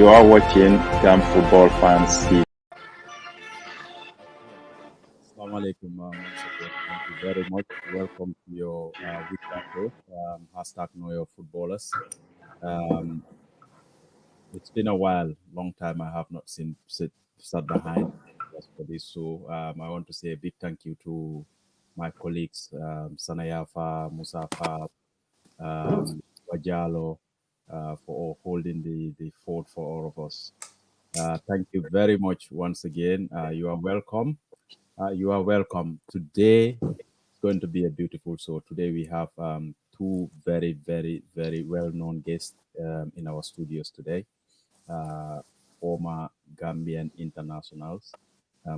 You are watching Gambian Football Fans TV. Assalamu alaikum once again. Thank you very much. Welcome to your weekend show. Hashtag Know Your Footballers. It's been a while, long time I have not sat behind us for this. So I want to say a big thank you to my colleagues, Sanayafa, Musafa, Wajalo, for holding the fort for all of us. Thank you very much once again. You are welcome. You are welcome. Today it's going to be a beautiful show. Today we have two very, very, very well-known guests in our studios today. Former Gambian internationals.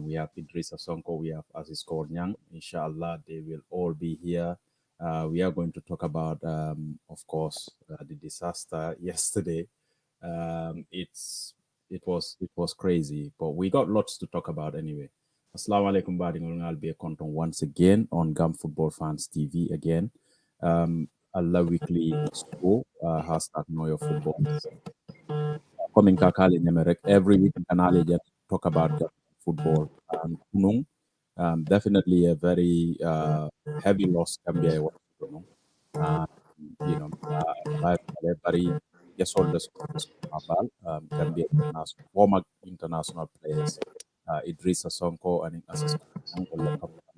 We have Idrissa Sonko, we have Aziz Kornyang. Inshallah, they will all be here. We are going to talk about, of course, the disaster yesterday. It was crazy, but we got lots to talk about anyway. Assalamu alaikum, I'll be a content once again on Gam Football Fans TV again. Allah weekly show hashtag Know Your Football. Coming kakali nyemerek every week kanali just talk about football. Definitely a very heavy loss Gambia. Very yes, all the Gambia former international players. Idrissa Sonko and Aziz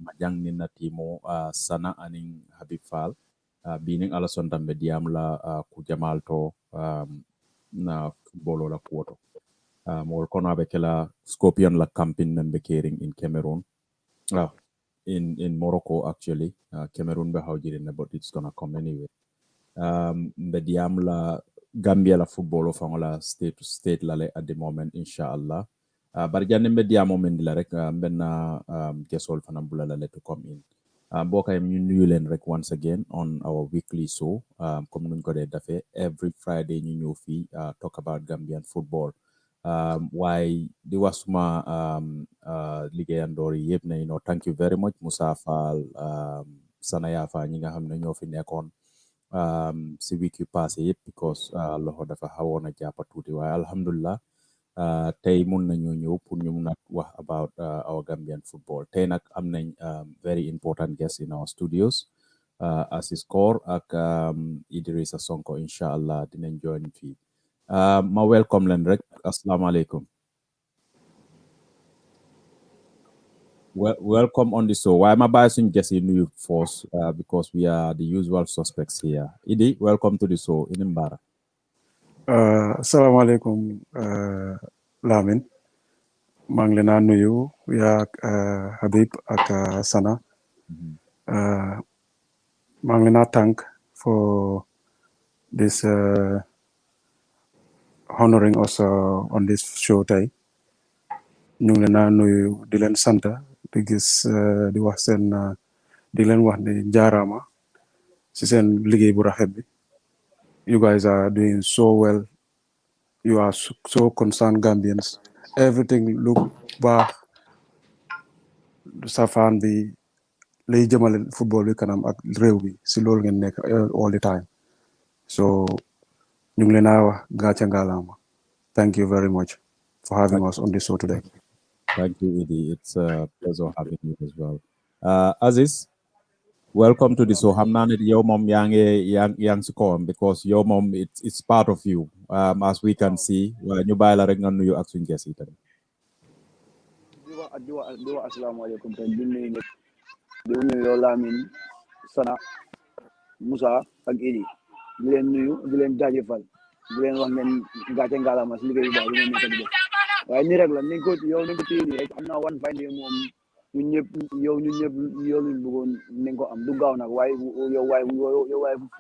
Majang Nina Timo Sana and Habib Fall. Bining Alason Tambe Diamla Kujamalto na football la kuoto. More kono abekela Scorpion la campaign membe caring in Cameroon. In Morocco actually. Cameroon be how but it's gonna come anyway. The Diamla Gambia la football of la state to state lale at the moment, inshallah. Barjane be diamo mendila rek benna gesol fanambula lale to come in. Boka ñu nuyu leen rek once again on our weekly show comme nuñ ko dee defee every Friday ñu ñëw fii talk about Gambian football waaye di wax suma liggéeyandoor yi yëpp ne thank you very much Musa Fall Sanaya Fall ñi nga xam ne ñoo fi nekkoon si week yu passé yëpp because loxo dafa xawoon a jàppa tuuti waaye alhamdulillah tey mun nañu ñëw pour ñu mun a wax about our Gambian football tey nag am nañ very important guest in our studios Aziz Kor ak Idrissa Sonko inshallah dinañ join fii ma welcome leen rek asalaamaaleykum welcome on the show waaye ma bàyyi suñ guest yi nuyu first because we are the usual suspects here Idi welcome to the show ini mbara Assalamualaikum Lamin maa ngi leen a nuyu yaa Habib ak Sana maa ngi leen a thank for this honoring us on this show tey ñu ngi leen a nuyu di leen sant di gis di wax seen di leen wax ne jaaraama si seen liggéey bu rafet bi you guys are doing so well. You are so concerned Gambians. Everything look baax safaan bi lay jëmale football bi kanam ak réew bi si loolu ngeen nekk all the time. So ñu ngi leen a wax gàcce ngalaama. Thank you very much for having us on this show today. Thank you, Idi. It's a pleasure having you as well. Aziz, welcome to the show. I'm not your mom young score because your mom it's part of you. As we can see, when you buy la rek nga nuyu ak suñu guest yi tamit. di wax asalaamaaleykum te di nuyu Lamin Sana Musa ak Idi di leen nuyu di leen jaajëfal di leen wax ngeen gàcce ngalaama si liggéey bu baax bi ngeen nekk di def waaye nii rek la ni ko yow ni ko téye nii rek am na one fine moom ñun ñëpp yow luñ bëggoon nañ ko am du gaaw nag waaye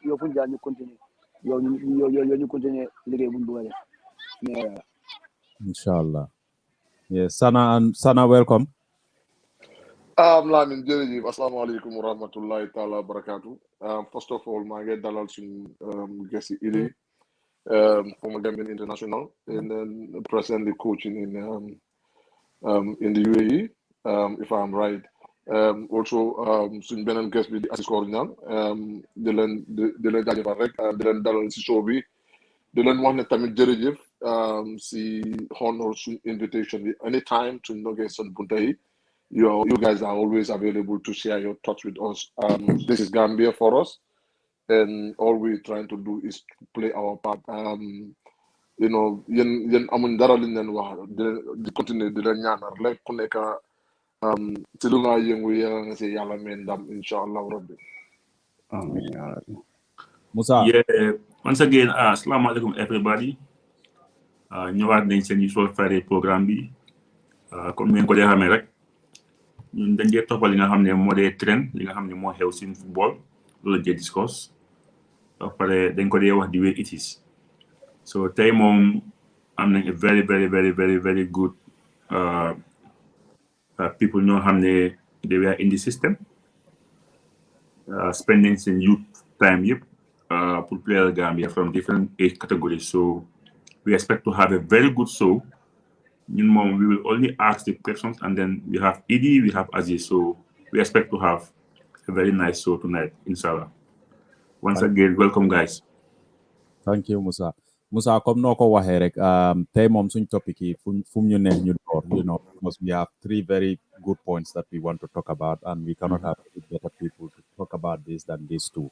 yow fu ñu jaar ñu continuer yow ñu continuer liggéey buñ bëgg a def mais inshallah yes Sana welcome Lamin jërëjëf asalaamaaleykum wa rahmatullahi taala wa barakatuh first of all maa ngi dalal suñu guest yi Idi former Gambian international and then presently coaching in the UAE if I'm right. Also suñ beneen guest bi di Aziz Kornyang di leen jaajëfal rek di leen dalal si show bi di leen wax ne tamit jërëjëf see honor invitation anytime to Nogeson Buntai. You guys are always available to share your thoughts with us. This is Gambia for us, and all we're trying to do is to play our part. You know, yen amun dara liñ leen wax di continuer di leen ñaanal rek ku nekk ci lu nga yëngu yàlla nga si yàlla may ndam inshallah rabbi. Musa. Yeah, once again, assalamu alaikum everybody. Ñëwaat nañ seen usual Friday programme bi comme ngeen ko dee xamee rek ñun dañ dee toppal li nga xam ne moo dee trend li nga xam ne moo xew si football loolu lañ dee discuss ba pare dañ ko dee wax the way it is. So tey moom am nañ a very very good people ñoo xam ne they were in the system spending seen youth time yëpp pour player Gambia from different age categories. So we expect to have a very good show. We will only ask the questions, and then we have Edie, we have Aziz. So we expect to have a very nice show tonight, inshallah. Once again, welcome, guys. Thank you, Musa. Musa, comme noo ko waxee rek tey moom suñ topic yi fu ñu neex ñu door, because we have 3 very good points that we want to talk about, and we cannot have better people to talk about this than these two.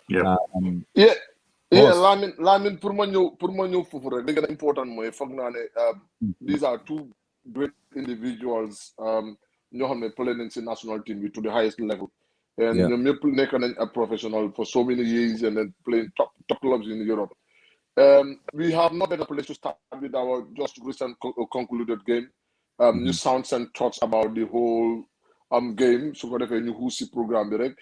Yeah. Lamin pour ma ñëw foofu rek dëgg na important mooy foog naa ne these are 2 great individuals ñoo xam ne play nañ si national team bi to the highest level, and ñoom ñëpp nekk nañ a professional for so many years and then playing top clubs in Europe. We have no better place to start with our just recent concluded game. New sounds and thoughts about the whole game. So for the new program direct.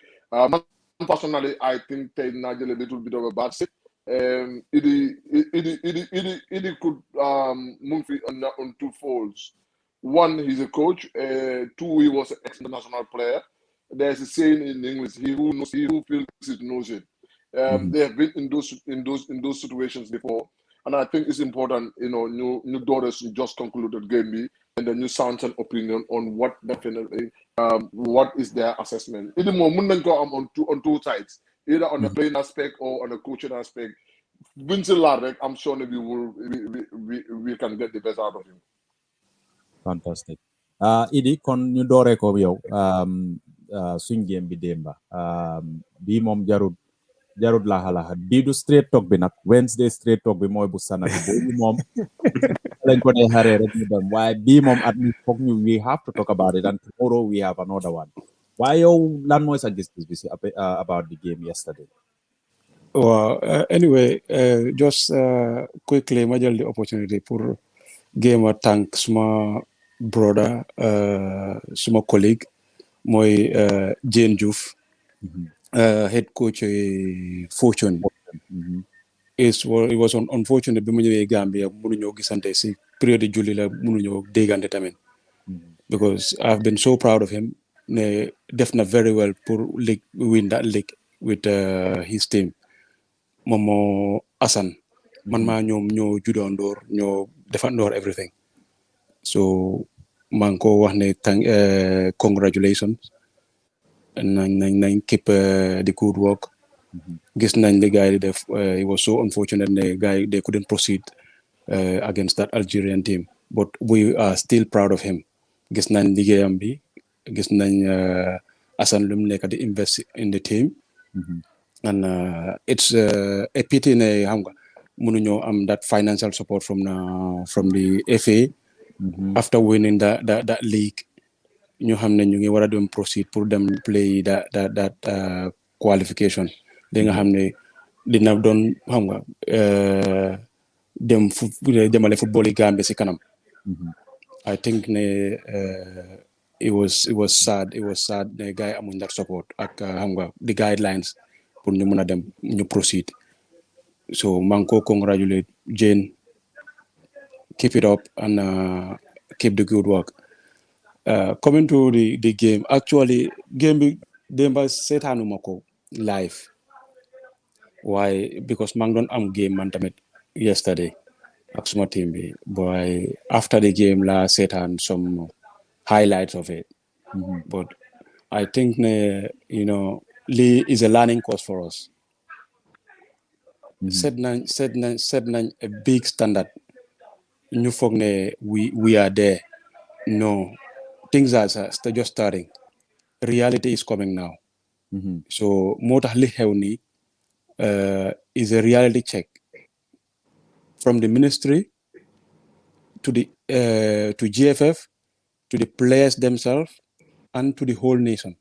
Personally, I think they Nigel a little bit of a bad set. It could move on 2 folds. 1, he's a coach. 2, he was an international player. There's a saying in English: "He who feels it knows it." They have been in those situations before, and I think it's important. New daughters just concluded game, and then you sound an opinion on what definitely what is their assessment. Either on 2 sides, either on the playing aspect or on the coaching aspect. I'm sure we can get the best out of him. Fantastic. Idi kon ñu dooree ko yow suñ game bi démba bi moom jarut laxa bii du straight talk bi nag Wednesday straight talk bi mooy bu sana bi boobu moom lañ ko dee xaree rek ñu dem waaye bii moom at least foog ñu we have to talk about it, and tomorrow we have another one. Waaye yow lan mooy sa gis-gis bi si about the game yesterday? Well, anyway, just quickly ma jël the opportunity pour game a thank suma brother suma colleague mooy Jane Diouf, head coach Fortune. It was unfortunate bi mu ñëwee Gambia mënuñoo gisante si période julli la mënuñoo déggante tamit, because I've been so proud of him. Ne def na very well pour win that league with his team. Momo Asan man maa ñoom ñoo judoondoor ñoo defandoor everything, so maa ngi ko wax ne congratulations, nañ keep the good work. Gis nañ li gars yi def. It was so unfortunate ne gars they couldn't proceed against that Algerian team, but we are still proud of him. Gis nañ liggéeyam bi, gis nañ Asan lu mu nekk di invest in the team. And it's a pity ne xam nga mënuñoo am that financial support from the FA after winning that league. ñu xam ne ñu ngi war a dem proceed pour dem play that qualification li nga xam ne dina doon xam nga demale football yi Gambia si kanam. I think ne it was sad ne gars yi amuñ that support ak xam nga the guidelines pour ñu mën a dem ñu proceed. So maa ngi ko congratulate Jane, keep it up and keep the good work. Coming to the game, actually game bi démba seetaanuma ko live. Why? Because maa ngi doon am game man tamit yesterday ak suma team bi, but after the game la seetaan some highlights of it. But I think Lee is a learning course for us. Set nañ a big standard ñu foog ne we are there. No, things are just starting. Reality is coming now. So moo tax li xew nii is a reality check from the ministry to the to GFF to the players themselves and to the whole nation.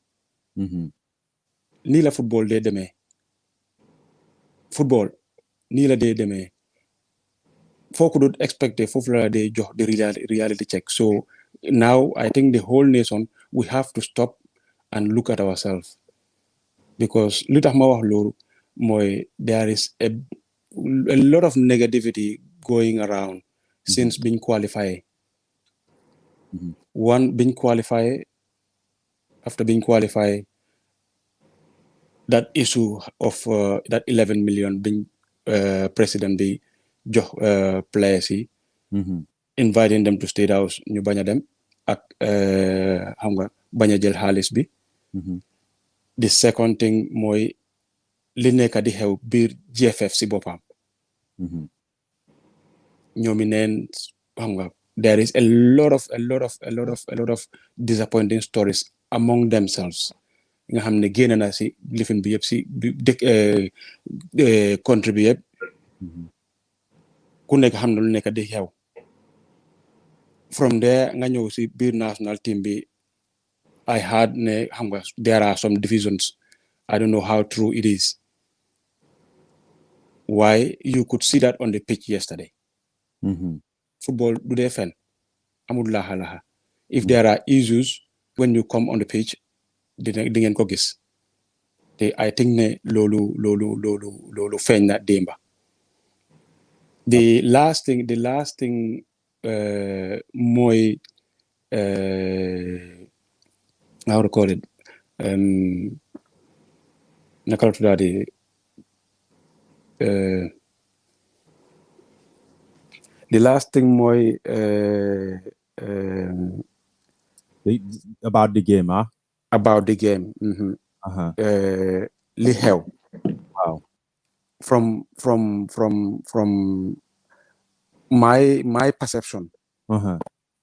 Nii la football dee demee. Football nii la dee demee. Foo ko doon expecté foofu la dee jox the reality check. So now I think the whole nation we have to stop and look at ourselves. Because li tax ma wax loolu mooy there is a lot of negativity going around since being qualified. One, being qualified, after being qualified, that issue of that 11 million being president be jox players yi, inviting them to State House ñu bañ a dem ak xam nga bañ a jël xaalis bi. The second thing mooy li nekk di xew biir GFF si boppam. ñoomi neen xam nga there is a lot of disappointing stories among themselves nga xam ne génn na si lifin bi yëpp si country bi yëpp ku nekk xam na lu nekk di xew. From there nga ñëw si biir national team bi I heard ne xam nga there are some divisions. I don't know how true it is. Why you could see that on the pitch yesterday. Football do they fen amul laha. If there are issues when you come on the pitch di ngeen ko gis. Te I think ne loolu feeñ na démba. The last thing mooy how to call it naka la tuddaati the last thing mooy about the game, about the game. Li xew. Wow. From my perception.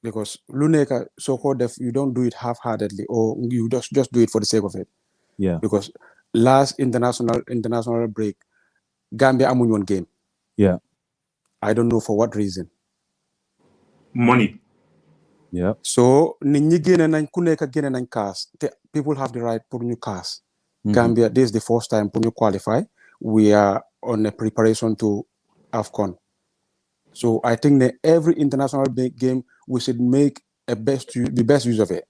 Because lu nekk soo ko def you don't do it half-heartedly or you just do it for the sake of it. Yeah. Because last international break Gambia amuñ woon game. Yeah. I don't know for what reason. Money. Yeah. So nit ñi génne nañ ku nekk génne nañ kaas te people have the right pour ñu kaas. Gambia, this is the first time pour ñu qualify. We are on a preparation to AFCON. So I think that every international game we should make the best use of it.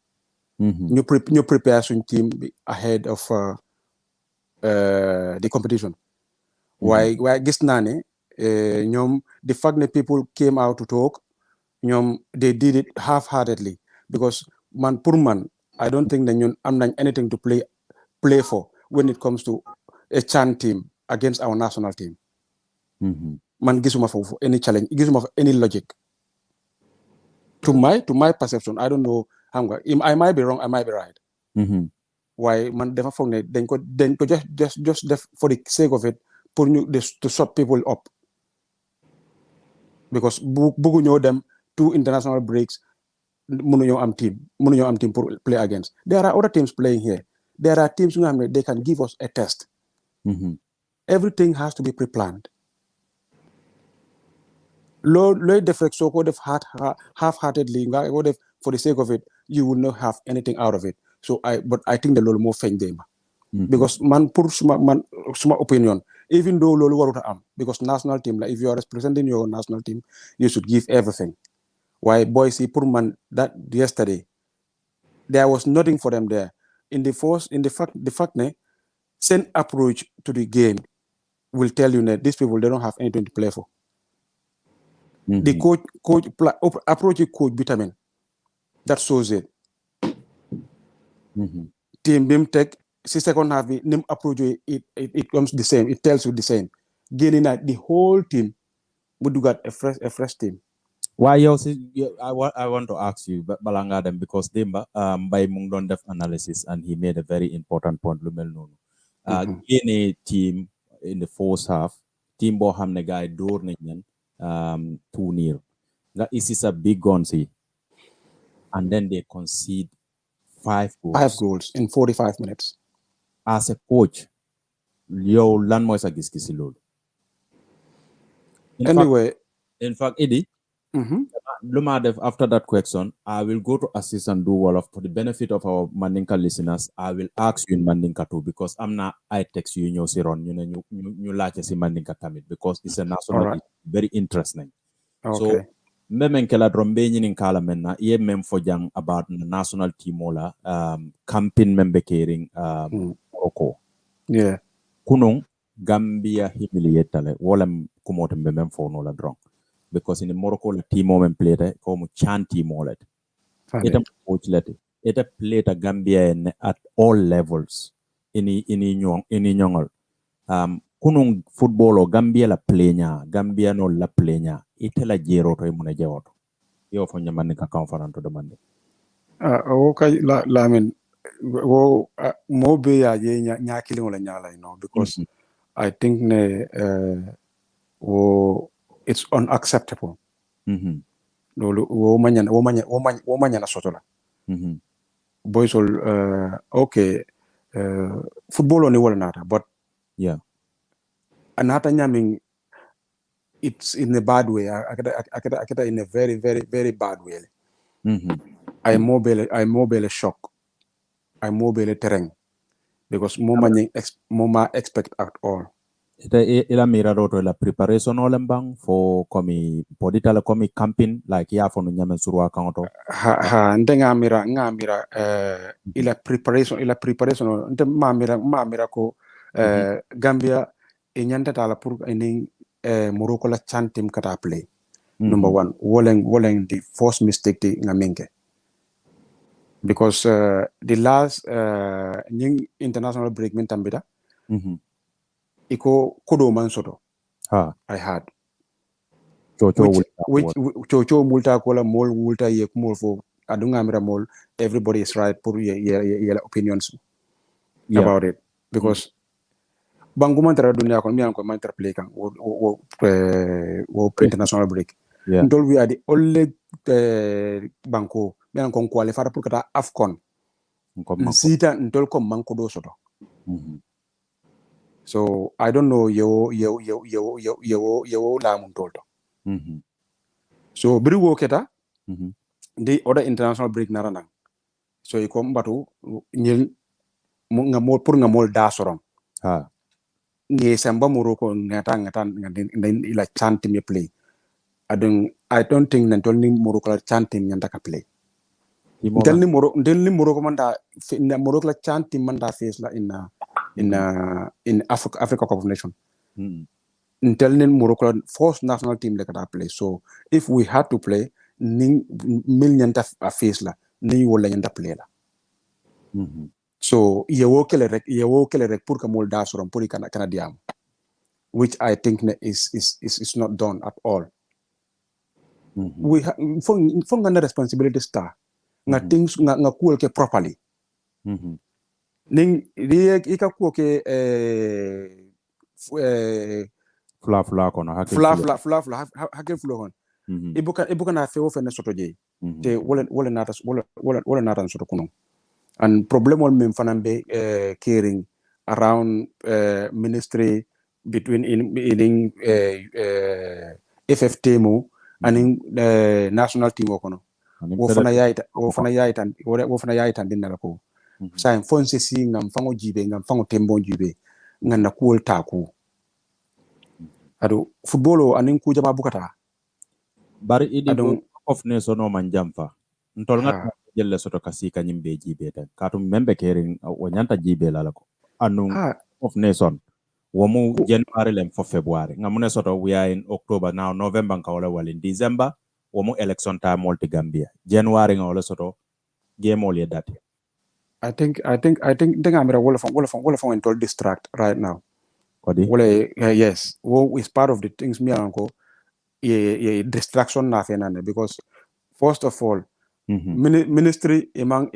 You prepare your team ahead of the competition. Why gis naa ne ñoom the fact that people came out to talk ñoom they did it half-heartedly because pour man I don't think that ñun am nañ anything to play for when it comes to a CHAN team against our national team. Man gisuma for any challenge, gisuma for any logic. To my perception, I don't know. I might be wrong, I might be right. Why man defa foog ne dañ ko just for the sake of it pour ñu to shut people up. Because bugu ñoo dem 2 international breaks mënuñoo am team pour play against. There are other teams playing here. There are teams nga xam ne they can give us a test. Everything has to be pre-planned. Looy def rek soo ko def half-heartedly nga ko def for the sake of it you will not have anything out of it. But I think that loolu moo feeñ démba. Because man pour suma opinion even though loolu warut a am because national team if you are representing your national team you should give everything. Why boys see pour man that yesterday there was nothing for them there. The fact ne same approach to the game will tell you that these people they don't have anything to play for. The coach approach coach vitamin that shows it. Team bim tech second half nim approach it comes the same. It tells you the same. Gaining that the whole team would do got a fresh team. Why I want to ask you balanga them because Demba by Mungdon def analysis and he made a very important point lumel nonu. Any team in the first half team bo xamne gaay door nañ len 2-0 That is a big gun, see. And then they concede 5 goals. 5 goals in 45 minutes. As a coach, yow lan mooy sa gis-gisi loolu. Anyway. In fact, Eddie, after that question, I will go to assist and do Wolof for the benefit of our Mandinka listeners. I will ask you in Mandinka too, because I'm not, I text you in your Siron, you like to see Mandinka Tamil, because it's a national, right. very interesting. Okay. So, memen kela drombe nyini kala menna, ye mem fojang about the national team ola, campaign member caring, Morocco. Yeah. Kunung, Gambia humiliatale, wolem kumote memem for no la drong. Because in the Morocco the team moment played come chan team all it. It played a Gambia at all levels in young kunung football or Gambia la plenya Gambia no la plenya it la jero to imune jawot yo fo nyamane ka conference to demande okay la mean wo mo be ya ye nya killing wala nyala because I think it's unacceptable. Lolu wo manya na soto la. Boys all okay football only wala nata, but yeah anata nyaming it's in a bad way. Akita in a very very very bad way. I mobile shock. I mobile terrain because moma expect at all. Ila mira roto la preparation olembang for komi poditala komi camping like ya for nyame surwa kanto ndenga mira ila preparation nte mira ko Gambia inyanta tala pour ini Morocco la chantim kata play. Number 1 woleng the first mistake di ngamenke because the last nying international break min tambida iko kodo man soto I had chocho multa kola mol multa ye kumol fo adunga mira mol everybody is right pour ye opinions about it because banguma tara dunia kon mi an ko man play kan wo international break ndol we are the only banko mi an kon qualify pour kata AFCON sita ndol ko manko do soto. So I don't know yo la mun tolto. So bri wo keta the other international break narana. So you come batu nyil ngamol pour ngamol da sorom. Nge samba Morocco ngata ila chanti me play. I don't think nantol ni Morocco la chanti nyanda ka play. Ndel ni Morocco manda Morocco la chanti manda face la in Africa Cup of Nations. Until Morocco first national team like that play. So if we had to play, million face la ni wala nyanda play la. So yewo kele rek pour que mol da sorom pour kana diam, which I think is not done at all. We for ngana responsibility star nga things nga cool ke properly. Ning ika ko ke fla kono hakel flo hon ibuka na feo fene soto je te wala nata soto kuno and problem wal mem fanambe caring around ministry between in FFT mo and in national team kono wo fana yaita dinna ko sa fonse si ngam fango jibe ngam fango tembo jibe ngana kuol taku ado footballo anin ku jama bukata bari idi of ne sono man jamfa ntol ngat jelle soto kasi kanyim be jibe tan katum membe kering o nyanta jibe la ko anu of ne son wo mu January lem for February ngamune soto we are in October now November ka wala in December wo mu election time multi Gambia January nga wala soto game all that. I think denga mira wala from entol distract right now. Yes, well, it's part of the things me anko distraction na fenane because first of all ministry emang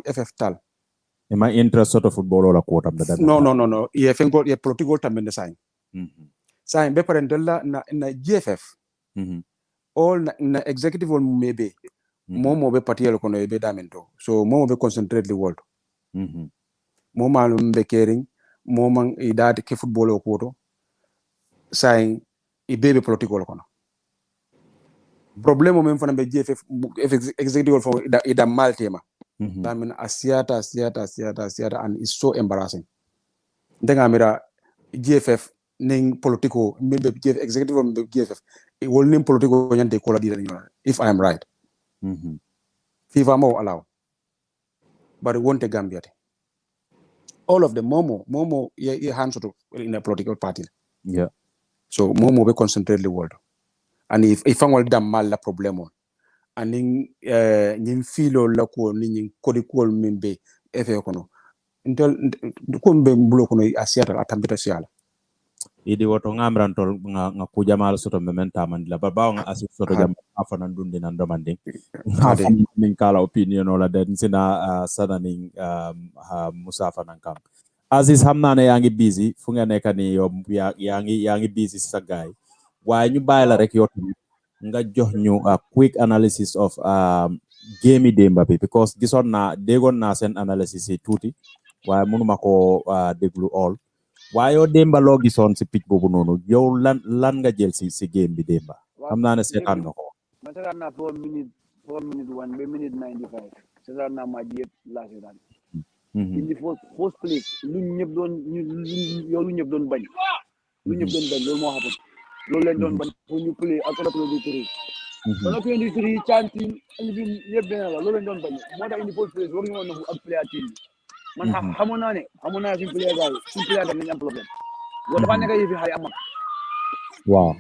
FF tal emang interest sort of football or quota no ye fengo ye political tamende sign sign be parentella na GFF all na executive on maybe mo be patiel kono be damento so mo be concentrate the world mo malum be caring mo man idade ke football o koto say i bebe political kono problème men fana be GFF executive for ida maltema I mean asiata and it's so embarrassing ndenga mira GFF ning political member GFF executive of GFF it will ning political nyande ko la dira if I am right FIFA mo allow but it won't Gambia all of them momo ye hands to in a political party so momo be concentrate the world and if angol dam mal la problème aning ñim filo la ko ni ñi kodi ko membe efe kono intel ko mbe mbulo kono asiata atambita siala idi woto ngamrantol nga kujamal soto mementa mandila babaw nga asif soto jam afana ndundi nan domanding min kala opinion wala den sina sananing musafa nan kam Aziz hamna ne yangi busy fu nga nekk ni yow yangi busy sa gaay waaye ñu bàyyi la rek yow nga jox ñu a quick analysis of game demba bi because gisoon naa déggoon naa seen analysis yi tuuti waaye mënuma ko déglu all waaye yow demba loo gisoon si pitch boobu noonu yow lan nga jël si game bi demba xam naa ne seetaan nga ko ma seetaan naa 4 minutes 1 ba minute 95 seetaan naa match yëpp laa seetaan in the first place lu ñëpp doon bañ loolu moo xapat loolu leen doon bañ pour ñu play ak Under 23 chanting anything yëpp benn la loolu leen doon bañ moo tax in the first place war ñu woon na ak player team man xamoon naa suñu player gars yi suñu player gars nañu am problème loolu dafa nekk yëfi xale am mag waaw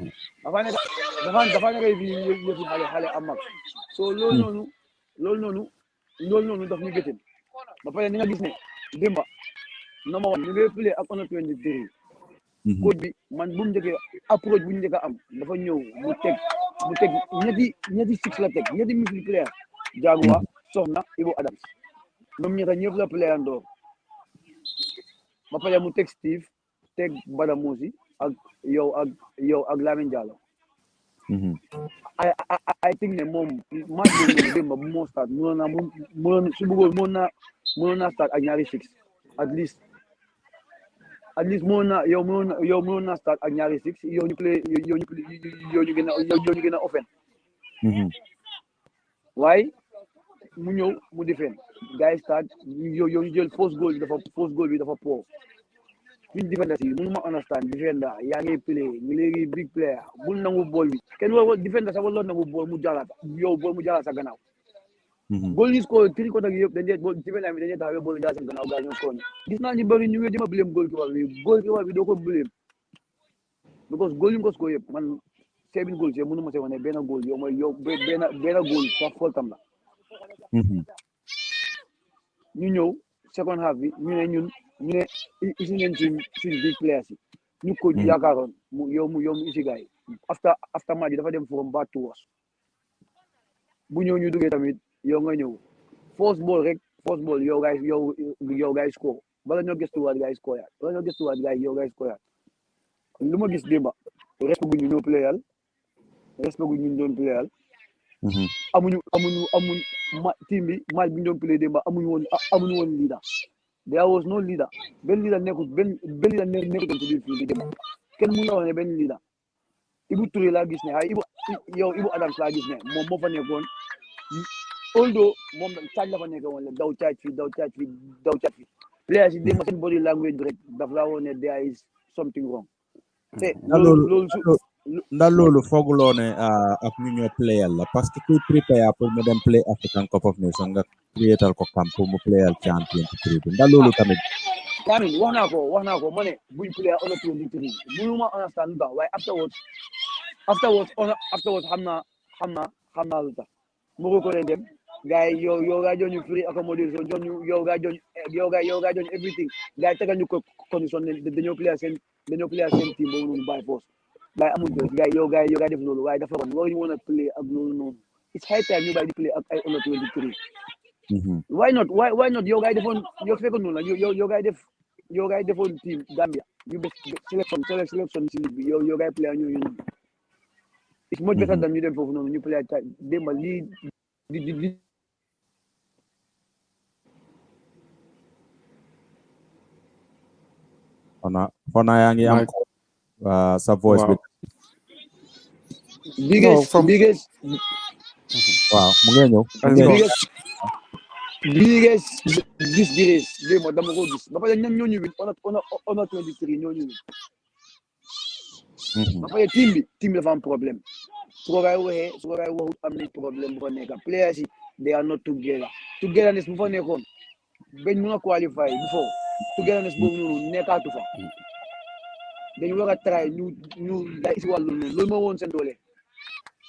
dafa nekk yëfi xale am mag so loolu noonu daf ñu gëtën ba pare ni nga gis ne Demba number one ñu ngi play ak Under 23 coach bi man bu mu njëkkee approche bu ñu njëkk a am dafa ñëw mu teg ñetti six la teg ñetti midfield player Jaguar Soxna Ibo Adams ñoom ñëpp la player ndoor ba pare mu teg Steve teg Badamusi ak yow ak Lamine Diallo I think ne moom match bi Demba bu moo start mënoon naa start ak ñaari six at least mënoon naa start ak ñaari six yow ñu gën a offen waaye mu ñëw mu defend gars start yow ñu jël first goal bi dafa po suñ defender yi mënu ma understand defender yaa ngi play ñu léegi big player bul nangu ball bi kenn war defender sax wala nangu ball mu jàllale ball mu jàllale sa gannaaw goal yi score tri ko tak yëpp dañuy defender bi dañuy taxaw ball jàllale sa gannaaw gars ñu score gis naa ñu bëri ñu ngi jëm a blame goal bi doo ko blame because goal yi ko score yëpp man 7 goals yëpp mënu ma see wane benn goal yow mooy yow benn goal sax faultam la ñu ñëw second half bi ñu ne isi ngeen suñ big players yi ñu ko yaakaaroon mu isi gars yi after match dafa dem from bad to worse bu ñëw ñu duggee tamit yow nga ñëw first ball yow guys score bala ñoo gëstuwaat guys score yaat lu ma gis démba respect gu ñu ñoo playal respect gu ñu doon playal amuñu team bi match bi ñu doon play démba amuñu woon leader. There was no leader. Ben leader nekkul ci biir fii démba kenn mu la wax ne benn leader Ibu Touré laa gis ne Ibu Adams laa gis ne moom moo fa nekkoon although moom caaj la fa nekkoon daw caaj fii players yi démba seen body language rek daf laa woon ne there is something wrong ndax loolu fooguloo ne ak ñu ñoo playal la parce que kuy prepare pour mu dem play African Cup of Nations nga creatal ko camp pour mu playal CHAN 23 bi ndax loolu tamit Kamin wax naa ko ma ne buñ play Under 23 mënuma understand lu tax waaye afterwards xam naa lu tax mu ko leen dem gars yi yow gaa jox ñu free accommodation jox ñu yow gaa jox ñu everything gars yi tegal ñu ko condition ne dañoo play seen team boobu noonu by force gars yi amul gars yi def loolu waaye dafa ron waruñu woon a play ak loolu noonu it's high time ñu bàyyi di play ak ay Under 23 why not yow gars yi defoon yow fekkoon noonu la yow gars yi defoon team Gambia ñu bes selection si ligue bi yow gars yi play ak ñooñu noonu it's much better than ñu dem foofu noonu ñu play démba lii di Fona yaa ngi am sa voice bi biggest waaw mu ngi ñëw biggest disgrace démba dama ko gis ba pare ñoom ñoo ñu win on a 23 ñoo ñu win ba pare team bi dafa am problème su ko gaay waxut am nañ problème bu fa nekk players yi they are not togetherness bu fa nekkoon bañ mun a qualify before togetherness boobu noonu nekkaatu fa dañu war a try ñu day si wàllu noonu loolu moo woon seen doole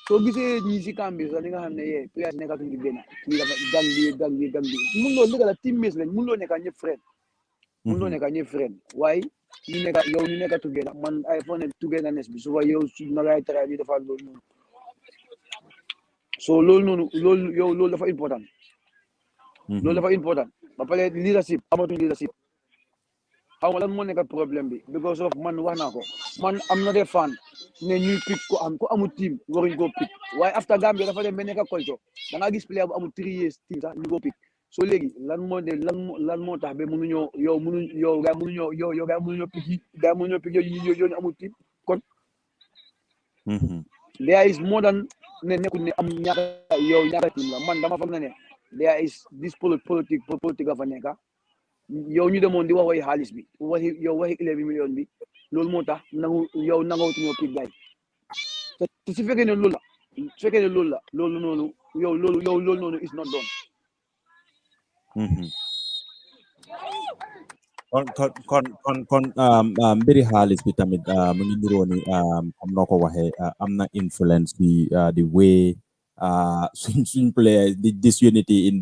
soo gisee ñi si camp bi sax li nga xam ne players nekkaatuñ di benn kii dafa gang bi mun loo nekk la teammates lañ mun loo nekka ñëpp friend waaye ñu nekka together man ay fo ne togetherness bi su fa yow su na ngay try ñu defal loolu noonu so loolu dafa important ba pare leadership amatuñ leadership xaw ma lan moo nekk problème bi because of man wax naa ko man am na des fan ne ñuy pick ko amul team waruñ koo pick waaye after Gambia dafa dem ba nekk culture da ngaa gis player bu amul 3 years team sax ñu ko pick so léegi lan moo tax ba mënuñoo gaa mënuñoo pick yow ñu amul team kon there is more than ne nekkul ne am ñaata team la man dama foog na ne there is this politique a fa nekk yow ñu demoon di waxi xaalis bi waxi 11 million bi loolu moo tax nangawutuñoo pick gaay te su fekkee ne loolu la loolu noonu is not done. kon mbiri xaalis bi tamit mu ngi niroo ni comme noo ko waxee am na influence bi the way suñ player disunity in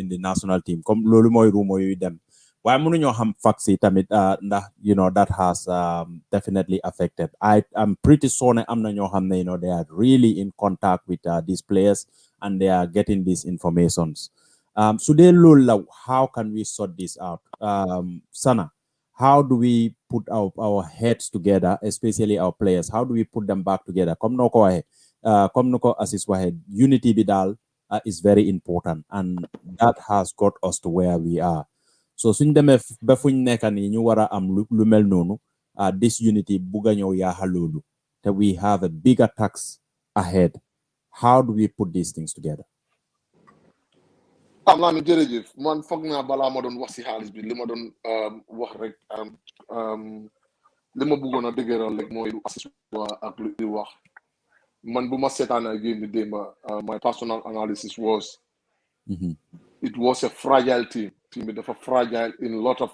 the national team comme loolu mooy rumo yu dem waaye mënuñoo xam facts yi tamit ndax that has definitely affected. I'm pretty sure ne am na ñoo xam ne they are really in contact with these players and they are getting these informations. So they lola, how can we sort this out? Sana, how do we put our heads together, especially our players? How do we put them back together? Come no assist wahed. Unity bidal is very important, and that has got us to where we are. So suñ demee ba fuñ nekk ni ñu wara am lu mel noonu this unity buga ñëw yaaxa loolu te we have a bigger task ahead. How do we put these things together? am naa ni jërëjëf man foog naa balaa ma doon wax si xaalis bi li ma doon wax rek li ma bëggoon a dëgëral rek mooy lu assist ak lu di wax man bu ma seetaanee game bi démba my personal analysis was it was a fragile team bi dafa fragile in a lot of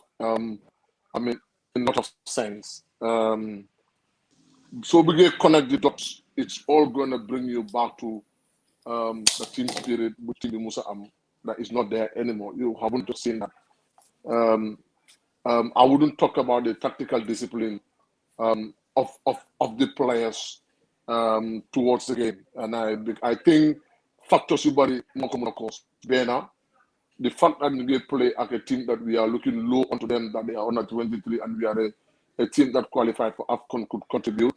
sense so bëggee connect the dots it's all gonna bring you back to the team spirit bu team bi musa am that is not there anymore. You haven't seen that. I wouldn't talk about the tactical discipline of the players towards the game, and I think factors body cause Bena. The fact that we play as a team that we are looking low onto them, that they are under 23, and we are a team that qualified for AFCON could contribute.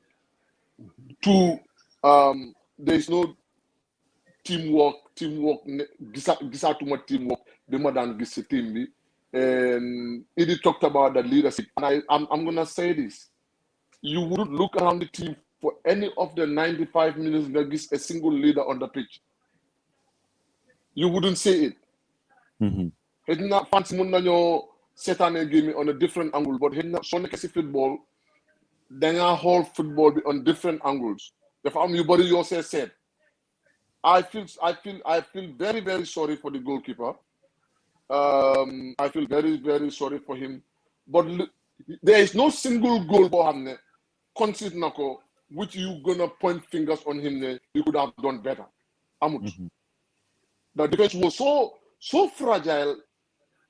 Two, there is no teamwork gisatuma teamwork more than gis team bi and it talked about the leadership, and I'm gonna say this: you wouldn't look around the team for any of the 95 minutes that gives a single leader on the pitch. You wouldn't say it. It's not fancy set a game on a different angle, but football then a whole football on different angles. The fact you body yourself said, I feel very, very sorry for the goalkeeper. I feel very, very sorry for him. But there is no single goal for him. Which you gonna point fingers on him. You could have done better. The defense was so fragile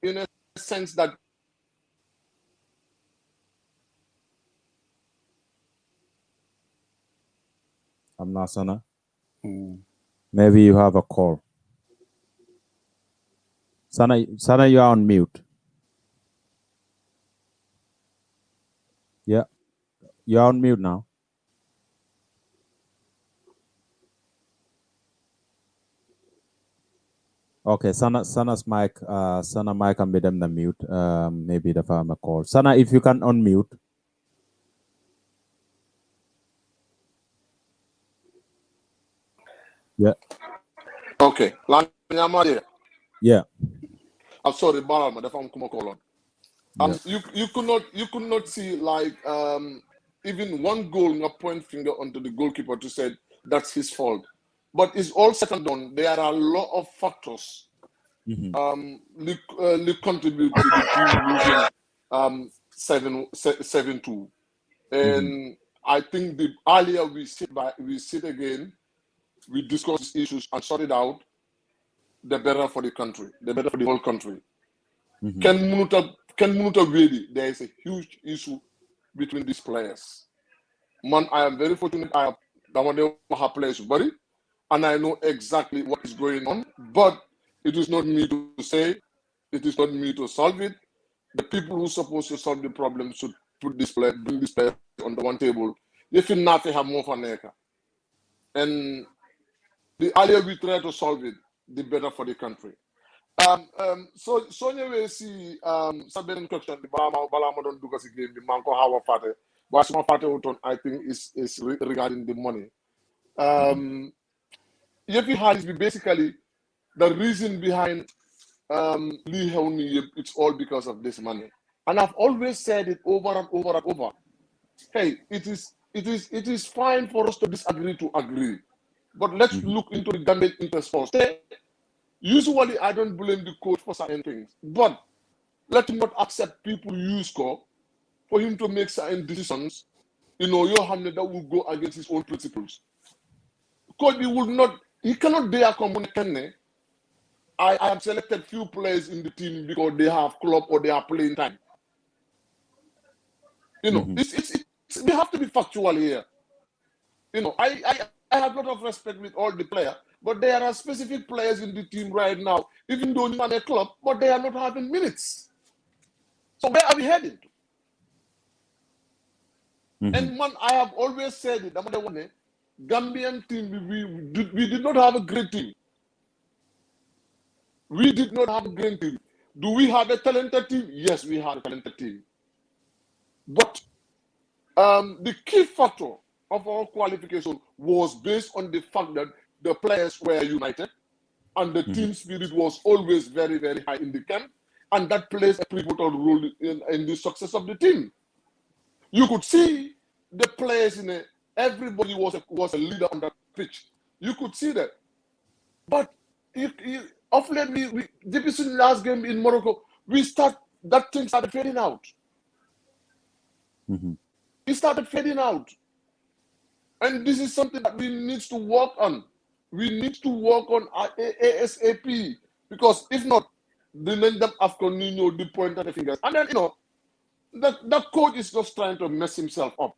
in a sense that. I'm not Sana. Maybe you have a call. Sana, you are on mute. Yeah, you're on mute now. Okay, Sana's mic, Sana mic am bidem na mute. Maybe the farmer call. Sana, if you can unmute. Yeah. Okay. Yeah. I'm sorry, Barama, the phone come call on. Yeah. You could not see like even one goal, not point finger onto the goalkeeper to say that's his fault. But it's all said and done. There are a lot of factors contribute to the team losing 7-2. And I think the earlier we sit again, we discuss issues and sort it out, the better for the country, the better for the whole country. Ken Munuta really, there is a huge issue between these players. Man, I am very fortunate. I have players, buddy, and I know exactly what is going on. But it is not me to say. It is not me to solve it. The people who are supposed to solve the problem should bring this player on the one table. If not, they have more for Neka. And the earlier we try to solve it, the better for the country. So Sonia will see some question the Balama don't do kasi game the Manko Hawa Fate. But some Fate I think is regarding the money. Basically the reason behind Lee Heuni, it's all because of this money. And I've always said it over and over and over. Hey, it is fine for us to disagree to agree. But let's look into the Gambian interest first. Usually, I don't blame the coach for certain things, but let him not accept people use score for him to make certain decisions. Your hand that will go against his own principles. Coach, he cannot dare come on. I have selected few players in the team because they have club or they are playing time. We have to be factual here. I have a lot of respect with all the players, but there are specific players in the team right now, even though they are a club, but they are not having minutes. So where are we heading to? And man, I have always said it. Gambian team, we did not have a great team. We did not have a great team. Do we have a talented team? Yes, we have a talented team. But the key factor of our qualification was based on the fact that the players were united and the team spirit was always very, very high in the camp, and that plays a pivotal role in the success of the team. You could see the players everybody was a leader on that pitch. You could see that. But of late, this last game in Morocco, that thing started fading out. It started fading out. And this is something that we need to work on. We need to work on ASAP. Because if not, the name them Afcon Nino, the point at the fingers. And then, that coach is just trying to mess himself up.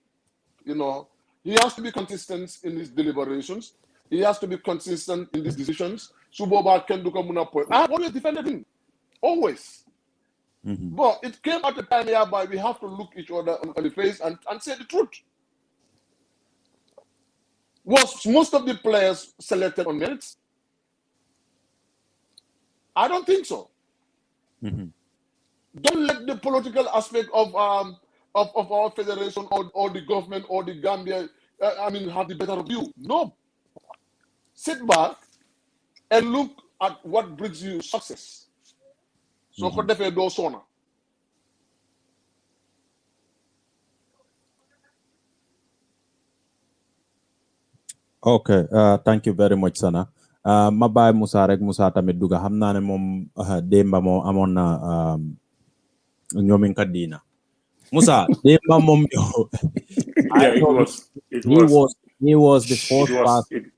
He has to be consistent in his deliberations. He has to be consistent in his decisions. Suboba can do come point. I have always defended him. Always. But it came at a time whereby we have to look each other on the face and say the truth. Was most of the players selected on merits? I don't think so. Don't let the political aspect of our federation or the government or the Gambia, have the better view. No. Sit back and look at what brings you success. So, Okay, thank you very much, Sana. Ma bàyyi Musa rek Musa tamit duga xam naa ne moom démba moom amoon na ñoomin kadina. Musa démba moom Yeah, he was the first person,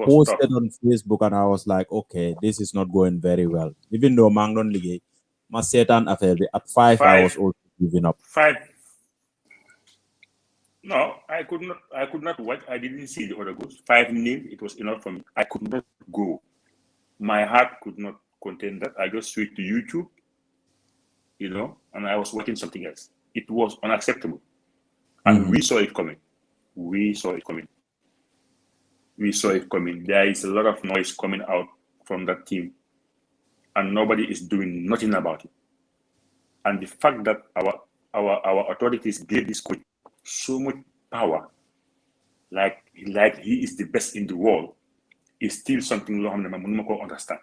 posted tough. on Facebook, and I was like, okay, this is not going very well. Even though maa ngi doon liggéey ma seetaan affaire bi at 5 I was also giving up. 5. No, I could not watch. I didn't see the other goals. 5-0, it was enough for me. I could not go. My heart could not contain that. I just switched to YouTube, and I was watching something else. It was unacceptable. And we saw it coming. There is a lot of noise coming out from that team. and nobody is doing nothing about it. And the fact that our authorities gave this coach so much power, like he is the best in the world, is still something long I don't understand.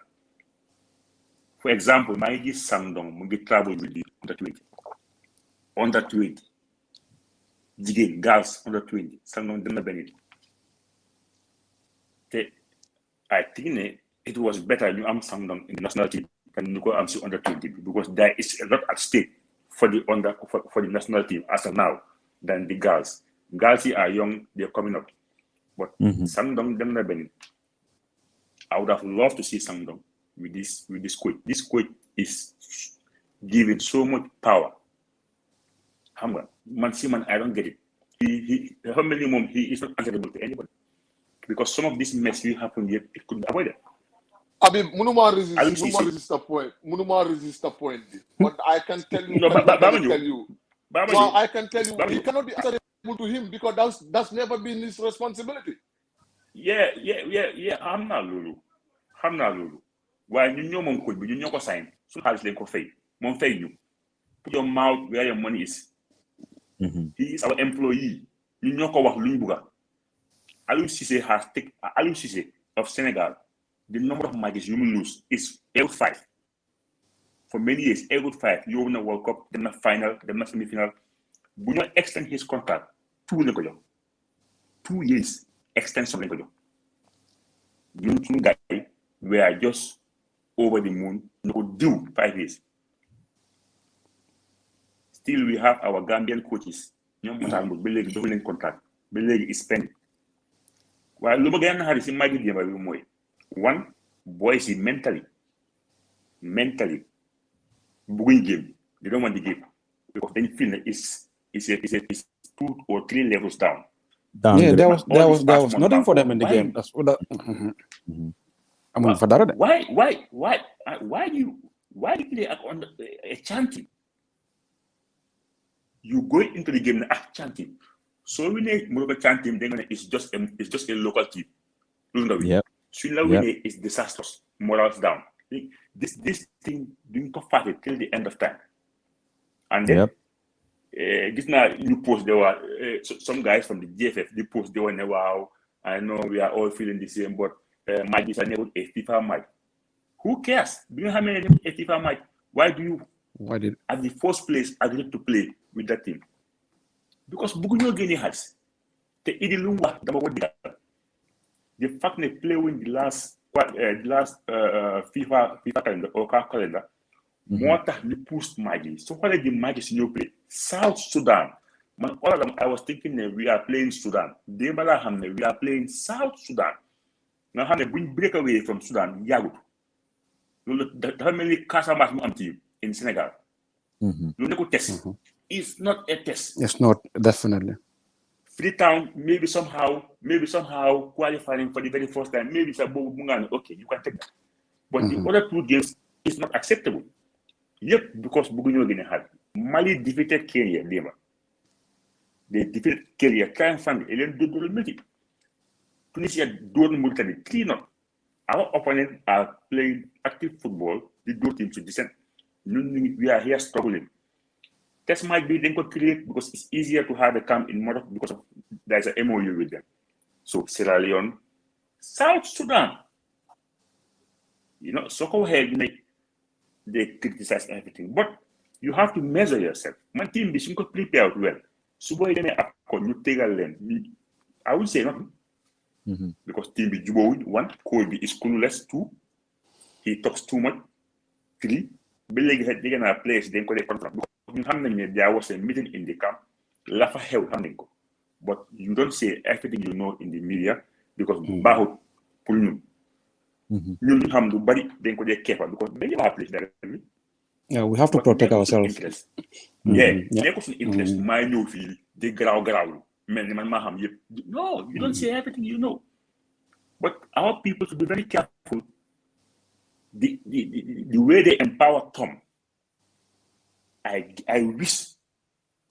For example, my Sangdong Mungi travel with the under 20. Jigin, girls under 20. Sangdong Dena Benit. I think it was better you am Sangdong in the national team than you go under 20 because there is a lot at stake for the for the national team as of now than the girls. Girls are young, they're coming up. But Sangdong Dena Benit. I would have loved to see Sangdong with this coach. This coach is giving so much power. Man, I don't get it. He is not answerable to anybody. Because some of this mess will happen yet it could be avoided. I mean, Munuma resist the point. But I can tell you, I can tell you, he cannot be answerable to him because that's never been his responsibility. Yeah. I'm not Lulu. Why you know mom could be you know sign. So has they coffee. Mom pay you. Put your mouth where your money is. He is our employee. You know what Lumbuga. Aliou Cissé of Senegal. The number of matches you lose is 5. For many years, 5. You win a World Cup, then a final, then a semi-final. We not extend his contract 2 years extension. You two guys were just over the moon, no due 5 years. Still, we have our Gambian coaches. Dominant contract. Beleg is spending. While Lumagan has in my game, one, boys is mentally, booing game. They don't want the game because they feel that it's 2 or 3 levels down. Yeah, there was nothing for them in the game. That's what that. I mean, for that. Why do you play on a chanting? You go into the game chanting. So we need more chanting. Then it's just a local team. Yep. Is disastrous. Morals down. This thing doing to fight it till the end of time. And then this now you post there were some guys from the GFF. They post there were wow. I know we are all feeling the same, but Mike is a FIFA Mike. Who cares? Do you have any a FIFA Mike? Why did at the first place agree to play with that team? Because Bugunyo Guinea has the Idilungwa the fact they play with the last FIFA calendar or calendar more than the post Magi. So what are the Magis you play? South Sudan. Man, all of them, I was thinking that we are playing Sudan. We are playing South Sudan. Now we break away from Sudan. Yago. How many Casamance team in Senegal? Test. It's not a test. It's not, definitely. Freetown, maybe somehow qualifying for the very first time. Maybe it's a okay, you can take that. But the other 2 games is not acceptable. Yep, because Bugunyo Guinea had Mali defeated Kenya. They defeated Kenya. Try and find it. Tunisia don't Mauritania 3-0. Our opponents are playing active football. The 2 teams to descend. We are here struggling. Test might be then could create because it's easier to have a camp in Morocco because there's an MOU with them. So Sierra Leone, South Sudan. So go ahead, they criticize everything. But you have to measure yourself. My team is not prepared well. So boy, I would say nothing. Because team be Jubo, 1, Colby is clueless, 2, he talks too much, 3, they're gonna place then collect contract. There was a meeting in the camp, but you don't say everything you know in the media because Baho Pulun. You have to body then could careful because they have place directly. Yeah, we have to protect ourselves. Interest. My new feel they growl. No, you don't say everything you know. But our people should be very careful. The way they empower Tom. I wish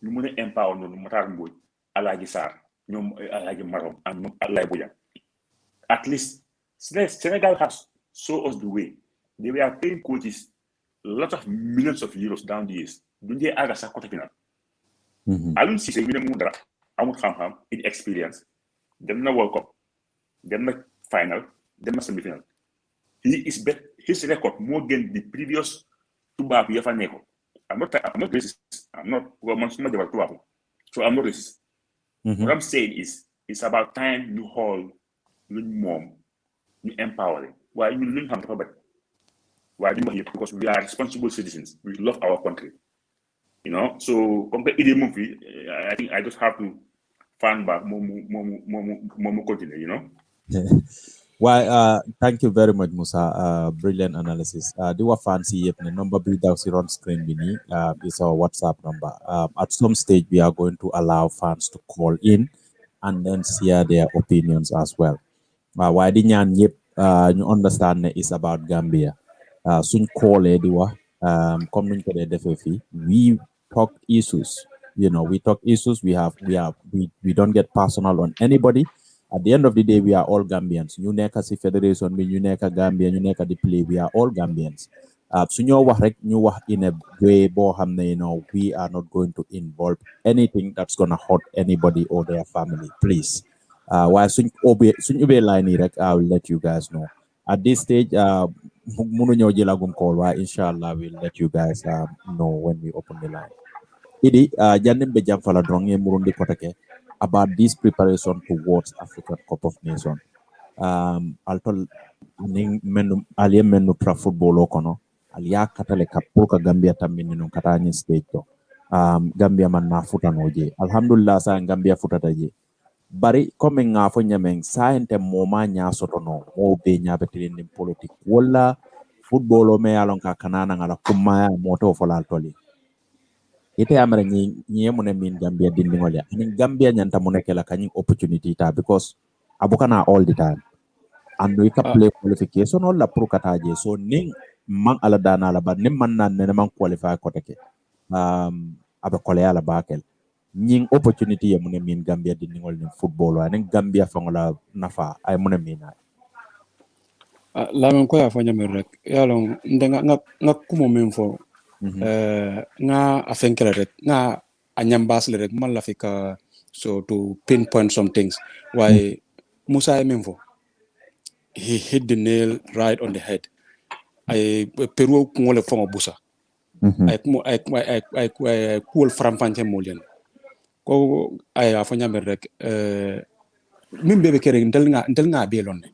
you want to empower no matter what Alagi Sar, no Alagi Marom, and no Alai Boyan. At least Senegal has shown us the way. they were paying coaches lots of millions of euros down the years. Duñ dee àgga sax côté final. Aliou Cissé ñu ne mu dara amul xam-xam inexperience dem na World Cup dem na final dem na semi-final. His record more than the previous tubaab yi fa nekkoon. I'm not racist. I'm not tubaab. So I'm not racist. What I'm saying is it's about time you hold luñ moom ñu empowering waaye ñun luñ xam dafa bari waaye duñ wax yëpp because we are responsible citizens. We love our country. You know, so comme que idée moom fi I think I just have to fan back moom continue, you know. Well, thank you very much, Musa. Brilliant analysis. The wa fancy yep, the number be down on screen bini is our WhatsApp number. At some stage, we are going to allow fans to call in and then share their opinions as well. Why the nyan yep, you understand is about Gambia. Soon call ediwa coming to the DFFE. We talk issues. You know, we talk issues. We don't get personal on anybody. At the end of the day, we are all Gambians. You neka si federation, you neka Gambia, you neka the play. We are all Gambians. So in a way, you know, we are not going to involve anything that's gonna hurt anybody or their family. Please. While soon line, I will let you guys know. At this stage, inshallah, we'll let you guys know when we open the line. Idi janim be jam fala drong ye murundi kotake about this preparation towards African Cup of Nations. Altol ning menu aliye menu tra football okono aliya katale kapuka Gambia tamini no katani stage to. Gambia man na futa noje. Alhamdulillah sa Gambia futa taje. Bari comme nga fo nyameng sainte moma nya soto no mo be nya betelin politique wala football o me alon ka kanana ngala kuma moto fo la toli. Ite amara ni mune min Gambia dindingole ani Gambia nyanta mune kala kanyi opportunity ta because abukana all the time and we can play qualification all la pro kataje so ning man ala dana la ba nim man nan ne man qualify kotake aba kole ala bakel nying opportunity ya mune min Gambia dindingole ni football ani Gambia fangola nafa ay mune min la men ko ya fanya mi rek yalon ndenga nga kumo men fo nga afenkele rek nga anyambas le rek man la fika so to pinpoint some things why Musa Memfo he hit the nail right on the head. I Peru ngole fongo busa I cool framfante molien ko ay afanya mer rek min bebe kere ndel nga be lonne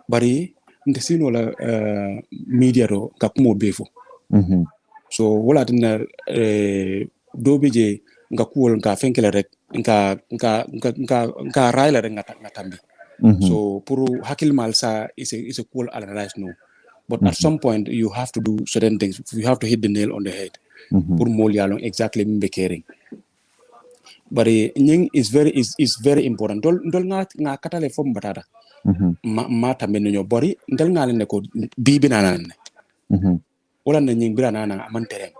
bari ndesino la media ro kapmo befo so wala dina do beje nga kuol nga fenkele rek nga raila rek nga tambi so pour hakil mal sa is a cool analyze no but at some point you have to do certain things. You have to hit the nail on the head pour mol yalong exactly mbe caring but nying is very important dol nga katale fom batata ma tambe no bori ndel nga ne ko bibi nanane wala na nying bira nana amantere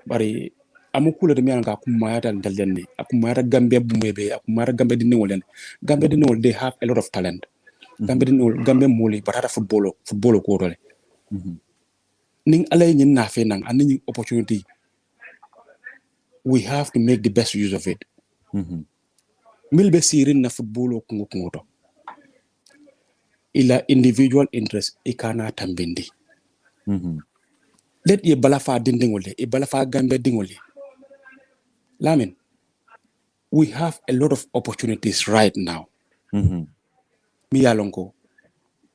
bari amukula de mian ka kumayata dalden akumara Gambia bumebe akumara Gambia dinne wolen Gambia dinne wol they have a lot of talent Gambia dinne wol Gambia moli batata football ko tole ning alay nyin na fe nang ani opportunity we have to make the best use of it milbe sirin na football ko ngoto ila individual interest ikana tambindi let ye balafa dindingole e balafa Gambia dingole Lamin we have a lot of opportunities right now mi yalonko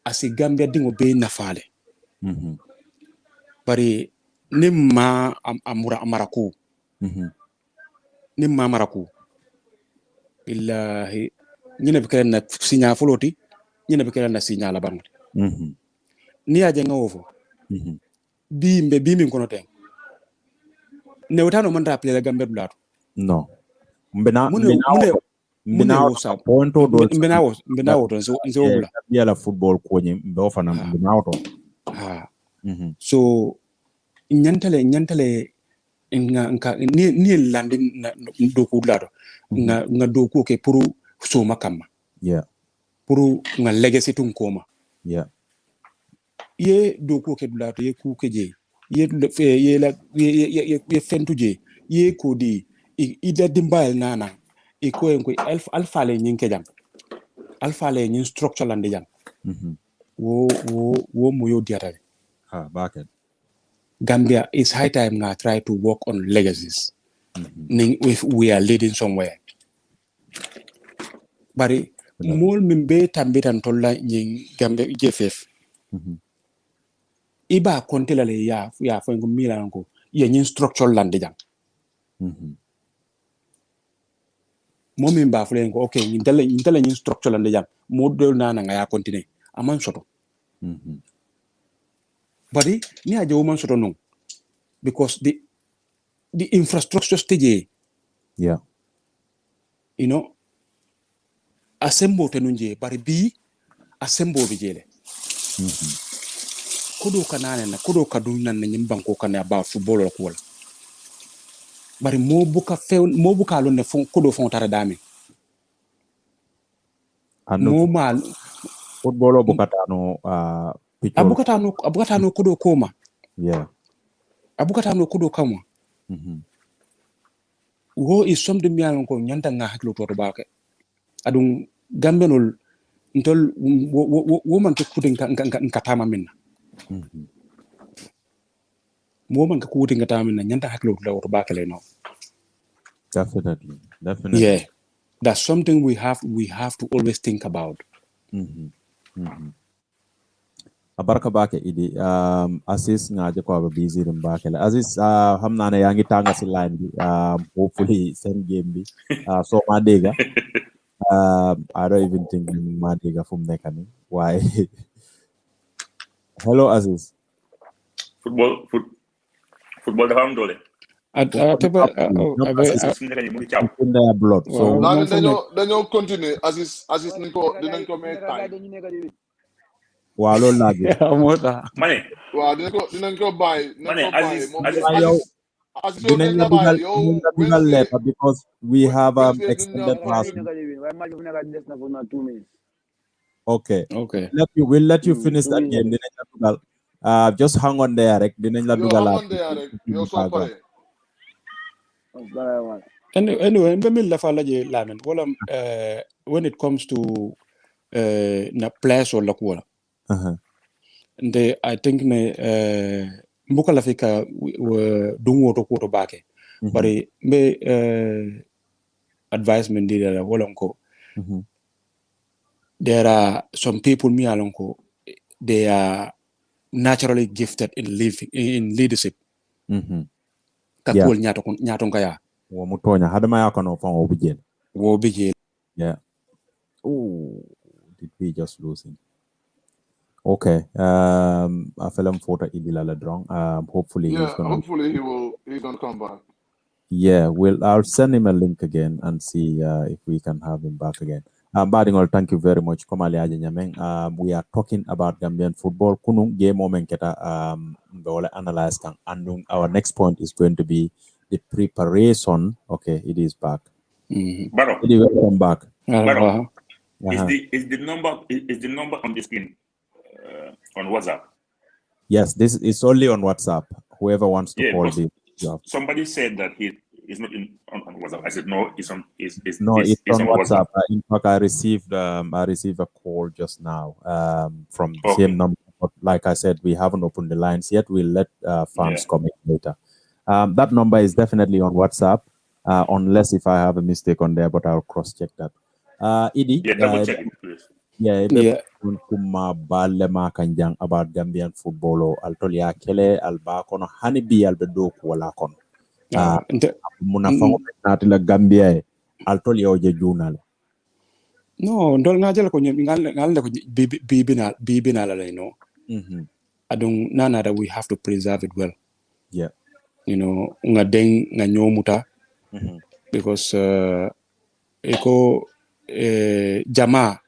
asi Gambia dingo be nafale bari nimma amaraku nimma maraku billahi nyina bikere na sinya foloti nyina bikere na sinya la bangi ni aje ngawofo bi min kono ten ne wotano man rappelé la Gambia dulato no mbena ponto do mbena woto nzo bula yala football ko nyi mbe fana mbena woto so nyantale nga ni landing na do ko dulato nga do ko ke pour so makama yeah pour nga legacy tun koma ye do ko ke dula ye ku ke je ye ye la ye fentu je ye ko di ida dimbal nana e ko en ko alpha le nyin ke jam alpha le nyin structure lande jam wo mo yo diata back it. Gambia is high time now try to work on legacies if we are leading somewhere bari mol min be tambitan tolla nyin Gambia JFF iba kontela le ya fo ngo mila ngo ye nyin structure lande jam momin ba fle ngo okay intele nyin structure lande jam model na nga ya continue aman soto bari ni aje woman soto no because the infrastructure stage yeah you know asembo tenunje bari bi asembo bi jele kodo kanane na kodo kaduna na nyimban ko kana about football ko wala bari mo buka lo ne fon kodo fon tara dami mo mal football bukatano abukatano kodo koma yeah abukatano kodo kama wo is something mi alon ko nyanta nga haklo to baake adun gambenol ntol wo man ko kudin ka tama minna mo man ko kudin ka tama minna nyanta haklo to baake le no definitely yeah that's something we have to always think about abarka bake idi Aziz ngaje ko busy rim bake la Aziz hamna ne yangi tanga si line bi hopefully same game bi so ma dega I don't even think ma dega fum nekani why hello Aziz football dafa am doole blood so dañoo continuer Aziz dinañ ko may time waaw loolu laa gis mane waaw dinañ ko bàyyi Aziz dinañ la dugal later because we have extended last okay we'll let you finish that game dinañ la dugal just hang on there rek dinañ la dugal anyway mbemil la fa laje lamen wala when it comes to na place wala ko wala nde I think ne mbuka la fika dungo to ko baake bari me advisement di la wala ko there are some people mi alon ko they are naturally gifted in leadership kakol nyato kaya wo mutonya hadama yakono fon wo bijel yeah did we just lose him okay I feel him for idilala drong hopefully he's gonna come back yeah I'll send him a link again and see if we can have him back again Badingol, thank you very much. We are talking about Gambian football. Kunung game moment keta analyze and our next point is going to be the preparation. Okay, it is back. Baro. Welcome back. Baro. Is the number on the screen on WhatsApp? Yes, this is only on WhatsApp. Whoever wants to call this. Somebody said that it's not on WhatsApp. I said no. It's on WhatsApp. In fact, I received a call just now from the same number. But like I said, we haven't opened the lines yet. We'll let fans come in later. That number is definitely on WhatsApp, unless if I have a mistake on there. But I'll cross-check that. Idi. Yeah, double check it, please. Yeah. Kuma balema kanjang about Gambian football. Altolia kele alba kono hanibi albedo wala kono. Munafango natila Gambia altoli oje junal no ndol ngajal ko ngal ko bibina la no adung nana that we have to preserve it well yeah you know nga deng nga nyomuta because eko jama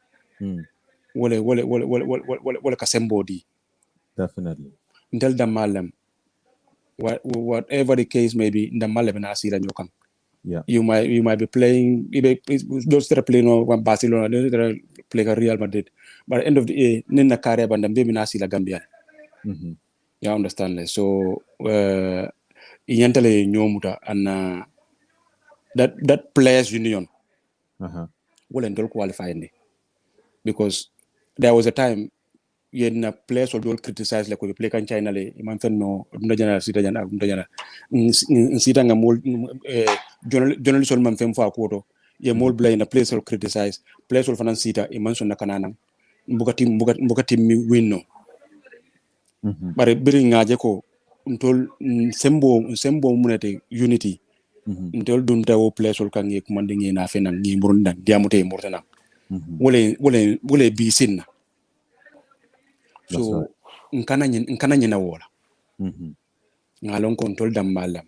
wala kasembodi definitely ndel damalem whatever the case may be in the Malabana Asira Nyokan. Yeah. You might be playing those that are playing on Barcelona, those that are playing Real Madrid. But at the end of the day, Nina Kareb and the Baby Nasi La Gambia. You understand? So yentale nyomuta and that players union will not qualify because there was a time yen players will criticize like we play kan China le man no dunda jana sita jana dunda jana sita nga mol journalist on man fem fa ko ye mol blay na players will criticize players will fanan sita e man son na kanana mbugati mi winno bare biri ngaje ko ntol sembo munete unity ntol dun tawo players will kan ye kumande ngi na fenan ngi murunda diamute murtana wole bi sinna so nkana nyina wola ngalon control dam malam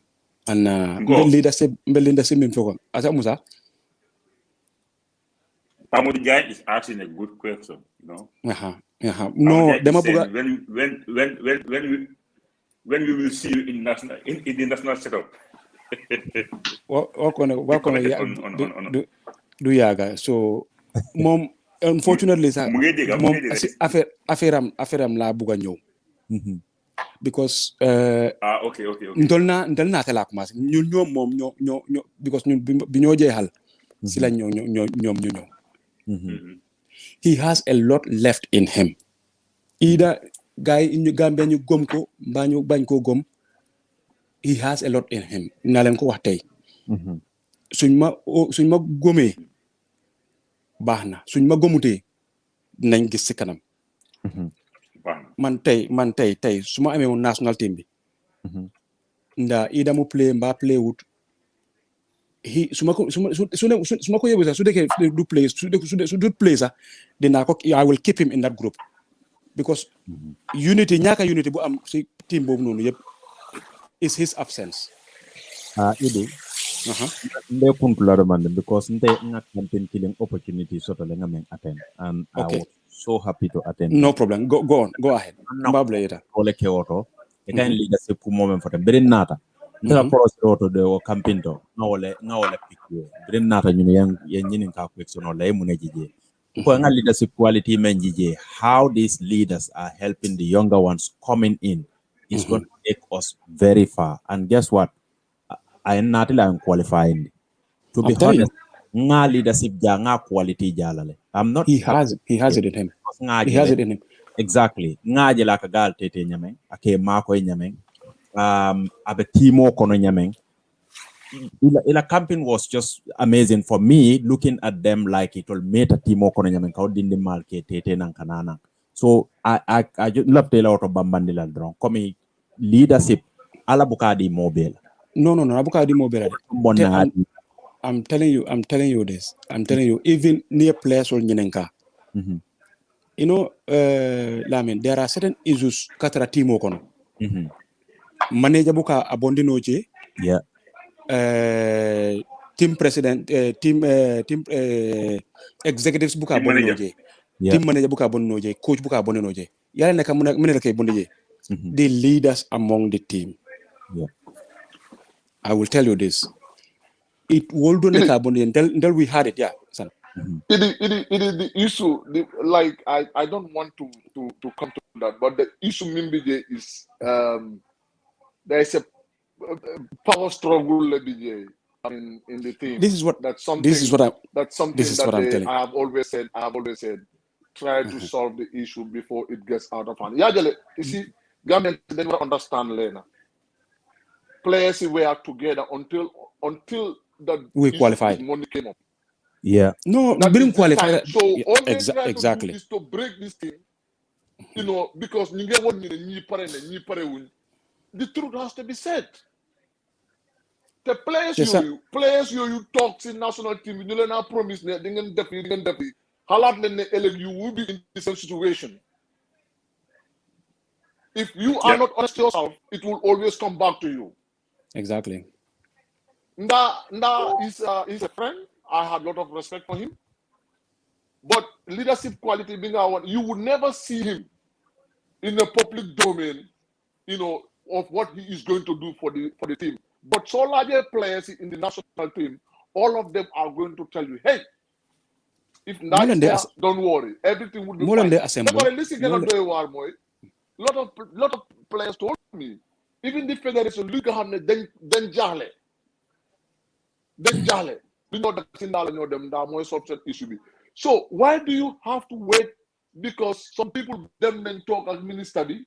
ana leadership min foko asa musa Pamodi Jai is asking a good question, you know. No, dema buga when we will see you in the national setup. Wakona do yaga. So mom unfortunately sa mom affaire la buga ñew. Because okay. ndolna tala commencé ñun mom ñoo because ñun bi ñoo jéxal ci la ñom he has a lot left in him. Either guy in Gambia ñu gom ko mba ñu bañ ko gom, he has a lot in him. Na leen ko wax tay. Suñ ma gomé baxna, suñ ma gomuté nañ gis ci kanam. Man tay suma amé won national team bi. Nda ida mu play mba play wut. Suma ko yebu sa su deke do play su do play sa dina ko I will keep him in that group because unity bu am ci team bobu nonu yep is his absence. Idi nde kuntularo man because nde nga campaign killing opportunity so to lenga men attend and okay. I was so happy to attend. No problem, go on, go ahead. Mbable yeta ole ke auto e kan leadership ku moment for the berin nata ndara process auto de o campaign to ngawole pick yo berin nata ñun yan ñinin ka question no lay mu ne jije ko nga leadership quality men jije how these leaders are helping the younger ones coming in is going to take us very far. And guess what, I am not qualifying to be honest. Nga leadership ja nga quality jalale. I'm not. He has it in him. He has it in him. Exactly. Nga jela ka gal tete nyameng. Ake mako nyameng. Abe timo kono nyameng. Ila campaign was just amazing for me. Looking at them like it will make a timo kono nyameng. Kau dindi malke tete nang kanana. So I just love the lot of bambandila drone. Komi leadership ala bukadi mobile. No, bukadi mobile. I'm telling you this. I'm telling you, even near players or Nyenenka. You know, Lamin, there are certain issues katara team okono. Manager buka abondinoje. Yeah. Team president, team executives buka abondinoje. Team manager buka abondinoje. Coach buka abondinoje. Yala neka mune ke abondinoje. The leaders among the team. Yeah. I will tell you this. It will do until we had it, yeah. Son. It is the issue. Like I don't want to come to that, but the issue Mimbije is there is a power struggle in the team. This is what I'm telling. I have always said. Try to solve the issue before it gets out of hand. Yeah, you see, Gambian they don't understand Lena. Players were together until we qualified. Money came up. Yeah. No, we didn't qualify. So all they try to exactly. do is to break this thing. You know, because the truth has to be said. The players you talk in national team, you don't have promise you will be in the same situation. If you are not honest yourself, it will always come back to you. Exactly. Nda is a friend. I have a lot of respect for him. But leadership quality being one, you would never see him in the public domain, you know, of what he is going to do for the team. But so larger players in the national team, all of them are going to tell you, hey, if not there, don't worry, everything will be fine. lot of players told me, even the federation, lu nga xam ne dañ jaaxle lu ñoo dak si ndaala ñoo dem ndaa mooy subset issue bi. So why do you have to wait because some people dem nañ talk ak minister bi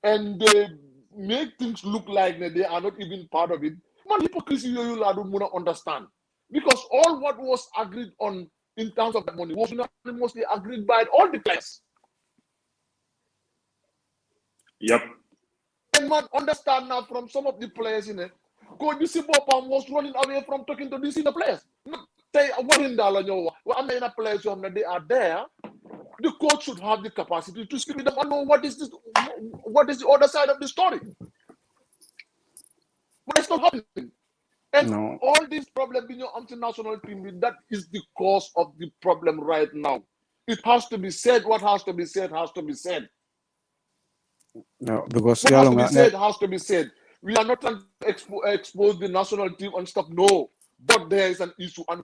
and they make things look like they are not even part of it. Man, hypocrisy yooyu laa du mun a understand because all what was agreed on in terms of that money was unanimously agreed by all the players. Yep. And man, understand now from some of the players in it, Coach Sibopam was running away from talking to these senior players. They are players who they are there. The coach should have the capacity to speak with them and know what is the other side of the story. But it's not happening. And all these problems in your international team, that is the cause of the problem right now. It has to be said. What has to be said has to be said. No, because what has to be said has to be said. We are not trying to expose the national team and stuff. No, but there is an issue. And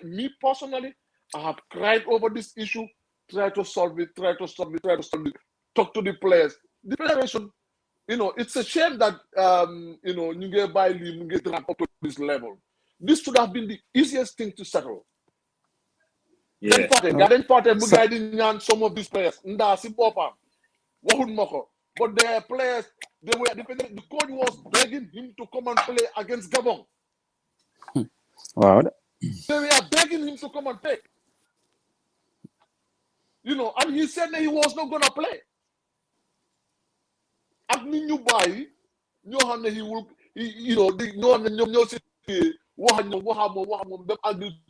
me personally, I have cried over this issue. Try to solve it. Talk to the players. The federation, it's a shame that you get by you get up to this level. This should have been the easiest thing to settle. Yeah. Some of these players, but their players, the coach was begging him to come and play against Gabon. Wow. They were begging him to come and play. And he said that he was not going to play. And he will,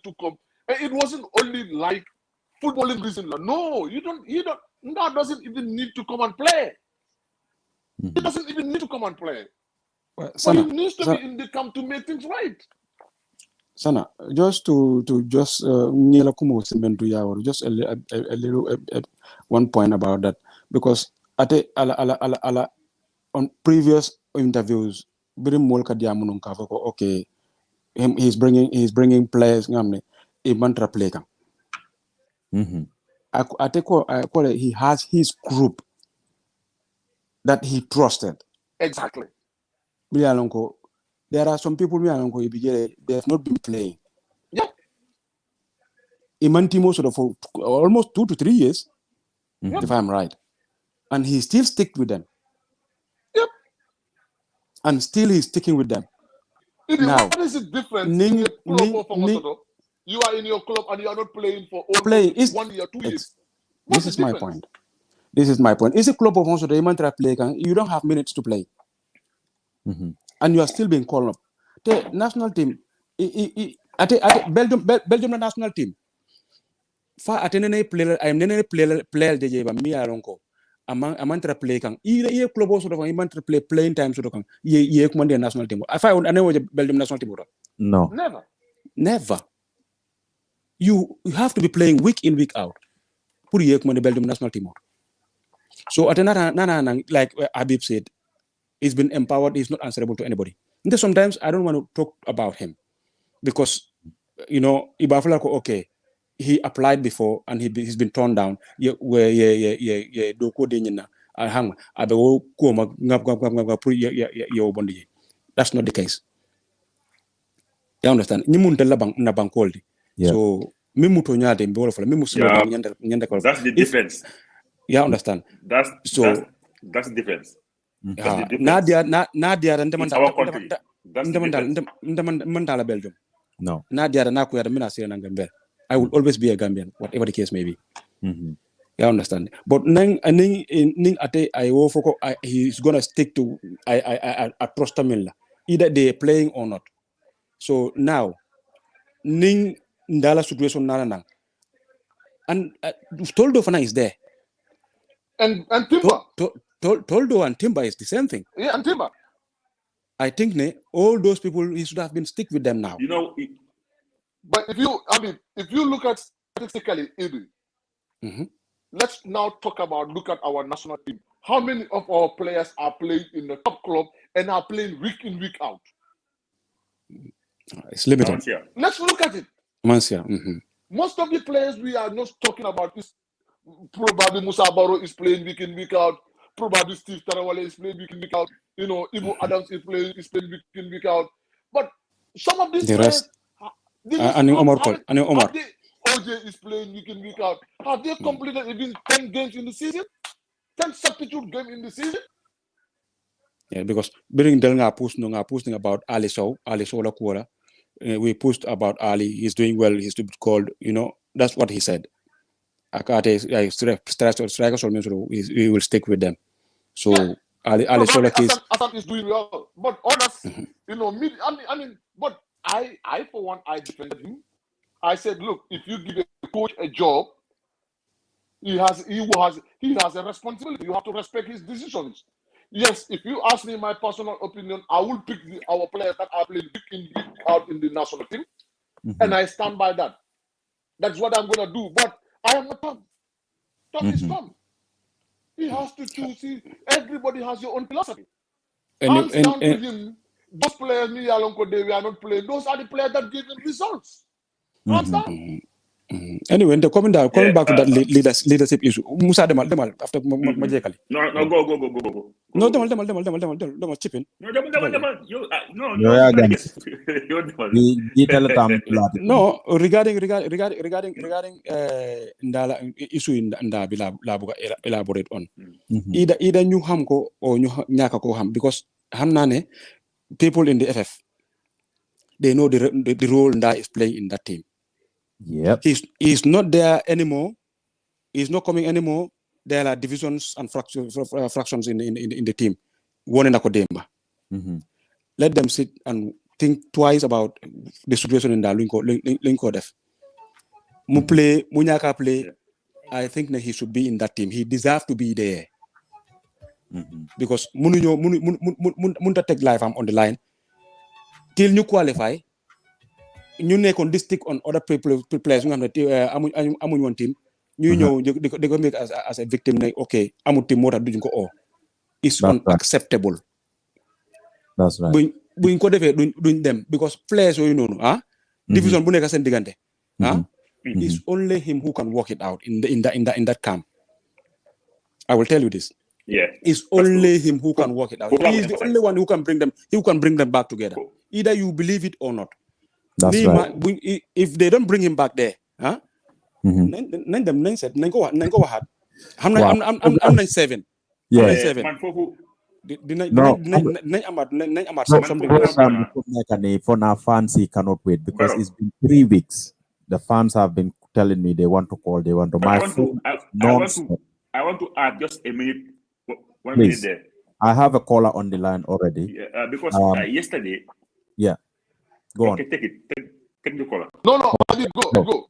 to come. And it wasn't only like footballing reason. No, that doesn't even need to come and play. He doesn't even need to come and play. Well, but he needs to be in the camp to make things right. Sana, just to just just a little one point about that, because at on previous interviews, okay, he's bringing players mantra play. He has his group that he trusted. Exactly. There are some people they have not been playing. Yeah. Imantimo sort of for almost 2 to 3 years, if I'm right. And he still stick with them. Yep. And still he's sticking with them. Now, what is the difference in a club of you are in your club and you are not playing for 1 year, 2 years. This is my point. It's a club of also the mantra play. You don't have minutes to play. And you are still being called up. The national team, Belgium national team. Fa atene player, I am player de jeba mi aronko. Amantra play kan. Ye club also the mantra play playing time so kan. Ye command national team. If I know Belgium national team. No. Never. You have to be playing week in, week out. Put ye command Belgium national team. So at another like Habib said, he's been empowered, he's not answerable to anybody. And sometimes I don't want to talk about him because Ibafula, okay, he applied before and he's been torn down. That's not the case. You understand? Yeah. So that's the difference. You understand? That's the difference. Nadia It's our country. That's the difference. Belgium. No. I will always be a Gambian, whatever the case may be. You understand? But he's gonna stick to I trust him either they're playing or not. So now Ning Ndala situation nana and Toldo Fana is there. And Timber. Toldo and Timber is the same thing. Yeah, and Timber. I think all those people, he should have been stick with them now. But if you look at statistically, let's now look at our national team. How many of our players are playing in the top club and are playing week in, week out? It's limited. Let's look at it. Most of the players we are not talking about is probably Musa Barrow is playing week in, week out. probably Steve Tarawale is playing week in, week out. You know, Ivo Adams is playing week in, week out. But some of these The players, rest, Omar. OJ is playing week in, week out. Have they completed even 10 games in the season? 10 substitute games in the season? Yeah, because during the posting about Ali Sow la Kuala. We pushed about Ali. He's doing well. He's to be called. You know, that's what he said. Strikers we will stick with them. So Yeah. Ali Sola case. Assam is doing well, but others, you know, I mean, but I for one, I defended him. I said, look, if you give a coach a job, he has a responsibility. You have to respect his decisions. Yes, if you ask me my personal opinion, I will pick our players that are playing week in, week out in the national team, and I stand by that. That's what I'm gonna do. But I am a Tom. Tom is Tom. He has to choose. Everybody has your own philosophy. Hands down to him. Those players, we are not playing. Those are the players that give him results. Hands down. Anyway, coming back to that leadership issue. Musa demal after Majekali. No, go. No, demal chip in. No, regarding Ndala issue in Ndabila Labuga elaborate on. Either new hamko or new nyaka ko ham, because hamnane people in the FF, they know the role Nda is playing in that team. Yep. He's not there anymore. He's not coming anymore. There are divisions and fractions in the team. One in Akodemba. Let them sit and think twice about the situation in the Linko Def. Munyaka play. I think that he should be in that team. He deserves to be there. Because Munta take life on the line. Till you qualify, you make on this stick on other players. Amun one team. You know they go make as a victim. Like, okay, amun team more than go. It's unacceptable. That's right. Doing them because players you know, division buneka sendigante. It's only him who can work it out in that camp. I will tell you this. Yeah, it's only him who can work it out. He is the only one who can bring them. Who can bring them back together. Either you believe it or not. That's right. If they don't bring him back there, I'm 97. Yeah. 97. For now, fans he cannot wait because it's been 3 weeks. The fans have been telling me they want to call. They want to. I want to add just a minute. One Please. minute there. I have a caller on the line already. Yeah, because yesterday. Yeah. Go on. Okay, take it. Take the caller. No, go.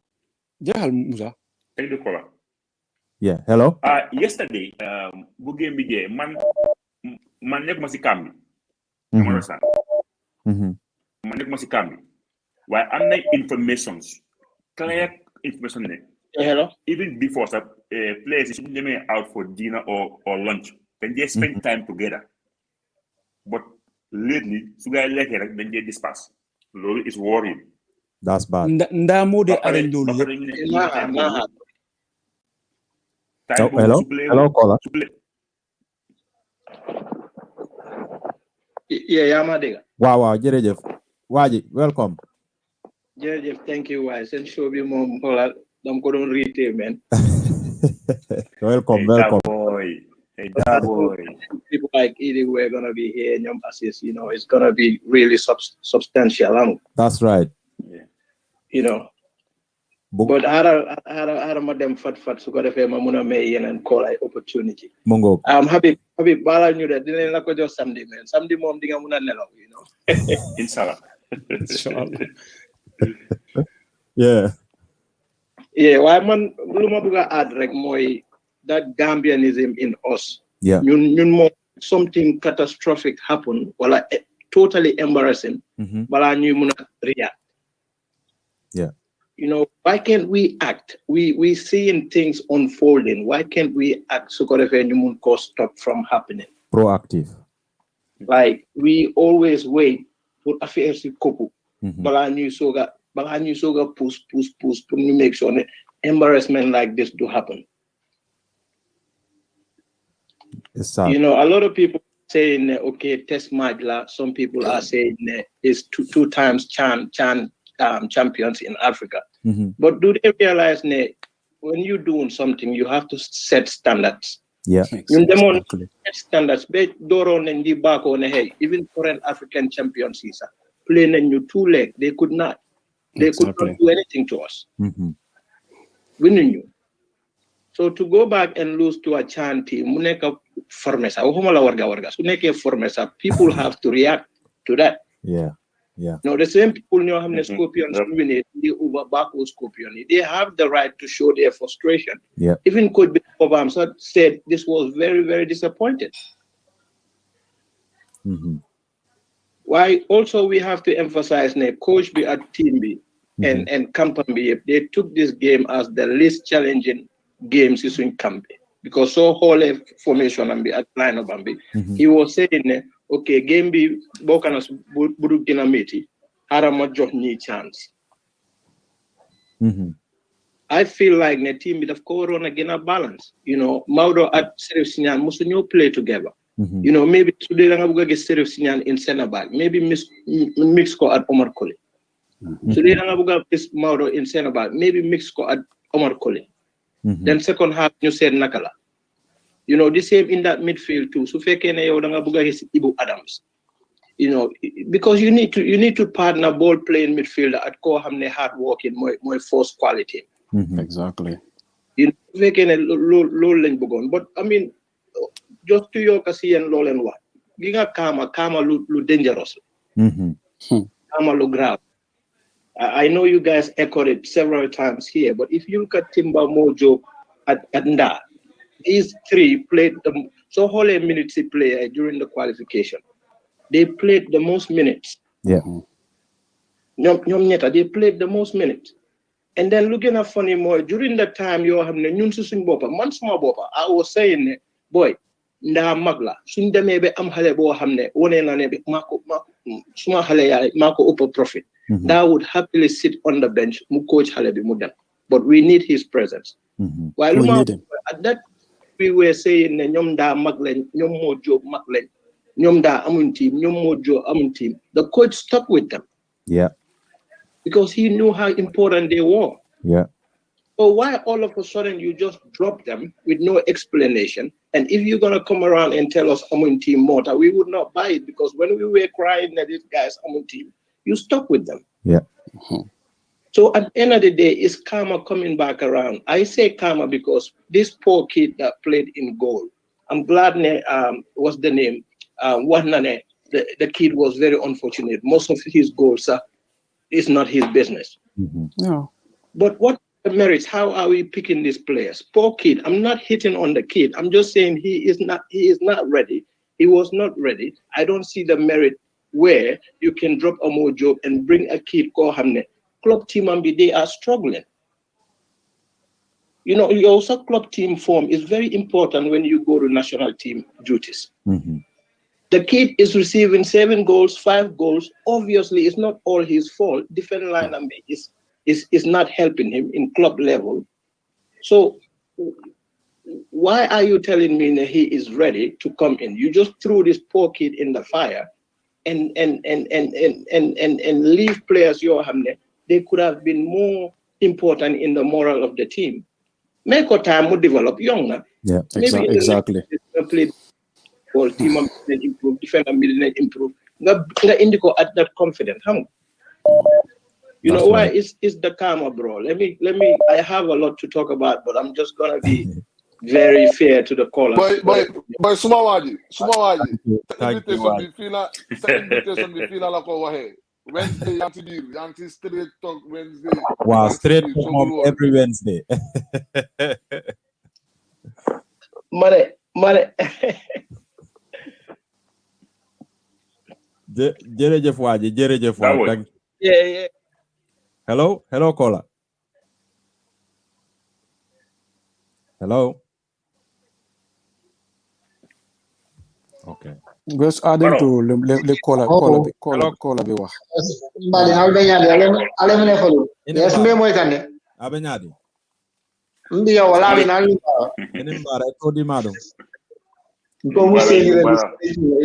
Yeah, Musa. Take the caller. Yeah. Hello. Yesterday, bu game bi jee man nekkuma si camp bi. Man nekkuma si camp bi. Waaye am na clear information ne. Hello. Even before players should be out for dinner or lunch. Then they spend time together. But lately, so guys like it, then they disperse. Lolo is worrying. That's bad. Hello. Hello, caller. Yeah, Madiga. Wow, Jerejef. Waji, welcome. Jerejef, thank you. I sent show me mom hola. I'm going to read it, man. Welcome. Hey, that boy. People like Edie, we're going to be here in your assist, you know, it's going to be really substantial. That's right. Yeah. You know. But I had them fat so got a famous may and call it opportunity. Mongo. I'm happy Bala knew that didn't like just Sunday, man. Sunday mom thing I'm gonna you know. Inshallah. Yeah. Yeah, why man Lumabuga add like more that Gambianism in us. Yeah. You more something catastrophic happen, well totally embarrassing, but I knew muna react. Yeah. You know, why can't we act? We seeing things unfolding. Why can't we act so that any cause stop from happening? Proactive. Like we always wait for affairs to couple. Balanyu soga push to make sure that embarrassment like this do happen. It's sad. You know, a lot of people saying, okay, test match la. Some people are saying it's two times champions in Africa. But do they realize when you're doing something, you have to set standards. Yeah, exactly. Standards. Even current African champions, playing a new 2 leg, they could not do anything to us. Winning you. So to go back and lose to a Chan team, people have to react to that. Yeah. No, the same people know how many Scorpions win the over backward Scorpion. They have the right to show their frustration. Yeah. Even Coach Obama said this was very, very disappointed. Why also we have to emphasize Coach B at Team B and Company B, they took this game as the least challenging games in Camp because so whole formation and be at line of Bambi. He was saying, okay, game B Bokanas Budu Ginamiti, Harama Johni chance. I feel like the team with Corona again a balance. You know, Mauro at Serif Sinyan must play together. You know, maybe today I'm going to get Serif Sinyan in Senabag, maybe Mixco at Omar Koli. Today I'm going to get Mauro in Senabag, maybe Mixco at Omar Koli. Then second half, you said Nakala. You know, the same in that midfield too. So Fekene Yodangabuga is Ibu Adams. You know, because you need to partner ball playing midfielder at core hamne hard working, more force quality. Exactly. You know, Fekene low lane bugon. But I mean, just to your kasi and low and what? Giga Kama lu dangerous. Kama lu grab. I know you guys echoed it several times here, but if you look at Timba Mojo at Nda, these three played so whole a minutes they play during the qualification. They played the most minutes. Yeah. They played the most minutes. And then looking at funny more during that time you have I was saying, boy, Nda Magla, Sundamebe Amhalebo Hamne, One Mako Sumahale Mako Upper Profit. That would happily sit on the bench, Coach Halebi Mudan. But we need his presence. While at that we were saying Nyomda Maglen, Nyomo Joe Maglen, Nyomda Amun team, Nyomo Joe Amun team. The coach stuck with them. Yeah. Because he knew how important they were. Yeah. So why all of a sudden you just drop them with no explanation? And if you're gonna come around and tell us Amun team Mota, we would not buy it because when we were crying that this guy's Amun team, you stuck with them. Yeah. So at the end of the day, is karma coming back around? I say karma because this poor kid that played in goal, I'm glad what's the name? The kid was very unfortunate. Most of his goals is not his business. No. But what the merits? How are we picking these players? Poor kid. I'm not hitting on the kid. I'm just saying he is not ready. He was not ready. I don't see the merit where you can drop a mojo and bring a kid called Hamne. Club team and they are struggling. You know, also club team form is very important when you go to national team duties. The kid is receiving 7 goals, 5 goals. Obviously, it's not all his fault. Defense line is not helping him in club level. So why are you telling me that he is ready to come in? You just threw this poor kid in the fire. And leave players they could have been more important in the moral of the team. Make a time to develop young. Yeah, exactly. Play ball team improve, defender improve. Indico at that confidence. You know why? It's the karma, bro. Let me. I have a lot to talk about, but I'm just gonna be very fair to the caller. By Sumawaji. Invitation we feel like over here. Wednesday, Yanti straight talk Wednesday. Wow, straight talk every Wednesday. Money. Jërëjëf Waji, jërëjëf Waji. Yeah. Hello, caller. Hello. Okay. Just adding to the caller be wax. Mbali ale mene folo. Yes me moy kande. Abenyadi. Mbiya wala mi nan. Enen bara ko di madum. Como Seni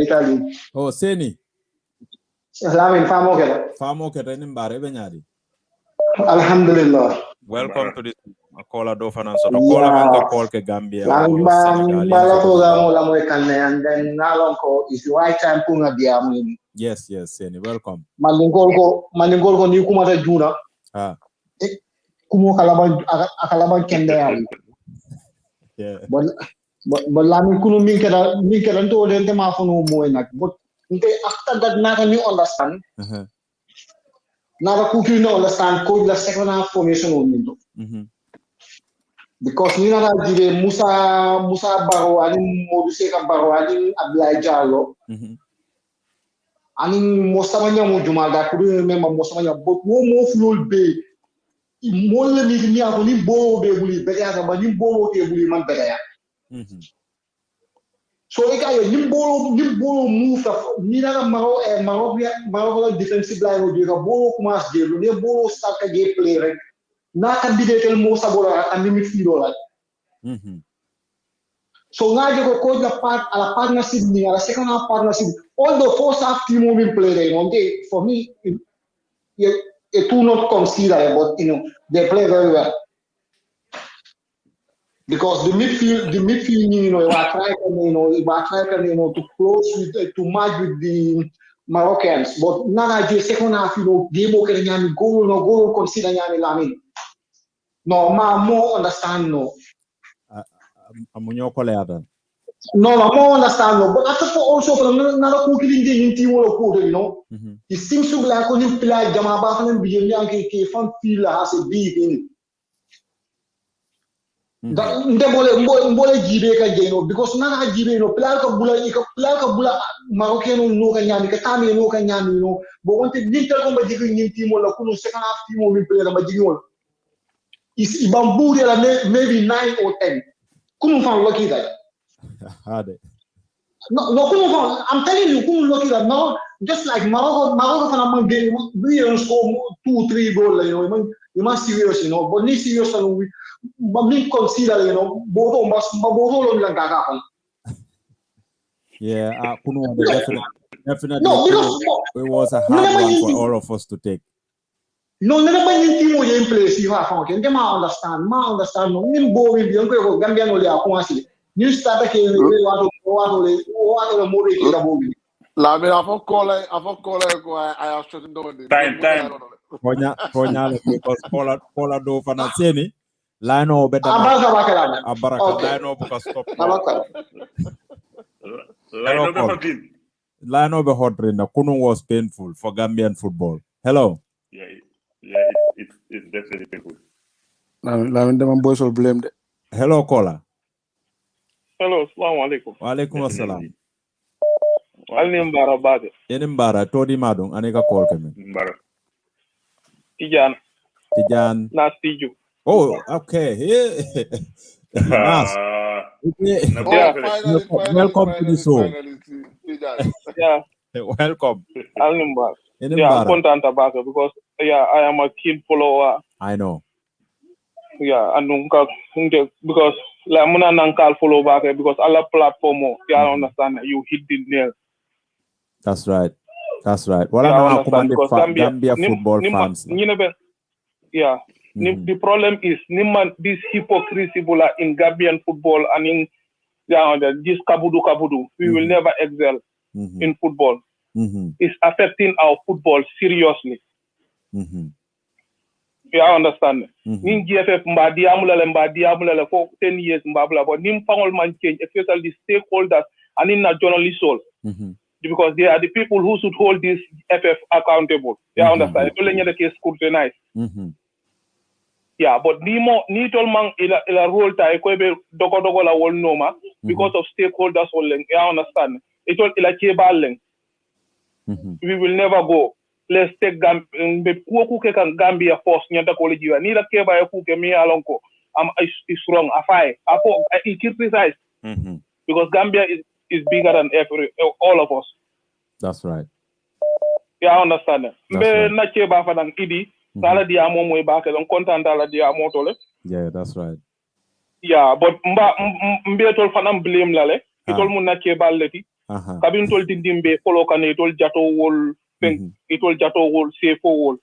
Italy. Oh, Seni. Lamin famo kala. Famo kete nimbare benyadi. Alhamdulillah. Welcome to this caller do fanan so caller man ka call ke Gambia or Senegal. Bala program la moy kanne and then nalon ko is the right time punga diamu. Yes, Seni, welcome. Maningol ko ni kuma ta juna. Ah. Kumo kalaba kende ali. Yeah. But lamin kunu min kala to den ma funu moy nak. But after that naka ni understand. Naka kuki no understand coach la second half formation on minto. Because ni na jire Musa Baro ani Moduse ka Baro ani Abdullah Jallo. Ani Mosamanya mo jumaga kudu remember Mosamanya but mo flow be mo le ni ako ni bo be buli be ya ba ni bo ke buli man be ya. So ikayo ni bo move ni na Maro defensive line o diga bo kuma de ni bo start ka game play rek na candidatel mo sabora and midfield la. So now you go coach la partnership ni la second half partnership. All the first half team will play there. For me, it do not consider, but they play very well. Because the midfield, to close with to match with the Moroccans. But now the second half, game okay, goal consider Lamin. No, more understand no. No, more understand no. But after also for another cooking in team or code, it seems to be like only play Jamaba and Bian ke fan feel as a big in. Mbole jibe ka jeno because na jibe no play ka bula Moroccan no ka nyami ka tami no ka nyami no. But when the dintel ko ba jigi in team or kuno second half team will play na ba jigi is Ibambu maybe 9 or 10. Couldn't find lucky that. No, I'm telling you, couldn't lucky that. No, just like Morocco can game, we don't score 2-3 goals. You must serious, but ni serious, but me consider, both of us, yeah, definitely. No, it was a hard one for all of us to take. No, never mind team o in place you have found. Can ma understand? No, nimbo we be onko Gambian ole akwasi. New starter ke we want to more ke da bobi. La me afo call ko I have shut down. Time. Ponya because Paula do fana Seni line o better. Abaraka line o because stop. Line o be hot rina kunu was painful for Gambian football. Hello. Yeah, it's definitely painful. Boys will blame them. Hello, caller. Hello, assalamu alaikum. Wa alaikum assalam. Alni mbara bade. Yeni mbara todi madung aneka call keme. Mbara. Tijan. Nas Tiju. Oh, okay. Nas. Welcome to the show. Yeah. Welcome. Alni mbara. Yeni Yeah, I'm mbara. content about it because I am a keen follower. I know. Yeah, and because like muna nankal follow back because all platform you understand you hit the nail. That's right. What Yeah, I understand because Gambia football fans. Yeah. The problem is this hypocrisy in Gambian football and in this kabudu. We will never excel in football. It's affecting our football seriously. Yeah, I understand. Nin GFF mbadi amulale for 10 years mbabla, but nim pangol man change, especially the stakeholders and in the journalists all. Because they are the people who should hold this FF accountable. Yeah, I understand. It's only the case scrutinized. Yeah, but ni tol man ila role ta ko be dogo la wol noma because of stakeholders all. Yeah, I understand. It all ila kebaleng. We will never go. Let's take Gambia force nyanta college ni la keba ya kuke mi alonko is wrong afai I criticize because Gambia is bigger than all of us. That's right. Yeah, I understand. Mbe na keba fa dan idi dala dia mo moy ba ke don content dala dia mo tole. Yeah, that's right. Yeah, but mbe tol fanam blame lale itol mun na kebal leti kabin tol tindimbe follow kan itol jato wol itol jato wol sefo wol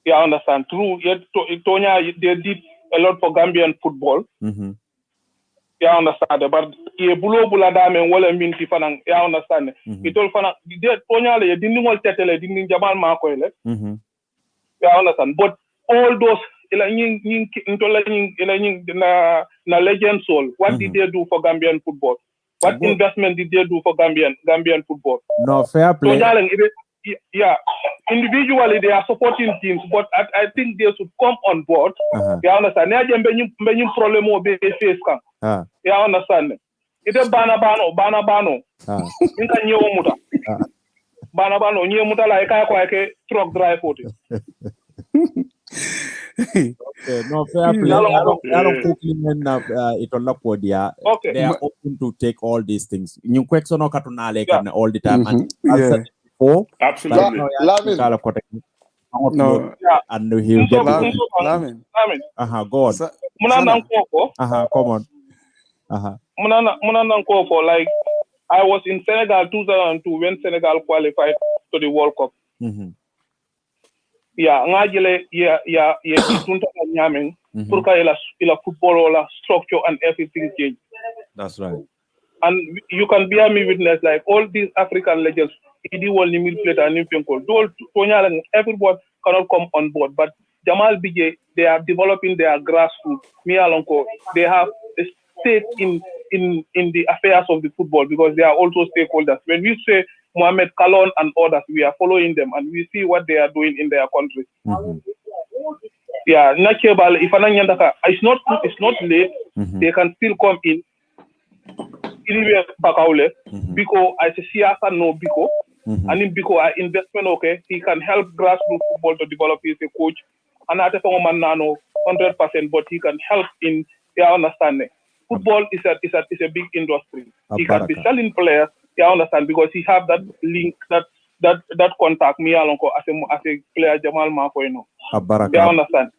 you understand true yet Tonya they did a lot for Gambian football you understand but ye bulo bula dame wala minti fanan you understand itol fanan de Tonya le dindi ngol tetele dindi jamal ma ko le you understand but all those na legend soul what did they do for Gambian football what investment did they do for Gambian football no fair play yeah individually they are supporting teams but I think they should come on board you understand ne jembe nyum problem o be face kan you understand ite bana bano inka nyewo muta bana nyewo muta la ka ko ke truck drive oti okay, no fair play. I don't okay. They are open to take all these things. You question all the time and before. Absolutely. No. And he'll get Lamin. Go on. Come on. Like I was in Senegal 2002 when Senegal qualified to the World Cup. Yeah, ngajele tunta nyaming purka ila football la structure and everything change. That's right. And you can bear me witness like all these African legends, Idi Wal Nimil Plate and Nimpenko, everyone cannot come on board. But Jamal Bije, they are developing their grassroots. Mialonko, they have a stake in the affairs of the football because they are also stakeholders. When we say Mohamed Kalon and others, we are following them and we see what they are doing in their country. Yeah, if it's not late, they can still come in. Because I see no Biko, and in Biko investment okay, he can help grassroots football to develop. He's a coach, and I don't know 100%, but he can help in their understanding. Football is a big industry. He can be selling players. You understand because he have that link that contact me along as a player Jamal Mafoino. You understand?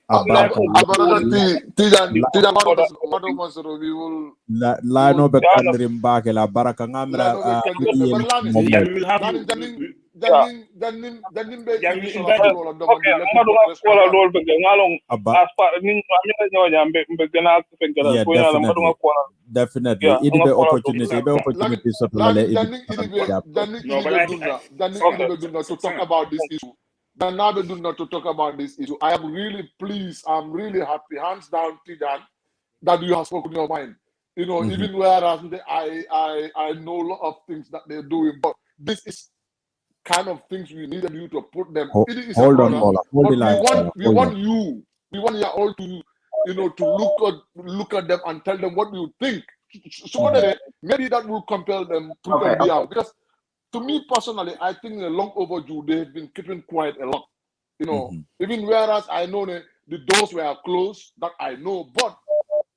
Lano bekandrim bake la baraka ngamra definitely it be opportunity so to talk about this issue. To talk about this issue. I am really pleased. I'm really happy, hands down, Tijan, that you have spoken your mind. You know, even whereas I know a lot of things that they're doing, but this is kind of things we needed you to put them. Hold on. We want you all to, you know, to look at them and tell them what you think. So maybe that will compel them to be out. Because to me personally, I think they're long overdue. They've been keeping quiet a lot. You know, even whereas I know the doors were closed, that I know, but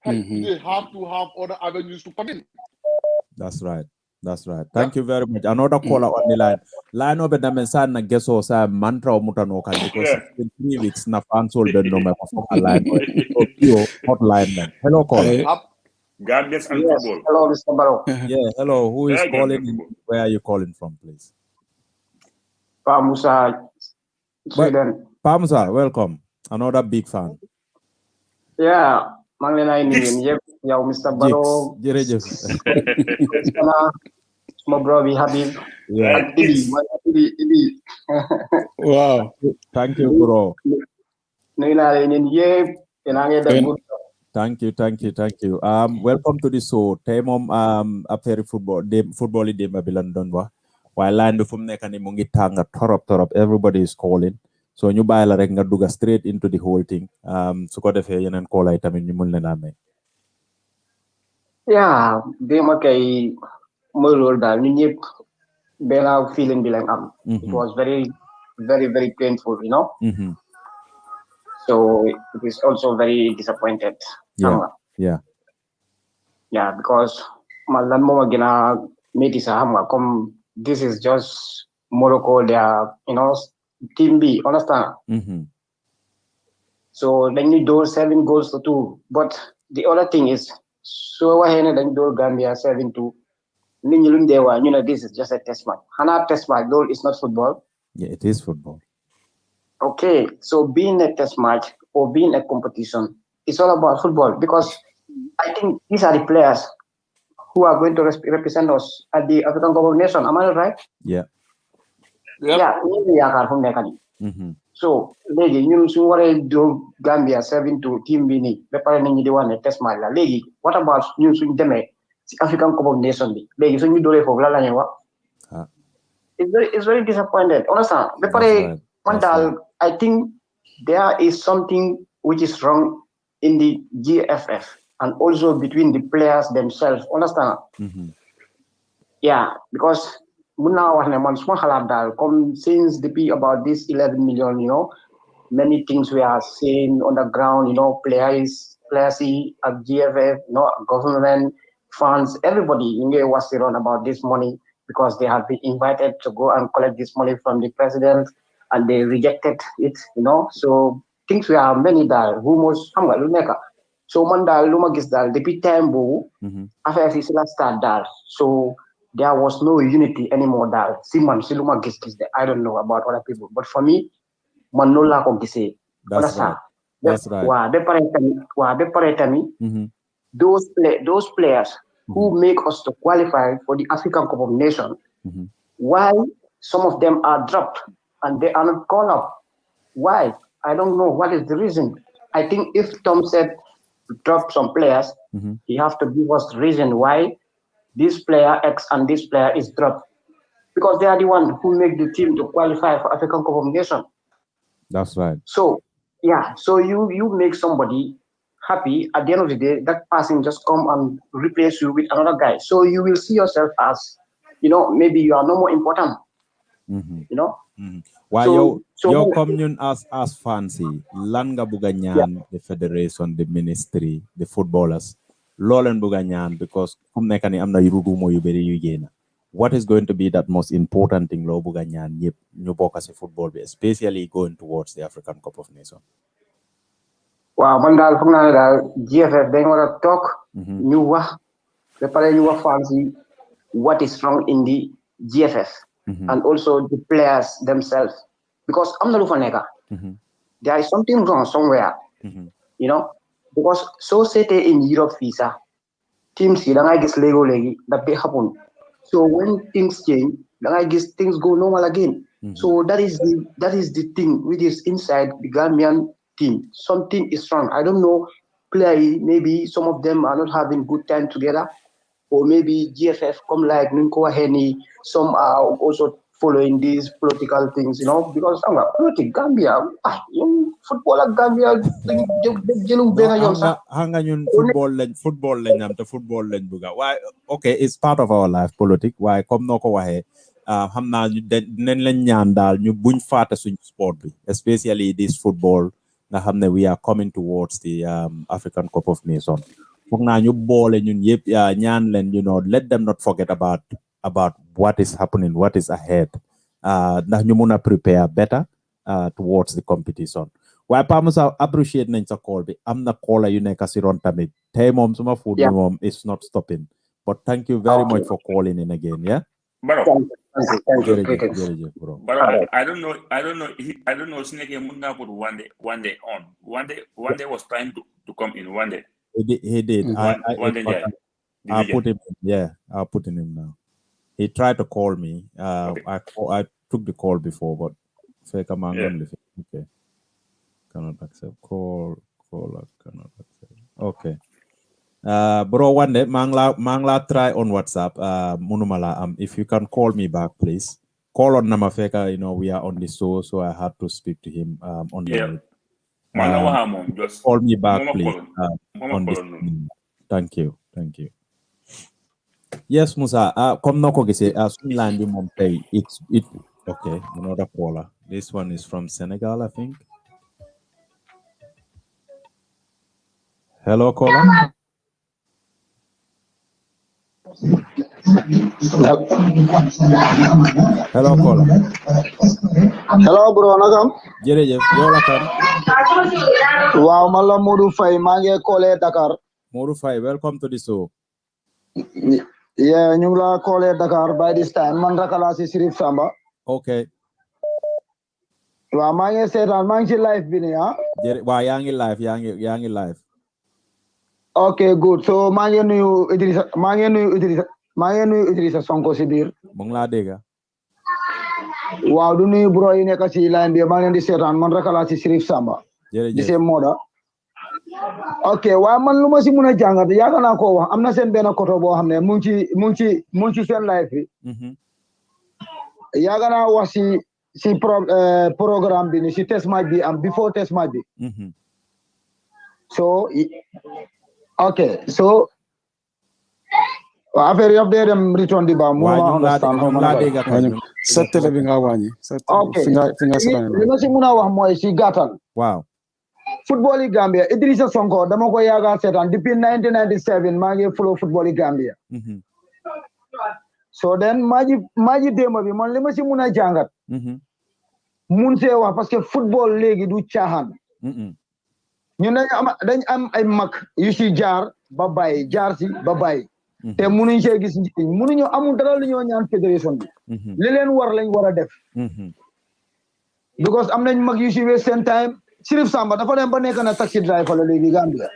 they have to have other avenues to come in. That's right. Thank you very much. Another caller on the line. Line over the mensan na geso sa mantra o mutanokan because it's been 3 weeks na fansol den no me perform a line. Hotline man. Hello caller. Gambian Football. Hello, Mr. Barrow. Yeah, hello. Who is calling? Where are you calling from, please? Pamusa, Sweden. Pamusa, welcome. Another big fan. Yeah, Manglena ini ya Mr. Barrow. My brother Habib. Yeah. Wow. Thank you, bro. Thank you. Welcome to the show. Temom affaire football day Babylon Donwa. While line the fum nekani mungi tanga torop. Everybody is calling. So ñu bayyi la rek nga duga straight into the whole thing. Su ko defé yenen call ay tamit ñu mën leen may. Yeah, they makay moy lol dal ñun ñep bela feeling bi lañ am. It was very very very painful, you know. So it is also very disappointed. Yeah, because malan mo gina meti sa hamga come this is just Morocco, they are, you know, team B, understand? So then you do 7 goals to 2. But the other thing is So waxee ne dañ door Gambia 7-2 nit ñi luñ dee waa ñu ne this is just a test match xanaa test match loolu is not football. Yeah, it is football. Okay, so being a test match or being a competition, it's all about football because I think these are the players who are going to represent us at the African Cup of Nations. Am I right? Yeah. Yeah, so léegi ñun suñu waree do Gambia 7-2 team bi nii ba pare nañu di wax ne test match la léegi what about ñun suñu demee ci African Cup of Nations bi léegi suñu dooree foofu lan la ñuy wax. It's very disappointed. Understand? Ba pare man daal I think there is something which is wrong in the GFF and also between the players themselves. Understand? Yeah, because since the about this 11 million, many things we are seeing on the ground, players at GFF, government funds, everybody was around about this money because they have been invited to go and collect this money from the president and they rejected it, So things we are many rumors, so mandal luma gis dal depuis time bobu affaire ci la start dal so there was no unity anymore dal si luma gis I don't know about other people but for me man no la ko gisé that's right wa be pare tamit those players who make us to qualify for the African Cup of Nations why some of them are dropped and they are not called up why I don't know what is the reason. I think if Tom said drop some players, he have to give us the reason why this player X and this player is dropped. Because they are the ones who make the team to qualify for African Cup of Nations. That's right. So, yeah, so you make somebody happy. At the end of the day, that person just come and replace you with another guy. So you will see yourself as, maybe you are no more important. Why your commune as fancy langa buganyan the federation, the ministry, the footballers, lolen buganyan because what is going to be that most important thing lo buganyan new as a football, especially going towards the African Cup of Nations? Wow, mandal GFF they want to talk new fancy what is wrong in the GFF. And also the players themselves. Because I'm not Lufanega. There is something wrong somewhere. Because so say in Europe visa, teams I guess Lego legi that they happen. So when things change, then I guess things go normal again. So that is the thing which is inside the Gambian team. Something is wrong. I don't know, maybe some of them are not having good time together. Or maybe GFF come like Ninko Henny, some are also following these political things, because I'm like, politics, Gambia, football at Gambia, football buga. Why? Okay, it's part of our life, politics. Why come no ko wahe? Hamna nen len nyandal ñu buñ faata suñ sport bi, especially this football. Na hamne we are coming towards the African Cup of Nations. Let them not forget about what is happening, what is ahead. Prepare better towards the competition. Why Pamusa appreciate Nansa call. I'm the caller you nekasiron tamid. Hey mom, suma food mom is not stopping. But thank you very much for calling in again. Yeah. But thank you. Bro. But I don't know. Snake Munda put one day on. One day was trying to come in one day. He did. I'll put him. Yeah, I'll put him now. He tried to call me. Okay. I took the call before, but fake among Yeah. Okay. Cannot accept call. Caller cannot accept. Okay. Bro, one day mangla try on WhatsApp. Munumala. If you can call me back, please. Call on Namafeka. We are on the show, so I had to speak to him on the. Just call me back, please. On this. Thank you. Yes, Musa. Come no kogese. Swingland you mom pay. It. Okay. Another caller. This one is from Senegal, I think. Hello, caller. Hello, caller. Hello, bro. Nakam. Jerejef, yola kan. Wow, mala Modou Faye, maa ngi collé Dakar. Modou Faye, welcome to the show. Yeah, ñu ngi la callee Dakar by this time man rakala si Sirif Samba. Okay. Waaw maa ngi seetaan maa ngi ci live bi nii ah. Waaw yaa ngi live. Okay, good. So maa ngi nuyu Idrissa Sonko si biir. Mu ngi laa dégg. Waaw du nuyu bro yi nekk ci line bi maa ngi leen di seetaan man rakala si Sirif Samba. Jërëjëf. di seen Moda. Okay, waaye man lu ma si mun a jàngat yàgg naa koo wax am na seen benn koto boo xam ne mu ngi ci seen live bi. Yàgg naa wax si programme bi ni si test match bi am before test match bi. So okay, so affaire yi dee dem return di ba mu ma understand sa télé bi nga wàññi fi nga li ma si mun a wax mooy si gàttal. Waaw. Football yi Gambia Idrissa Sonko dama ko yaaga seetaan depuis 1997 maa ngi follow football yi Gambia. So then maaji démb bi man li ma si mun a jàngat. mun see wax parce que football léegi du caaxaan. ñun dañ am ay mag yu si jaar ba bàyyi jaar si ba bàyyi. te munuñ see gis njëriñ munuñu amul dara lu ñoo ñaan fédération bi. li leen war lañ war a def. because am nañ mag yu si waste seen time. Sirif Samba dafa dem ba nekk na taxi driver la léegi Gambia.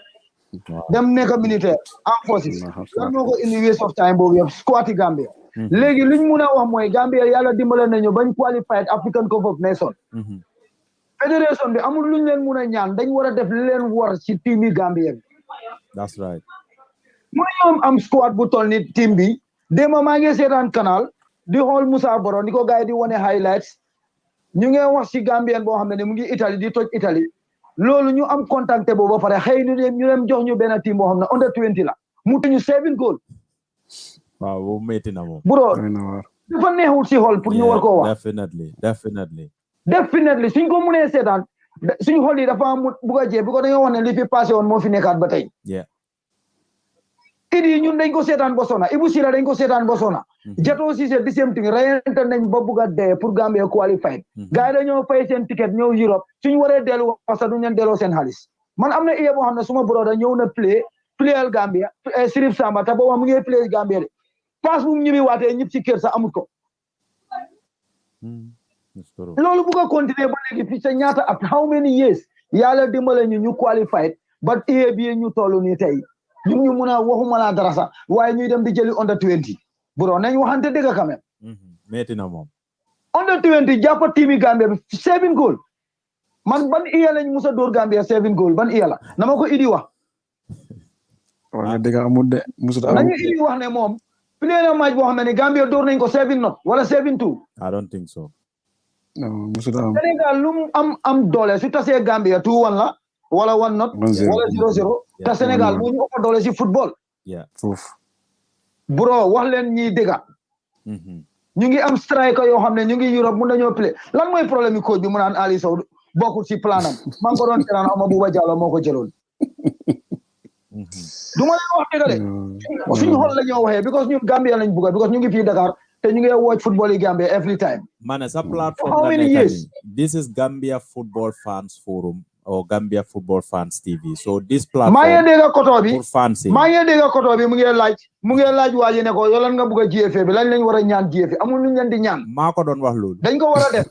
dem nekk militaire en forces. lan moo ko indi waste of time boobu yëpp squati Gambia. léegi luñ mun a wax mooy Gambia yàlla dimbale nañu bañ qualified African Cup of Nations. fédération bi amul luñ leen mun a ñaan dañ war a def li leen war ci team yi Gambia bi. That's right. mooy ñoom am squad bu toll ni team bi démb maa ngi seetaan canal di xool Moussa Boro di ko gars yi di wane highlights. ñu ngi wax ci Gambien boo xam ne mu ngi Italie di toj Italie loolu ñu am contacté boobu ba pare xëy ñu dem jox ñu benn team boo xam ne under 20 la mu tuñu 7 goal. Waaw boobu métti na moom. bro dafa neexul ci xol pour ñu war koo wax. definitely suñ ko mënee seetaan suñ xol yi dafa bugg a jee bi ko dañoo wax ne li fi passé woon moo fi nekkaat ba tey. idi ñun dañ ko seetaan ba sona Ibu Sira dañ ko seetaan ba sona Jato Cissé di same thing rayante nañ ba bugg a dee pour Gambia qualified gars yi dañoo fay seen ticket ñëw Europe suñu waree dellu wax sax duñ leen delloo seen xaalis man am na iye boo xam ne suma broda ñëw na playal Gambia Sirif Samba te booba mu ngi play Gambia de passe bu mu ñibbi waatee ñib ci kër sax amut ko loolu bugg a continuer ba léegi fi sa ñaata at how many years yàlla dimbale ñu qualified ba iye bi ñu toll nii tey ñun ñu mun a waxuma laa dara sax waaye ñuy dem di jëli under 20 bro nañ waxante dëgg quand même. metti na moom. under 20 jàpp tiimi Gambia bi 7 goal man ban iya lañ musa dóor Gambia 7 goal ban iya la na ma ko idi wax. wala dëgg amul de musu nañu idi wax ne moom play na match boo xam ne Gambia dóor nañ ko 7-0 wala 7-2. I don't think so. non musu am. Sénégal lu mu am doole su tasee Gambia 2-1 la wala 1-0 wala 0-0 te Sénégal moo ñu ëpp doole si football. foofu. bro wax leen ñiy dégg. ñu ngi am striker yoo xam ne ñu ngi Europe mun nañoo play lan mooy problème yi coach bi mu naan Ali Sow bokkul si planam maa ngi ko doon teraan ama Buuba Jallow moo ko jëloon. du ma leen wax dëgg de suñu xol la ñoo waxee because ñun Gambia lañ bugga because ñu ngi fii Dakar te ñu ngi watch football yi Gambia every time. Man, sa platform how many years? This is Gambia Football Fans Forum or Gambia Football Fans TV. So this platform maa ngi dégg koto bi fans maa ngi dégg koto bi mu ngi laaj waa ji ne ko yow lan nga bugg a GFA bi lañ war a ñaan GFA amul lu ñu leen di ñaan. maa ko doon wax loolu. dañ ko war a def.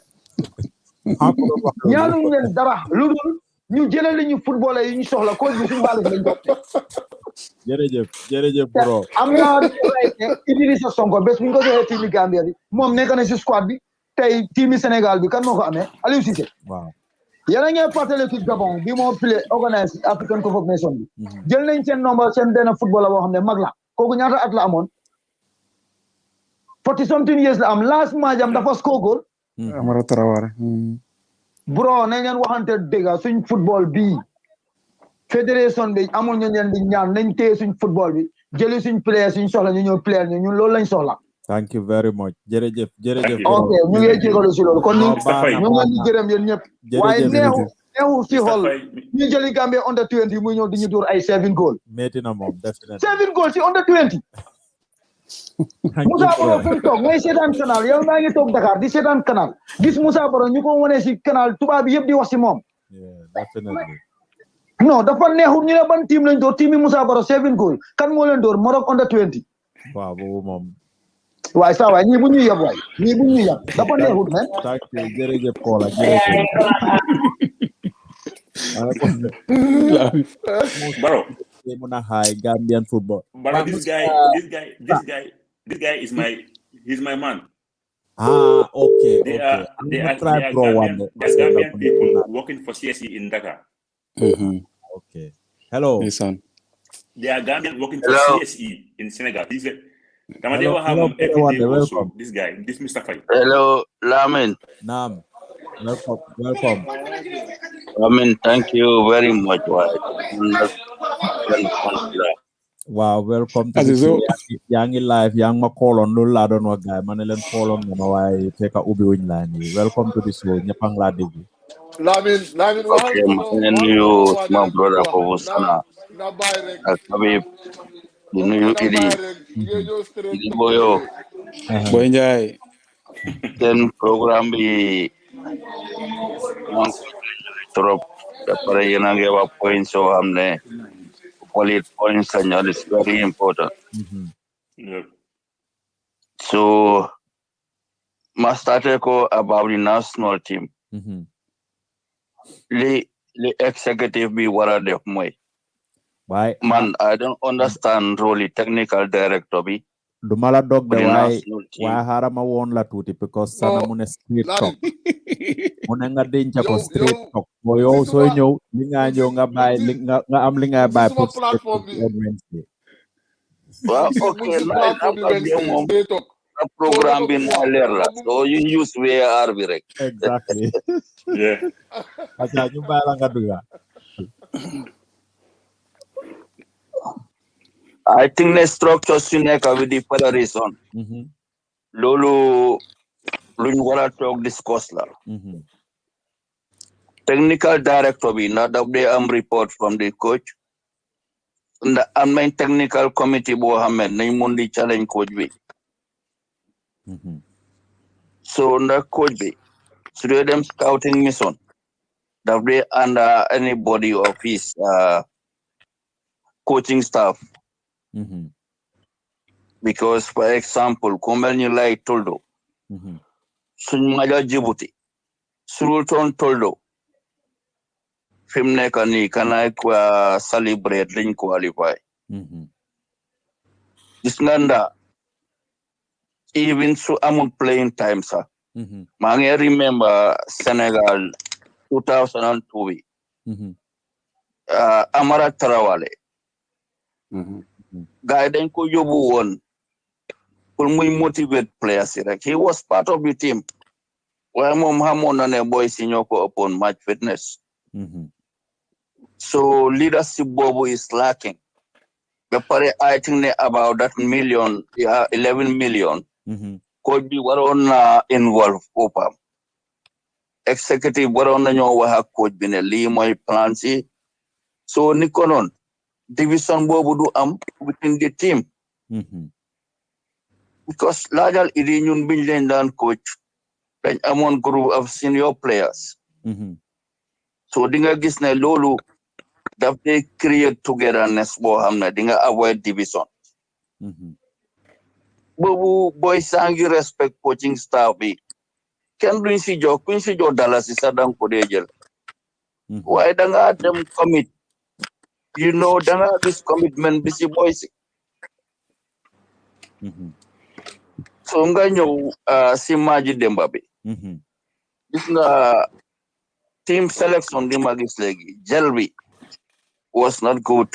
ñaanuñu leen dara lu dul ñu jëlali ñu football yi ñu soxla coach bi suñu xaalis lañ ko. jërëjëf bro. am naa Idrissa Sonko bés bu ñu ko joxee tiimi Gambia bi moom nekk na si squad bi tey tiimi Sénégal bi kan moo ko amee Aliou Cissé. waaw. yéen a ngi fàttali ci Gabon bi moo play organise African Cup of Nations bi jël nañ seen nombre seen benn footballer boo xam ne mag la kooku ñaata at la amoon 40 something years la am last match am dafa score goal. Amara Traoré. bro nañ leen waxante dëgg suñ football bii fédération bi amul ñu leen di ñaan nañ téye suñ football bi jëli suñ player suñ soxla ñu ñëw player ñun loolu lañ soxla. Thank you very much. Jërëjëf. ok ñu ngi jégalu si loolu kon ñu ngi di gërëm yéen ñëpp. waaye neexu si xol ñu jëli Gambia under 20 muy ñëw di ñu dóor ay 7 goal. metti na moom definitely. 7 goal si under 20. Moussa Boro fu mu toog ngay seetaan canal yow maa ngi toog Dakar di seetaan canal gis Moussa Boro ñu ko wane si canal tubaab bi yëpp di wax si moom. definitely. No, dafa neexut ñu ne ban team lañ door team yi Musa Baro 7 goal kan moo leen door Morocco under 20 waaw boobu moom waaye saa waay ñii bu ñu yab waay ñii bu ñu yab dafa neexut man thank you jërëjëf Kola jërëjëf Baro. Gambian football. But this guy is my man. Okay. They are Gambian people working for CSE in Dakar. Okay. Hello. Listen. They are Gambian working for CSE in Senegal. This guy, this Mr. Fai. Hello, Lamin. Nam. Welcome. Thank you very much. Wow, welcome to Young Live, Young McCall on Lula don't know guy, Manelen Colon, you know, I take a Ubi win line. Welcome to the show, Nyapang Ladivi. Lamin, okay, you, my brother, for Sana. Kabib, the new Idi Boyo. Boy, Then program be trop. Para yenang give points so hamne. Quality points and is very important. So, Master ko about the national team. The executive be what are the way. Man, I don't understand really technical director be. Dumala dog the why harama won la tuti because sana mune street talk. Munenga dincha ko street talk. Boyo so nyo linga nyo nga bay nga am linga bay put platform Wednesday. Well, okay, a program in Alerla. So you use where are we? Exactly. Yeah. Acha nyo ba lang kaduga. I think the structure Suneka with the federation. Lolo Lunwara talk discuss la. Technical director be not of the report from the coach. And the main technical committee Mohammed Naimundi challenge coach be. So the coach be. So them scouting mission. That they under anybody of his coaching staff. Because, for example, Kumbel like Toldo, Sunmaja Djibouti, Sultan Toldo, Fimneka ni kana kwa celebrate lin qualify. This Nanda, even so among playing time, sir. I remember Senegal 2002. Amara Tarawale. Guy then could you won. Could we motivate players? He was part of the team. Where Mom Hamon and a boy senior upon match fitness. So leadership Bobo is lacking. I think about that 11 million could be what on involved Opa. Executive what on the could be a Limoy Plancy. So Nikonon. Division Bobo do within the team. Because larger Iranian Billion Dan coach, then among group of senior players. So Dinga Gisne Lulu that they create togetherness Bohamna Dinga avoid division. Bobu boy sangi respect coaching staff be. Can Quincy Joe Dallas is a down Kodejel. Why danga them commit? You know, this commitment, busy boys. So, nganyo simaji dembabe. This team selection di magis legi. Jelby was not good.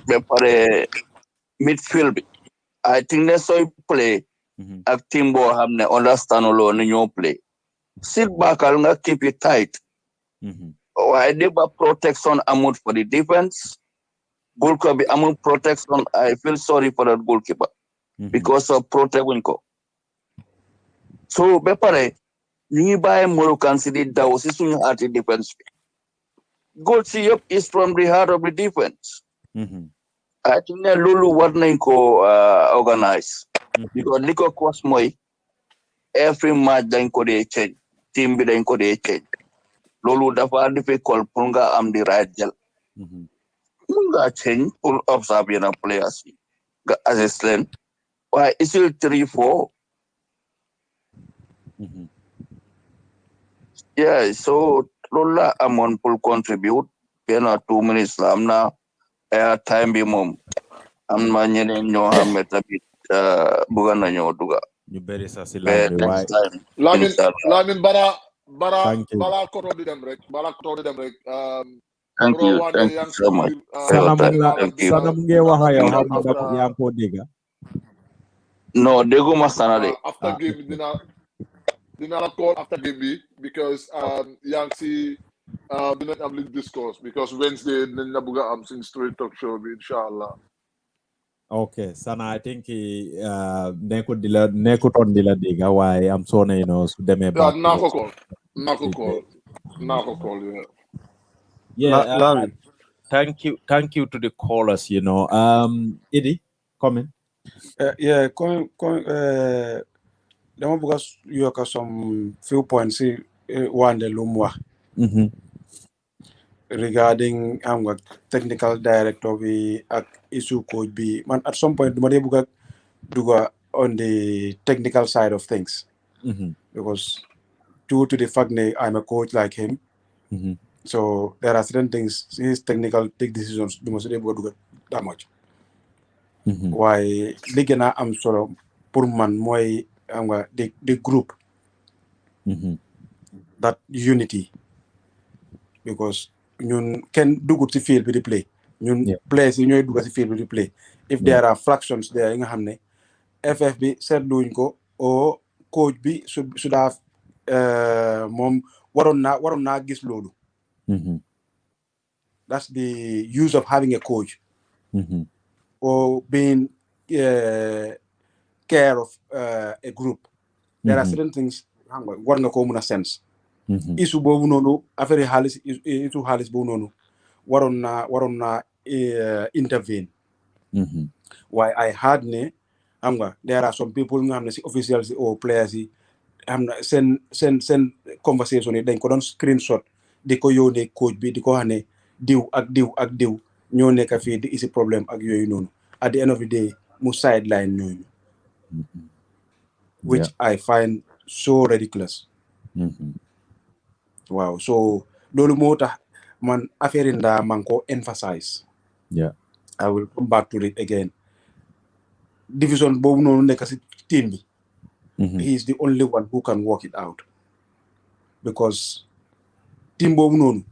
Bepare midfield. I think they saw play. Acting bo hamne understand lo no play. Sit back and keep it tight. I never protection amount for the defense. Goalkeeper amount protection. I feel sorry for that goalkeeper because of protecting. So bepare ni buy Moroccan city that was soon at the defense. Goal see up is from the heart of the defense. I think Lulu Warnenko organize because Liko Cosmoy every match then could change. Team be then could change. Lulu dafa difficult punga am the right gel. Mun nga change pour observe yenn players yi nga assist leen waaye isil 3-4 yeah so loolu la amoon pour contribute benn 2 minutes la am na time bi moom am na ñeneen ñoo xam ne tamit bëgg nañoo duga ñu bëri sax si line bi waaye Lamin bara koto di dem rek thank you so much Sana mu ngi wax yow xam nga yaa ngi ko dégg no dégguma Sana de after game dina la call after game bi because yaa ngi si dinañ am liñ discourse because Wednesday dinañ la bëgg a am suñ story talk show bi inshallah. Okay, Sana, I think nekkutoon di la dégg waaye am soo ne su demee ba naa ko call yeah thank you to the callers Idi comment yeah dama bëgg a yokk some few points si wande lu mu wax regarding technical director bi ak issue coach bi man at some point duma dee bëgg a dugga on the technical side of things because due to the fact that I'm a coach like him so there are certain things his technical decisions duma si dee bëgg a dugga that much waaye li gën a am solo pour man mooy the group that unity because ñun kenn dugut ci field bi di play ñun players yi ñooy dugg ci field bi di play if there are fractions there yi nga xam ne FF bi seetluñ ko o coach bi su daa moom waroon naa gis loolu that's the use of having a coach or being care of a group there are certain things war nga ko mën a sense issue boobu noonu affaire issue xaalis boobu noonu waroon naa intervene waaye I heard ne there are some people nga xam ne si officials or players yi xam na seen conversation yi dañ ko doon screenshot di ko yónnee coach bi di ko xam ne diw ak diw ñoo nekk fii di isi problème ak yooyu noonu at the end of the day mu sideline ñooñu which I find so ridiculous wow so loolu moo tax man affaire ndaa man ko emphasize I will come back to it again division boobu noonu nekk si team bi he is the only one who can work it out because team boobu noonu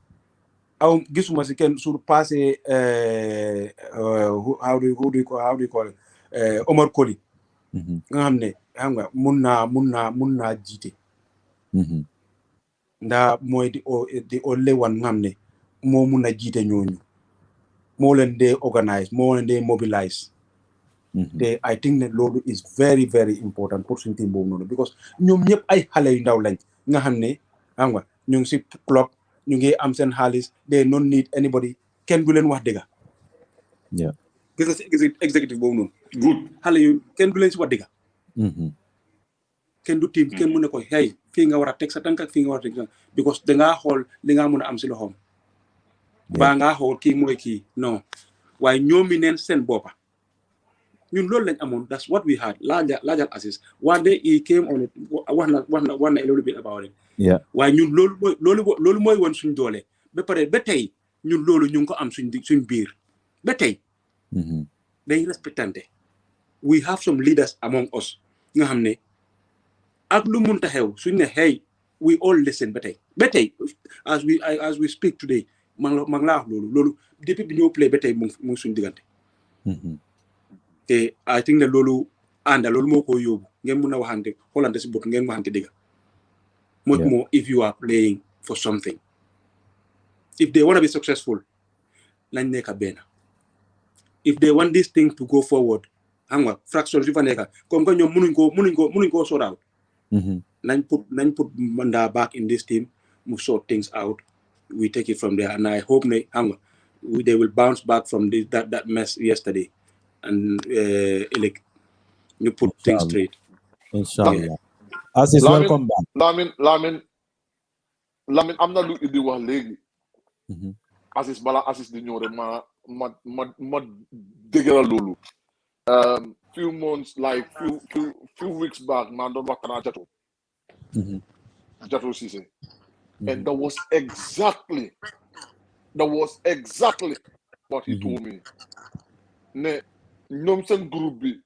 gisuma si kenn sur passé how do you call it Omar Colley nga xam ne mun naa jiite ndaa mooy di only one nga xam ne moo mun a jiite ñooñu moo leen dee organize moo leen dee mobilize te I think ne loolu is very very important pour suñu team boobu noonu because ñoom ñëpp ay xale yu ndaw lañ nga xam ne ñu ngi si club ñu ngi am seen xaalis they don't need anybody kenn du leen wax dëgga gis nga si executive boobu noonu good xale yu kenn du leen si wax dëgga kenn du team kenn mu ne ko hey fii nga war a teg sa tànk ak fii nga war a teg sa because dangaa xool li nga mën a am si loxoom baa ngaa xool kii mooy kii non waaye ñoomi neen seen boppa ñun loolu lañ amoon that's what we had laajal assist one day he came on it wax na a little bit about it waaye ñun loolu mooy woon suñ doole ba pare ba tey ñun loolu ñu ngi ko am suñ biir ba tey dañ respectante we have some leaders among us nga xam ne ak lu munta xew suñ ne hey we all listen ba tey as we speak today ma ngi laa wax loolu depuis bi ñoo play ba tey mu ngi suñ diggante te I think ne loolu loolu moo ko yóbbu ngeen mun a waxante xoolante si bot ngeen waxante dëgg much more if you are playing for something if they want to be successful lañ nekk benn if they want this thing to go forward xam nga fractions yu fa nekk comme que ñoom mënuñ koo sort out nañ put Manda back in this team mu sort things out we take it from there and I hope ne xam nga they will bounce back from that mess yesterday and you put things straight inshallah Asis welcome back Lamin am na lu Idi wax léegi assist bala assist di ñëw rek ma dëgëral loolu. Few months like few weeks back man doon waxtaan Jato. Jato Cissé. And that was exactly what he told me. Ne ñoom seen groupe bi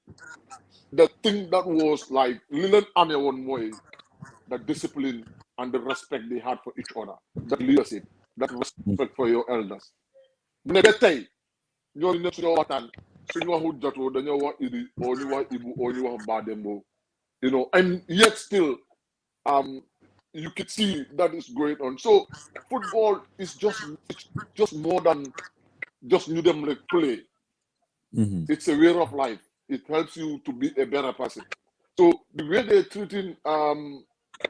the thing that was like li leen amee woon mooy the discipline and the respect they had for each other, that leadership, that respect for your elders. Ne ba tey ñooñu ne suñu waxtaan suñu waxu Jato dañoo wax Idi oo ñu wax Ibu oo ñu wax Badembo, you know, and yet still you can see that is going on. So football is just more than just you them like play. It's a way of life. It helps you to be a better person. So the way they're treating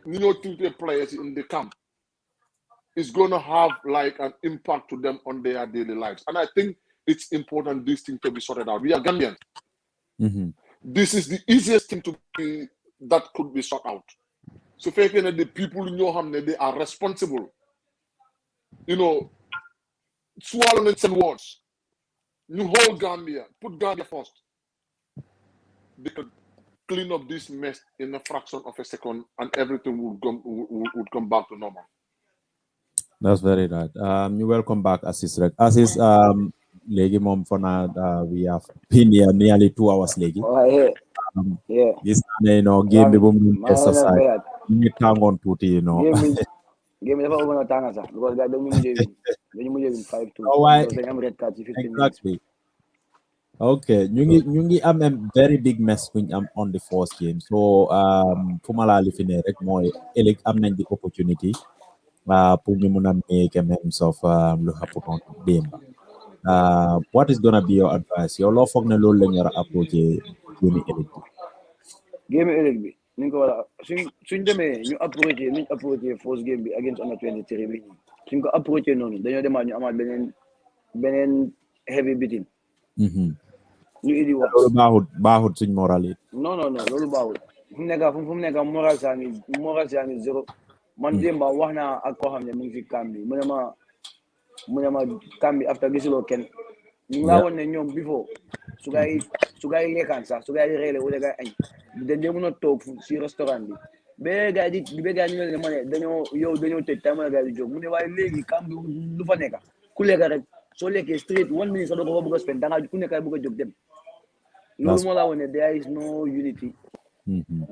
treating players in the camp is going to have like an impact to them on their daily lives. And I think it's important this thing to be sorted out. We are Gambians. This is the easiest thing that could be sorted out. So the people in your hand, they are responsible. You know, swallowing some words. You hold Gambia, put Gambia first. They could clean up this mess in a fraction of a second, and everything would come back to normal. That's very right. You welcome back, Assis. Assis, Legi Mom for now, we have been here nearly 2 hours, Legi. Yeah. This game the woman exercise. You need time on to you know. Game never over because I don't win 5-2. Oh, why? Exactly. Okay, ñu ngi am a very big mess when I'm on the first game. So fu ma laa lifine rek mooy ëllëg am nañ the opportunity pour ñu mun a make amends of lu happen on démb. What is gonna be your advice? Yow loo foog ne loolu lañ war a approché game ëllëg bi. Game ëllëg bi ni nga ko war a suñ demee ñu approché first game bi against under 23 bi suñ ko approché noonu dañoo demaat ñu amaat beneen heavy beating. ñu indi wax loolu baaxut suñ moral yi. non loolu baaxul fu mu nekk moral saa ngi zéro. Man démba wax naa ak koo xam ne mu ngi fi camp bi mu ne ma camp bi after gisuloo kenn ñu ngi laa woon ne ñoom before su gaa yi lekkaan sax su gaa yi reele wala gaa yi añ dañ dee mën a toog si restaurant bi ba gaa yi ñu ne ma ne dañoo tëj tay mën a gaa yi di jóg mu ne waaye léegi camp bi lu fa nekk ku lekk rek soo lekkee straight 1 minute sax doo ko bëgg a spend dangaa ku nekk bëgg a jóg dem. Loolu moo laa woon ne there is no unity.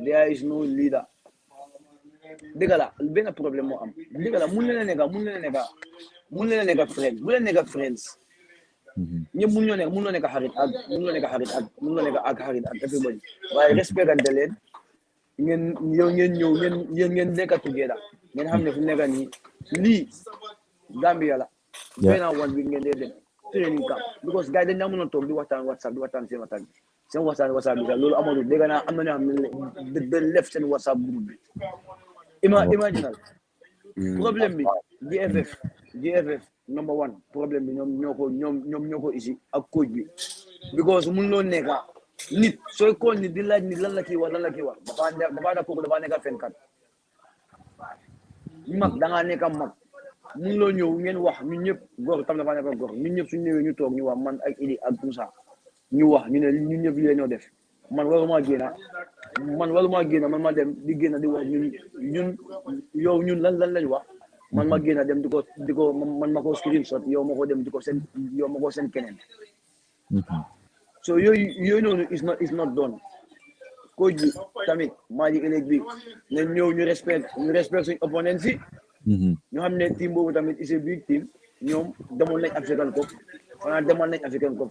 There is no leader. Dëgg la benn problème moo am dëgg la mun leen a nekk friends bu leen nekk friends ñëpp mun ñoo nekk xarit ak everybody waaye respectante leen ngeen ñëw ngeen nekk together ngeen xam ne fu nekk nii lii Gambia la benn one week ngeen dee dem training camp because gars yi dañ mën a toog di waxtaan WhatsApp di waxtaan seen WhatsApp bi sax loolu amatul dégg naa am na ñoo xam ne de left seen WhatsApp groupe bi imaginal problème bi GFF number one problème bi ñoom ñoo ko isi ak coach bi because mun loo nekk nit sooy kool nit di laaj nit lan la kii wax dafa da kooku dafa nekk fenkat mag dangaa nekk mag mun loo ñëw ngeen wax ñun ñëpp góor tam dafa nekk góor ñun ñëpp suñu ñëwee ñu toog ñu wax man ak Idi ak Moussa ñu wax ñu ne ñun ñëpp li ñoo def man waruma génn man ma dem di génn di wax ñun lan lañ wax man ma génn dem di ko man ma ko screenshot yow ma ko dem di ko seen keneen so yooyu noonu is not done coach bi tamit maa di ëllëg bi ne ñëw ñu respect suñu opponent si ñu xam ne team boobu tamit is a big team ñoom demoon nañ African Cup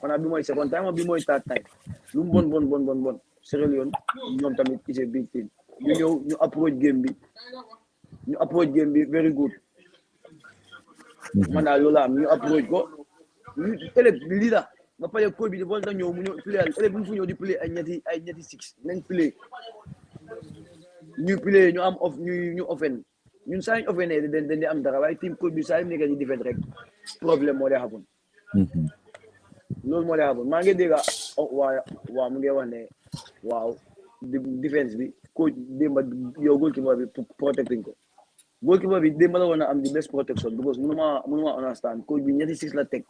xanaa bi mooy second time bi mooy third time lu mu bon Sierra Leone ñoom tamit is a big team ñu ñëw ñu approach game bi very good man daal loolu am ñu approach ko ñu ëllëg lii la ba pare coach bi di vol da ñëw mu ñëw play ëllëg bu mu fu ñëw di play ay ñetti six nañ play ñu am off ñu offen ñun saa ñu offene dañ di am dara waaye team coach bi saa yu nekk di defend rek problème moo dee happen loolu moo dee happen maa ngi dégg waa mu ngi wax ne waaw defense bi coach démba yow goalkeeper bi protecting ko goalkeeper bi démb la woon am the best protection because mënuma understand coach bi ñetti six la teg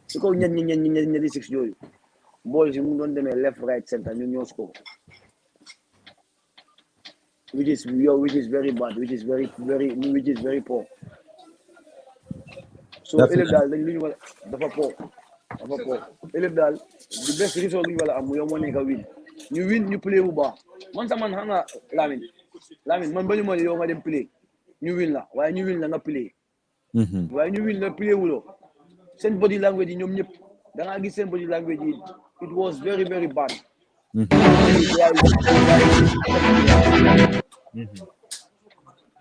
su ko ñetti six yooyu ball si mu doon demee left right center ñu ñoo score which is very bad which is very poor so élève daal dañ lu ñu war dafa poor élève daal the best result lu ñu war a am mu yow moo nekk win ñu play bu baax man sax man xam nga Lamine man bañu ma yow nga dem play ñu win la waaye ñu win la nga play waaye ñu win la play wuloo seen body language yi ñoom ñëpp da ngaa gis seen body language yi it was very very bad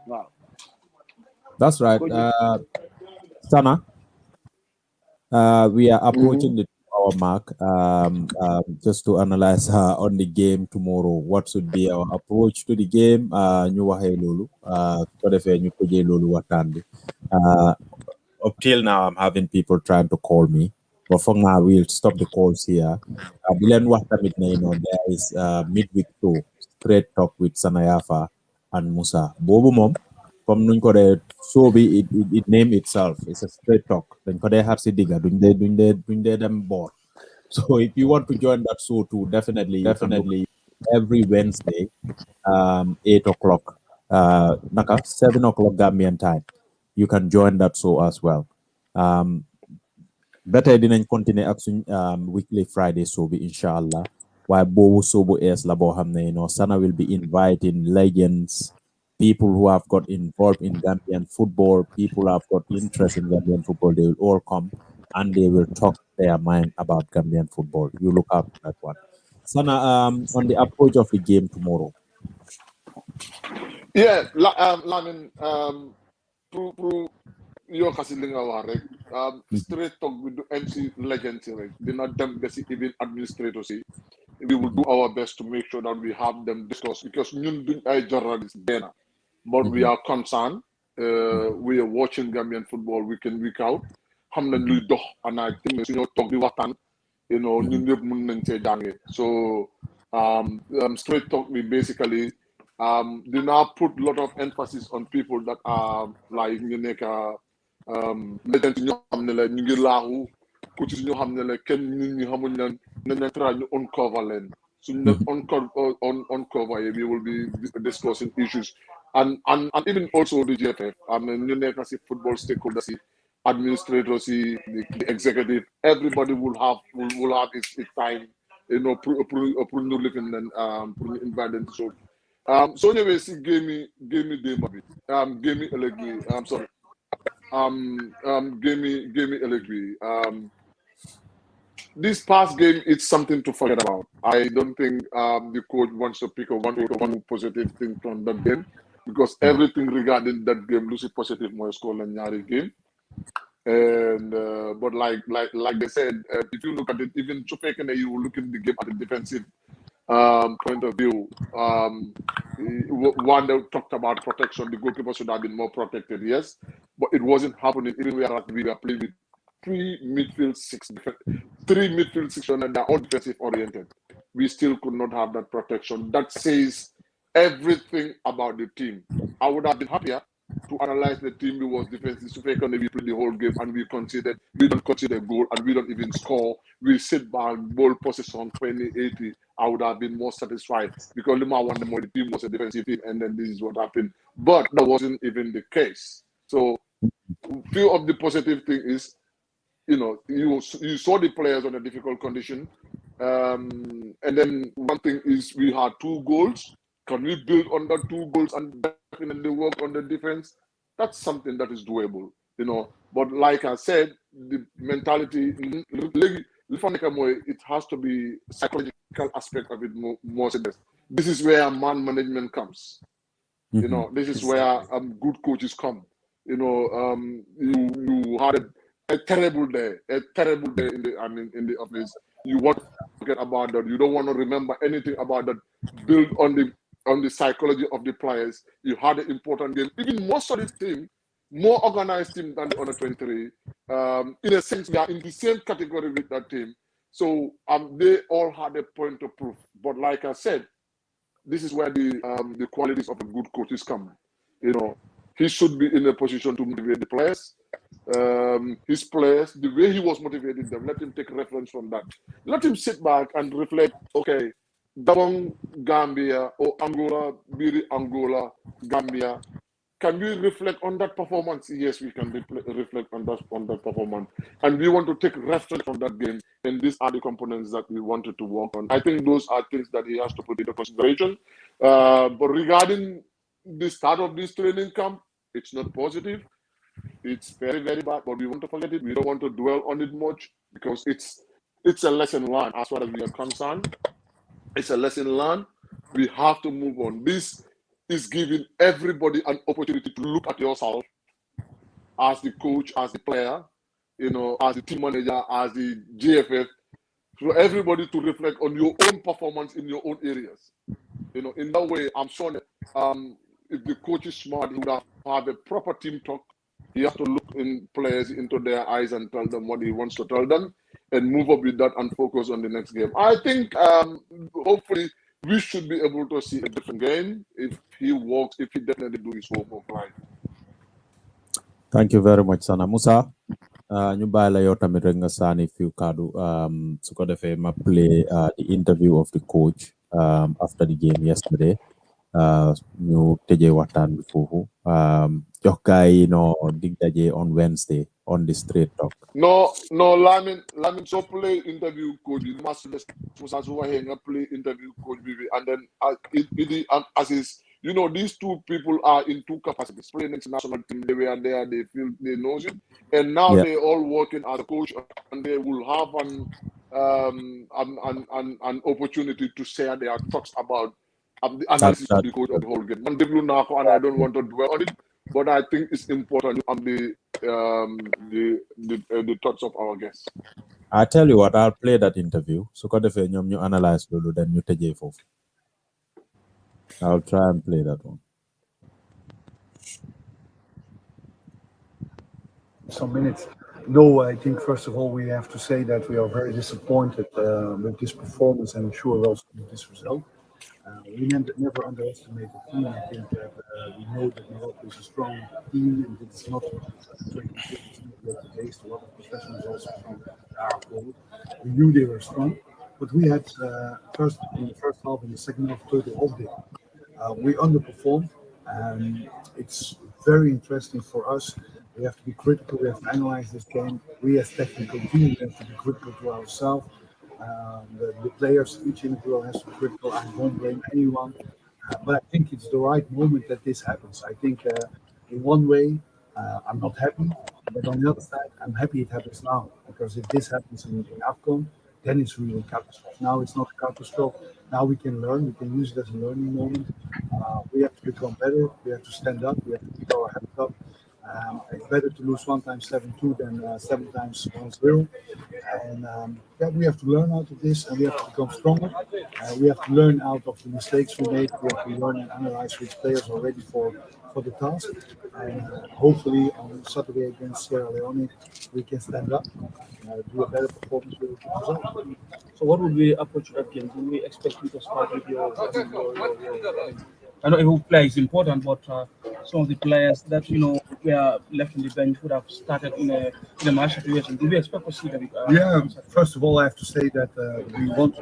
wow that's right Sana we are approaching the 2-hour mark just to analyze on the game tomorrow what should be our approach to the game ñu waxee loolu ko defee ñu tëjee loolu waxtaan bi up till now I'm having people trying to call me but for now we'll stop the calls here di leen wax tamit ne there is midweek show straight talk with Sanayafa and Musa boobu moom comme nuñ ko dee show bi it name itself it's a straight talk dañ ko dee xar si digga duñ dee dem boor so if you want to join that show too definitely every Wednesday 8 o'clock 7 o'clock Gambian time you can join that show as well better dinañ continuer ak suñ weekly Friday show bi inshallah waaye boobu show bu ees la boo xam ne Sana will be inviting legends people who have got involved in Gambian football, people who have got interest in Gambian football, they will all come and they will talk their mind about Gambian football. You look up that one. Sana, on the approach of the game tomorrow. Yeah, Lamin, through your Kasilinga straight talk with the MC legends, they're not them basic even administrators. We will do our best to make sure that we have them discuss because journalists there. But we are concerned. We are watching Gambian football week in, week out. And I think talk so straight talk we basically do not put a lot of emphasis on people that are like uncover uncover we will be discussing issues and even also the GFF football stakeholders administrators the executive everybody will have its time living and invite so so anyway see gave me I'm sorry gave me Allegri this past game, it's something to forget about. I don't think the coach wants to pick one positive thing from that game because everything regarding that game, Lucy positive more score than Nyari game. And but like they said, if you look at it, even Chupekene, you look at the game at the defensive point of view. One that talked about protection, the goalkeeper should have been more protected, yes, but it wasn't happening even where we were playing with three midfield six and they're all defensive oriented. We still could not have that protection. That says everything about the team. I would have been happier to analyze the team who was defensive so we played the whole game and we don't consider goal and we don't even score. We sit back, ball possession 20-80. I would have been more satisfied because the team was a defensive team and then this is what happened. But that wasn't even the case. So few of the positive thing is you saw the players on a difficult condition. And then one thing is we had 2 goals. Can we build on that 2 goals and definitely work on the defense? That's something that is doable, But like I said, the mentality, it has to be psychological aspect of it more serious. This is where man management comes. This is where good coaches come. You had a terrible day in the office. You want to forget about that. You don't want to remember anything about that. Build on the psychology of the players. You had an important game, even more solid team, more organized team than the under 23. In a sense, we are in the same category with that team. So they all had a point of proof. But like I said, this is where the qualities of a good coaches come. he should be in a position to motivate the players. His players, the way he was motivating them, let him take reference from that. Let him sit back and reflect, okay, Gabon, Gambia, or Angola, Biri, Angola, Gambia, can we reflect on that performance? Yes, we can reflect on that performance. And we want to take reference from that game, and these are the components that we wanted to work on. I think those are things that he has to put into consideration. But regarding the start of this training camp, it's not positive. It's very, very bad, but we want to forget it. We don't want to dwell on it much because it's a lesson learned as far as we are concerned. It's a lesson learned. We have to move on. This is giving everybody an opportunity to look at yourself as the coach, as the player, as the team manager, as the GFF, for everybody to reflect on your own performance in your own areas. In that way, I'm sure that, if the coach is smart, he would have a proper team talk. He has to look in players into their eyes and tell them what he wants to tell them and move up with that and focus on the next game. I think hopefully we should be able to see a different game if he definitely do his homework right. Thank you very much, Sana Musa. Ñu bàyyi la yow tamit rek nga sànni few kàddu su ko defee ma play the interview of the coach after the game yesterday. Ñu tëjee waxtaan bi foofu jox gaay dig daje on Wednesday on the Straight Talk. No, Lamin so play interview coach bi Musa su waxee nga play interview coach bi and then as is these two people are in two capacities. Playing international team, they were there, they feel they know it, and now they're all working as a coach, and they will have an opportunity to share their thoughts about the analysis of the coach of the whole game. And I don't want to dwell on it, but I think it's important on the thoughts of our guests. I tell you what, I'll play that interview. So ko defee ñoom ñu analyze loolu then ñu tëjee foofu. I'll try and play that one. Some minutes. No, I think first of all we have to say that we are very disappointed with this performance and sure also with this result. We never underestimate the team. I think that we know that Morocco is a strong team and it's not the case. A lot of professionals also from our goal. We knew they were strong, but we had first in the first half and the second half total off day. We underperformed, and it's very interesting for us. We have to be critical. We have to analyze this game. We as technical team have to be critical to ourselves. The players, each individual has to be critical. I don't blame anyone, but I think it's the right moment that this happens. I think in one way, I'm not happy, but on the other side, I'm happy it happens now, because if this happens in AFCON, then it's really a catastrophe. Now it's not a catastrophe. Now we can learn. We can use it as a learning moment. We have to become better. We have to stand up. We have to keep our heads up. It's better to lose 1 times 7-2 than 7 times 1-0. And we have to learn out of this, and we have to become stronger. We have to learn out of the mistakes we made. We have to learn and analyze which players are ready for the task. And hopefully on Saturday against Sierra Leone, we can stand up, do a better performance with the result. So what will be the approach to that game? Do we expect you to start with your I know every player is important, but some of the players that were left on the bench would have started in a match situation. Do we expect to see them? First of all, I have to say that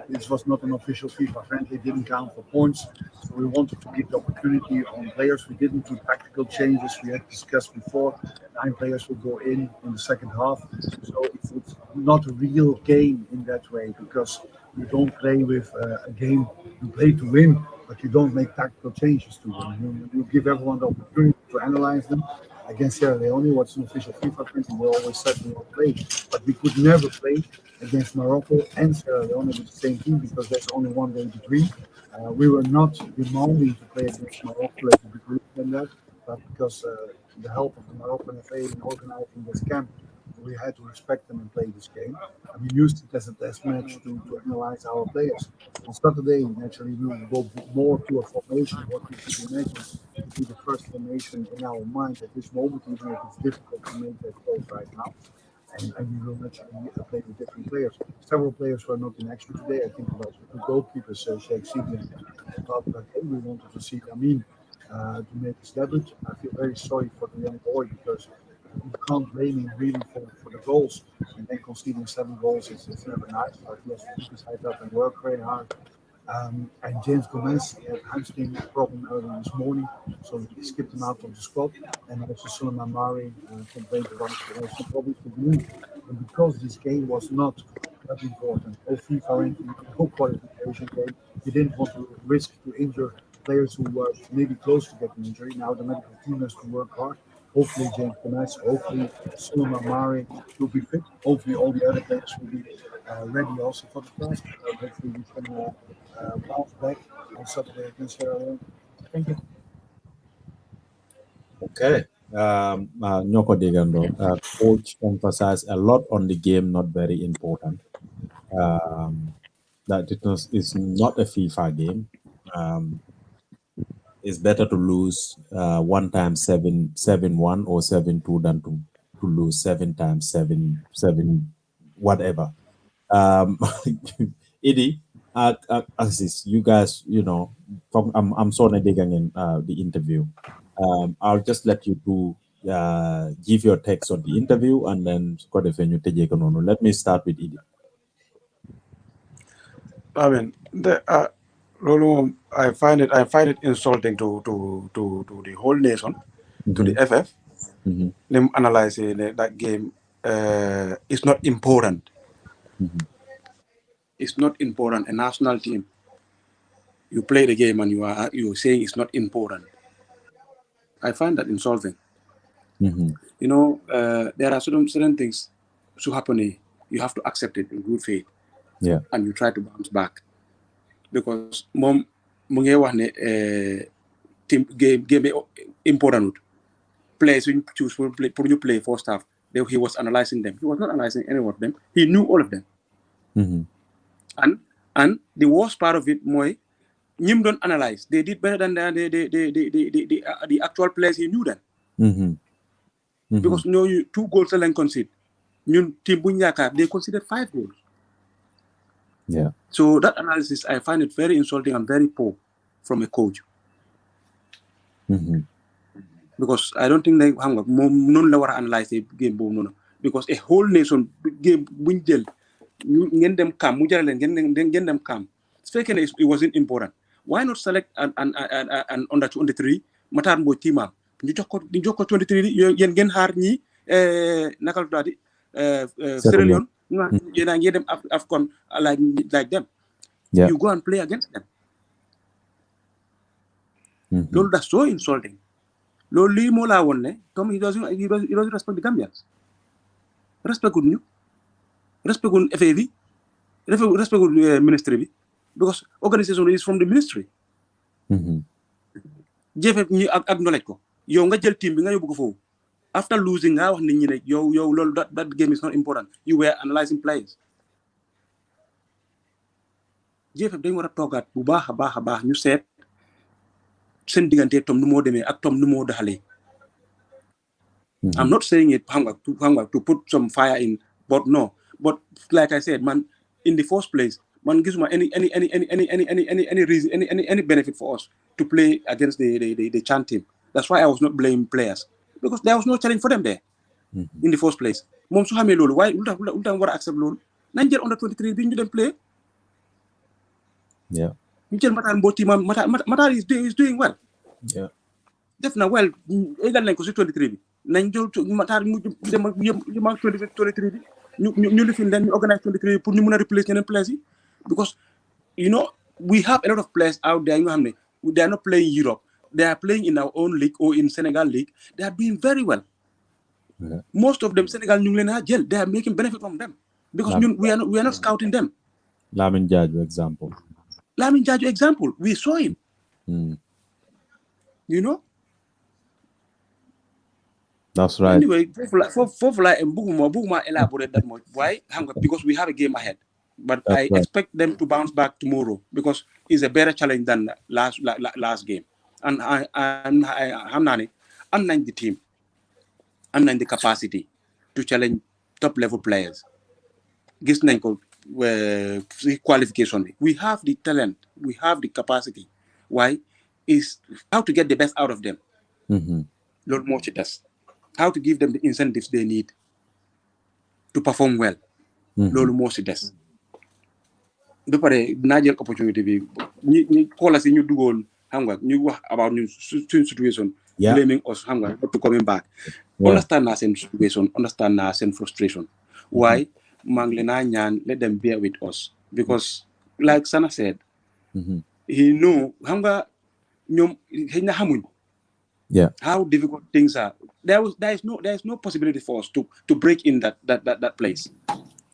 this was not an official FIFA friendly. It didn't count for points, so we wanted to give the opportunity on players. We didn't do tactical changes. We had discussed before. 9 players will go in the second half, so it's not a real game in that way, because you don't play with a game. You play to win, but you don't make tactical changes to them. You give everyone the opportunity to analyze them. Against Sierra Leone, what's an official FIFA friendly, we always said we will play, but we could never play against Morocco and Sierra Leone with the same team, because there's only one day between. We were not demanding to play against Morocco as a degree than that, but because the help of the Moroccan FA in organizing this camp, we had to respect them and play this game. And we used it as a test match to analyze our players. On Saturday, naturally, we will go more to a formation. What we could imagine to be the first formation in our mind at this moment, even if it's difficult to make that close right now. And we will naturally play with different players. Several players were not in action today. I think about the 2 goalkeepers, Sheikh Sibi and we wanted to see Amin to make his debut. I feel very sorry for the young boy because you can't blame him really for the goals. And then conceding 7 goals it's never nice. But he has to keep his head up and work very hard. And James Gomez had hamstring problem early this morning, so he skipped him out of the squad. And also Suleiman Mari complained about some problems with the knee. And because this game was not that important, all FIFA ranking, no qualification game, he didn't want to risk to injure players who were maybe close to getting injured. Now the medical team has to work hard. Hopefully James Gomez, hopefully Suleiman Mari will be fit. Hopefully all the other players will be ready also for the task. Hopefully we can bounce back on Saturday against Sierra Leone. Thank you. Okay. Nyoko Digando, coach emphasized a lot on the game, not very important. That it's not a FIFA game. It's better to lose 1 time 7-1 or 7-2 than to lose 7 times 7 whatever. Eddie, Aziz, you guys, I'm sorry in the interview. I'll just let you two give your text on the interview and then let me start with Eddie. I mean, I find it insulting to the whole nation, to the FF. Them analyzing that game. It's not important. It's not important. A national team, you play the game and you're saying it's not important. I find that insulting. There are certain things to happen. You have to accept it in good faith. Yeah. And you try to bounce back. Because mom team game important. Players when choose for you play first half. He was analyzing them. He was not analyzing any of them. He knew all of them. And the worst part of it, Nyim don't analyze. They did better than the actual players. He knew them. Because 2 goals alone concede. Nyun team Bunyaka, they conceded 5 goals. Yeah. So that analysis, I find it very insulting and very poor from a coach. Because I don't think they analyze the game. Because a whole nation game get them calm. Get them calm. It wasn't important. Why not select an under 23 Matar Mboy team? You just 23 yen gen har ni nakal dadi Sierra Leone you get them Afcon like them. Yeah. You go and play against them. Lolo, that's so insulting. Lolo li mo la won ne Tom he doesn't respect the Gambians. Respect good new. Respect good FAV. Respect good ministry because organization is from the ministry. JFF ñi acknowledge ko. Yow nga jël team bi nga yóbbu ko foofu. After losing nga wax nit ñi ne yow loolu that game is not important. You were analyzing players. JFF dañ war a toogaat bu baax a baax ñu seet seen diggante Tom nu moo demee ak Tom nu moo doxalee. I'm not saying it to put some fire in, but no. But like I said, man, in the first place, man gisuma any reason, any benefit for us to play against the Chan team. That's why I was not blaming players because there was no challenge for them there in the first place. Mom su xamé lolu why ulta wara accept lolu nañ jël under 23 bi ñu dem play. Yeah. Ñu jël Matar Mbow team Matar is doing well. Yeah. Def na well égal nañ ko ci 23 bi. Nañ jël Matar mu dem ak 23 bi. ñu lifin leen ñu organize 23 pour ñu mën a replace ñeneen players yi because we have a lot of players out there ñu xam ne they are not playing Europe, they are playing in our own league or in Senegal league. They are doing very well. Yeah. Most of them Senegal ñu ngi leen a jël, they are making benefit from them because we are not scouting them. Lamin Jaaju example, we saw him. That's right. Anyway, for like Buguma elaborate that much. Why? Because we have a game ahead. But I expect them to bounce back tomorrow because it's a better challenge than last game. And I'm the team. I'm the capacity to challenge top level players. Gis nañ ko qualification. We have the talent. We have the capacity. Why? is how to get the best out of them. Loolu moo ci des. How to give them the incentives they need to perform well. Loolu moo ci des. Ba pare dinaa jël opportunité bi ñi xoolal si ñu duggoon xam nga ñu wax about ñun suñ situation. Blaming us xam nga not to coming back. Understand naa seen situation, understand naa seen frustration. Why? Maa ngi leen a ñaan let them bear with us because like Sana said, he knew xam nga ñoom xëy na xamuñ. How difficult things are. There is no possibility for us to break in that place.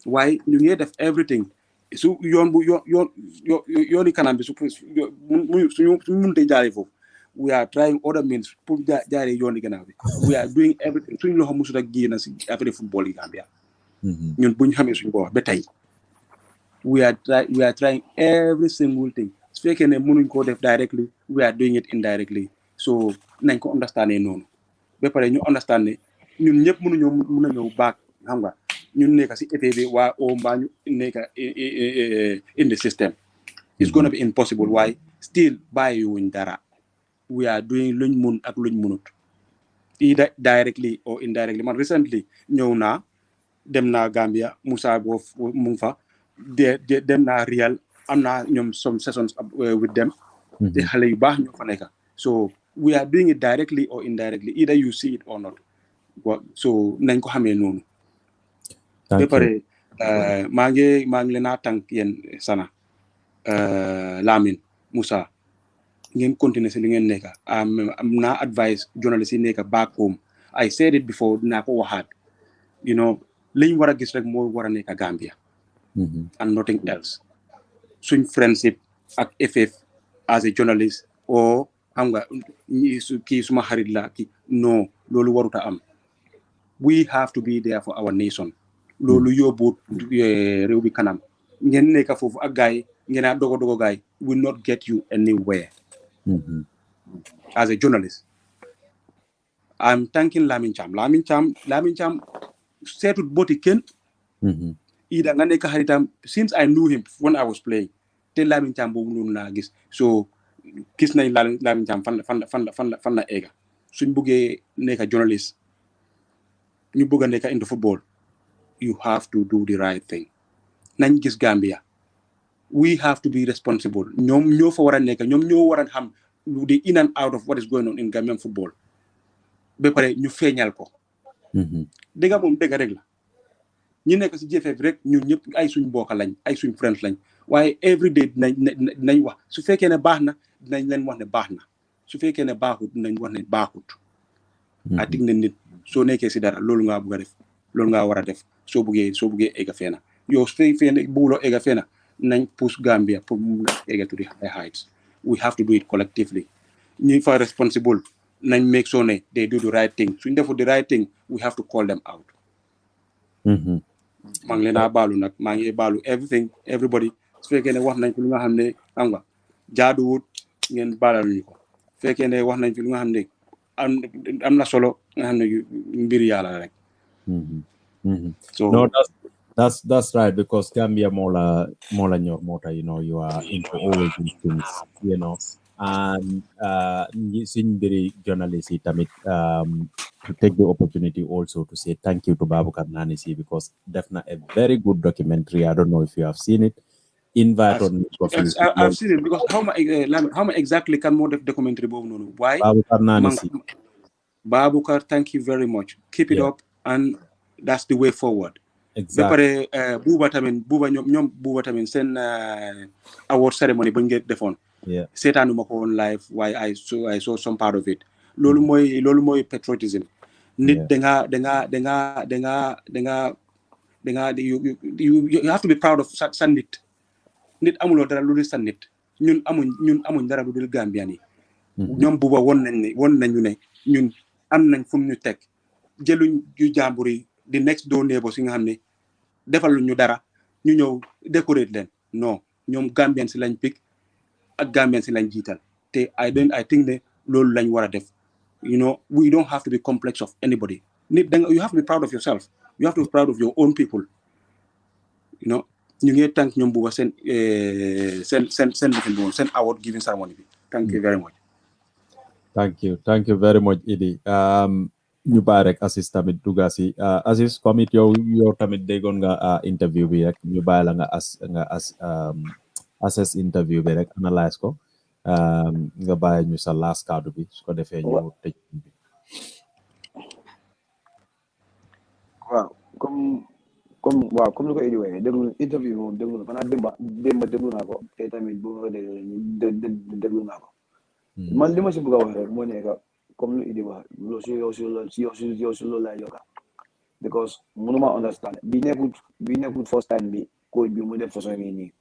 Why ñu ngi def everything. Su yoon bu yooni kanam bi suñu mënutee jaaree foofu. We are trying other means pour jaaree yooni gannaaw bi. We are doing everything suñu loxo musut a génn si affaire football yi Gambia. Ñun buñ xamee suñu bopp ba tey. We are trying every single thing. Su fekkee ne mënuñ koo def directly, we are doing it indirectly. So nañ ko understand noonu. Ba pare ñu understand ne ñun ñëpp mën a ñëw back xam nga. ñun nekk si été bi waa o mbaa ñu nekk in the system. It's gonna be impossible. Why? Still bàyyiwuñ dara. We are doing luñ mun ak luñ munut. Either directly or indirectly. Man recently ñëw naa dem naa Gambia Musa boof mu ngi fa dem naa Real am naa ñoom some sessions with them. Te xale yu baax ñoo fa nekk. So we are doing it directly or indirectly. Either you see it or not. So nañ ko xamee noonu. Ba pare maa ngi leen a tànk yéen Sana Lamin Musa ngeen continuer si li ngeen nekk am naa advice journalist yi nekk back home. I said it before dinaa ko waxaat you know liñ war a gis rek moo war a nekk Gambia and nothing else suñ friendship ak FF as a journalist or xam nga kii suma xarit la kii non loolu waruta am. We have to be there for our nation. Loolu yóbbu réew bi kanam ngeen nekk foofu ak gaay ngeen a dogo gaay will not get you anywhere. As a journalist I'm thanking Lamin Cham seetut boti kenn ida nga nekk xaritam since I knew him when I was playing te Lamin Cham boobu noonu naa gis so gis nañ Lamin Cham fan la eega suñ buggee nekk journalist ñu bëgg a nekk into football you have to do the right thing. Nañ gis Gambia. We have to be responsible. ñoom ñoo fa war a nekk ñoom ñoo war a xam the in and out of what is going on in Gambian football. Ba pare ñu feeñal ko. Dëgg moom dëgg rek la. ñu nekk si GFF rek ñun ñëpp ay suñ mbokk lañ ay suñ friends lañ waaye every day dinañ wax su fekkee ne baax na dinañ leen wax ne baax na su fekkee ne baaxut dinañ wax ne baaxut. I think ne nit soo nekkee si dara loolu ngaa bëgg a def loolu ngaa war a def. soo buggee egga feena yow su fekkee bugguloo egga feena nañ push Gambia pour mu egga to the high heights. We have to do it collectively. ñi fa responsible nañ make sure ne they do the right thing suñ defu the right thing we have to call them out. maa ngi leen a baalu nag maa ngi baalu everybody su fekkee ne wax nañ fi lu nga xam ne xam nga jaaduwut ngeen baalal ñu ko su fekkee ne wax nañ fi lu nga xam ne am na solo nga xam ne mbir yàlla rek. So no, that's right because Gambia mola ñor mota you are into all these things and suñ mbiri journalist yi tamit to take the opportunity also to say thank you to Baboucarr Nanisi because definitely a very good documentary. I don't know if you have seen it. Invite on I've seen it because how much exactly can more def documentary boobu noonu why Baboucarr Nanisi Baboucarr thank you very much keep it up and that's the way forward. Exactly. Buuba tamit seen award ceremony bañ ngeen defoon. Seetaanuma ko woon live waaye I saw some part of it. Loolu mooy patriotism. Nit you have to be proud of sa nit. Nit amuloo dara lu dul sa nit. ñun amuñ dara lu dul Gambian yi. ñoom buuba won nañu ne ñun am nañ fu ñu teg jëluñ yu jàmbur yi the next door neighbors yi nga xam ne defal ñu dara ñu ñëw décorer leen non ñoom Gambian si lañ pick ak Gambian si lañ jiital te I think ne loolu lañ war a def we don't have to be complex of anybody you have to be proud of yourself you have to be proud of your own people ñu ngi thank ñoom buuba seen award giving ceremony bi thank you very much. Thank you very much Idi. Ñu bàyyi rek Aziz tamit dugga si Aziz comme it yow tamit déggoon nga interview bi rek ñu bàyyi la nga assess interview bi rek analyse ko nga bàyyi ñu sa last kàddu bi su ko defee ñu tëj bi. waaw comme ni ko Idi waxee déglu interview moom déglu na xanaa démba déglu naa ko te tamit bu ma déglu naa ko man li ma si bëgg a wax rek moo nekk comme lu Idi wax yow si loolu laay yokka because mënuma understand bi nekkul first time bi coach bi mu def façon yi nii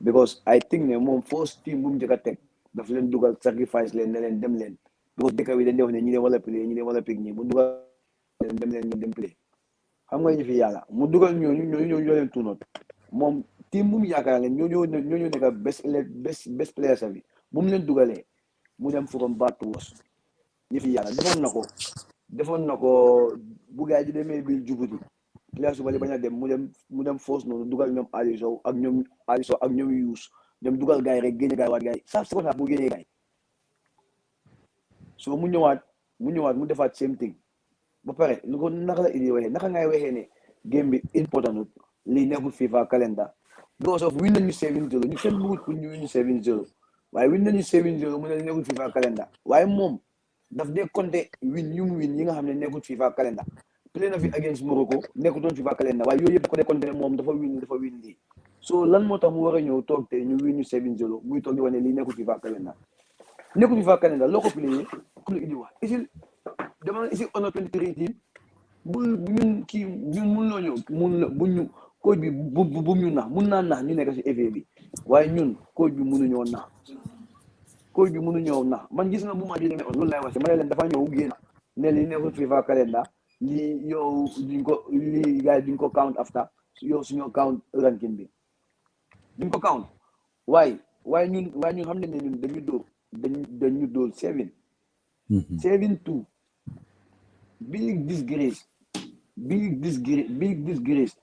because I think ne moom first team bu mu njëkk a teg daf leen dugal sacrifice leen ne leen dem leen because dëkk bi dañ def ne ñi leen wala play ñi leen wala pick ñi mu dugal leen dem leen ñu dem play xam nga ñu fi yàlla mu dugal ñoo leen tuunoot moom team bu mu yaakaar leen ñoo nekk best players bi bu mu leen dugalee mu dem from bad to worse ñu fi yàlla defoon na ko bu gaay ji demee biir Djibouti players bali bañ a dem mu dem force noonu dugal ñoom Aliou Sow ak ñoom Youss ñoom dugal gaay rek génne gaay waat gaay sax ko bu génnee gaay so mu ñëwaat mu defaat same thing ba pare lu ko naka la Idi waxee naka ngay waxee ne game bi important lii nekkul FIFA calendar because of win nañu 7-0 ñu kenn bëggut pour ñu win 7-0 waaye win nañu 7-0 mu ne nekkul FIFA calendar waaye moom daf dee compter win yi nga xam ne nekkul FIFA calendar play na fi against Morocco nekkutoon FIFA calendar waaye yooyu yëpp ko dee compter moom dafa win lii so lan moo tax mu war a ñëw toog te ñu win ñu 7-0 muy toog di wane lii nekkul FIFA calendar loo ko playé ku lu Idi wax dama isi on a 23 team bu ñun kii ñun mun loo ñëw bu ñu coach bi bu ñu nax mun naa nax ñu nekk si FA bi waaye ñun coach bi mënuñoo nax man gis nga bu ma di demee on loolu laay wax si ma ne leen dafa ñëw génn ne li nekkul FIFA calendar lii yow lii gars yi duñ ko count after yow suñoo count ranking bi duñ ko count waaye ñun xam ne ñun dañu dóor 7-2 big disgrace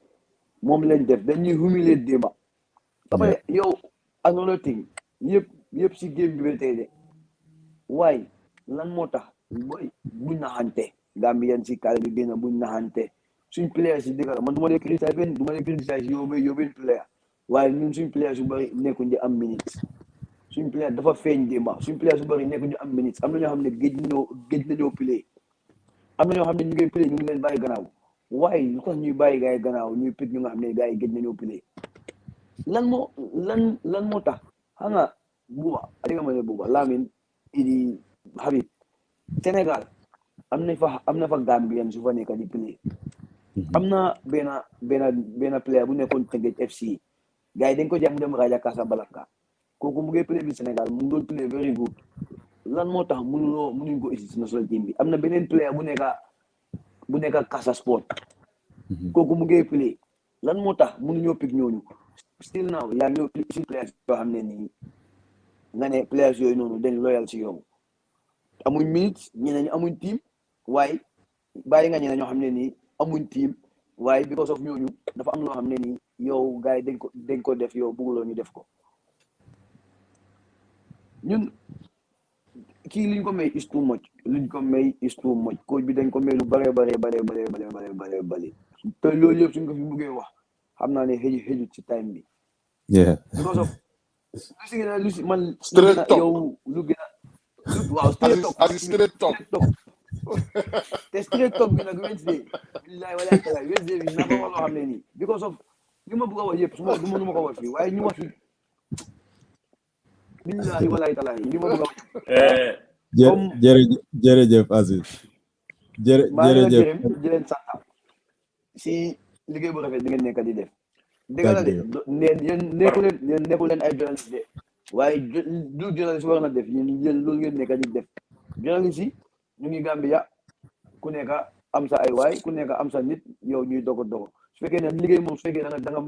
moom leen def dañuy humilier démba après yow another thing yëpp si game bi ba tey de waaye lan moo tax booy buñ naxante Gambian si kàlla bi génn buñ naxante suñ player si dëgg man du ma dee criticize yow benn player waaye ñun suñ player su bëri nekkuñ di am minutes suñ player dafa feeñ démba suñ player su bëri nekkuñ di am minutes am na ñoo xam ne géej nañoo play am na ñoo xam ne ñu ngi play ñu ngi leen bàyyi gannaaw waaye lu tax ñuy bàyyi gars yi gannaaw ñuy pick ñu nga xam ne gars yi géej nañoo play lan moo tax xam nga buuba adinga ma ne buuba Lamin Idi Habib Sénégal am na fa Gambian su fa nekk di play am na benn player bu nekkoon Teungueth FC gars yi dañ ko jàpp mu dem Raja Casablanca kooku mu ngi play bi Sénégal mu ngi doon play very good lan moo tax mënuñ ko isi si national team bi am na beneen player bu nekk Casa Sport kooku mu ngi play lan moo tax mënuñoo pick ñooñu still now yaa ngi si players yoo xam ne nii nga ne players yooyu noonu dañ loyal si yow amuñ minutes ñeneen ñi amuñ team waaye bàyyi nga ñeneen ñoo xam ne nii amuñ team waaye because of ñooñu dafa am loo xam ne nii yow gars yi dañ ko def yow bëgguloo ñu def ko ñun kii liñ ko may is too much coach bi dañ ko may lu bare te loolu yëpp suñ ko fi buggee wax xam naa ne xëjut ci time bi because of lu si man yow lu gën a waaw straight talk te straight talk bi nag Wednesday billahi wala taala Wednesday bi na ko wax loo xam ne nii because of li ma bëgg a wax yëpp su ma du ma ko wax fii waaye ñu wax fi billahi wala taala li ma bëgg a wax jërëjëf Aziz jërëjëf di leen sant si liggéey bu rafet bi ngeen nekk di def dëgg la de nekku leen ay journaliste de waaye lu journaliste war na def yéen loolu ngeen nekk di def journaliste yi ñu ngi Gambia ku nekk am sa ay waay ku nekk am sa nit yow ñuy dogo su fekkee ne liggéey moom su fekkee da nga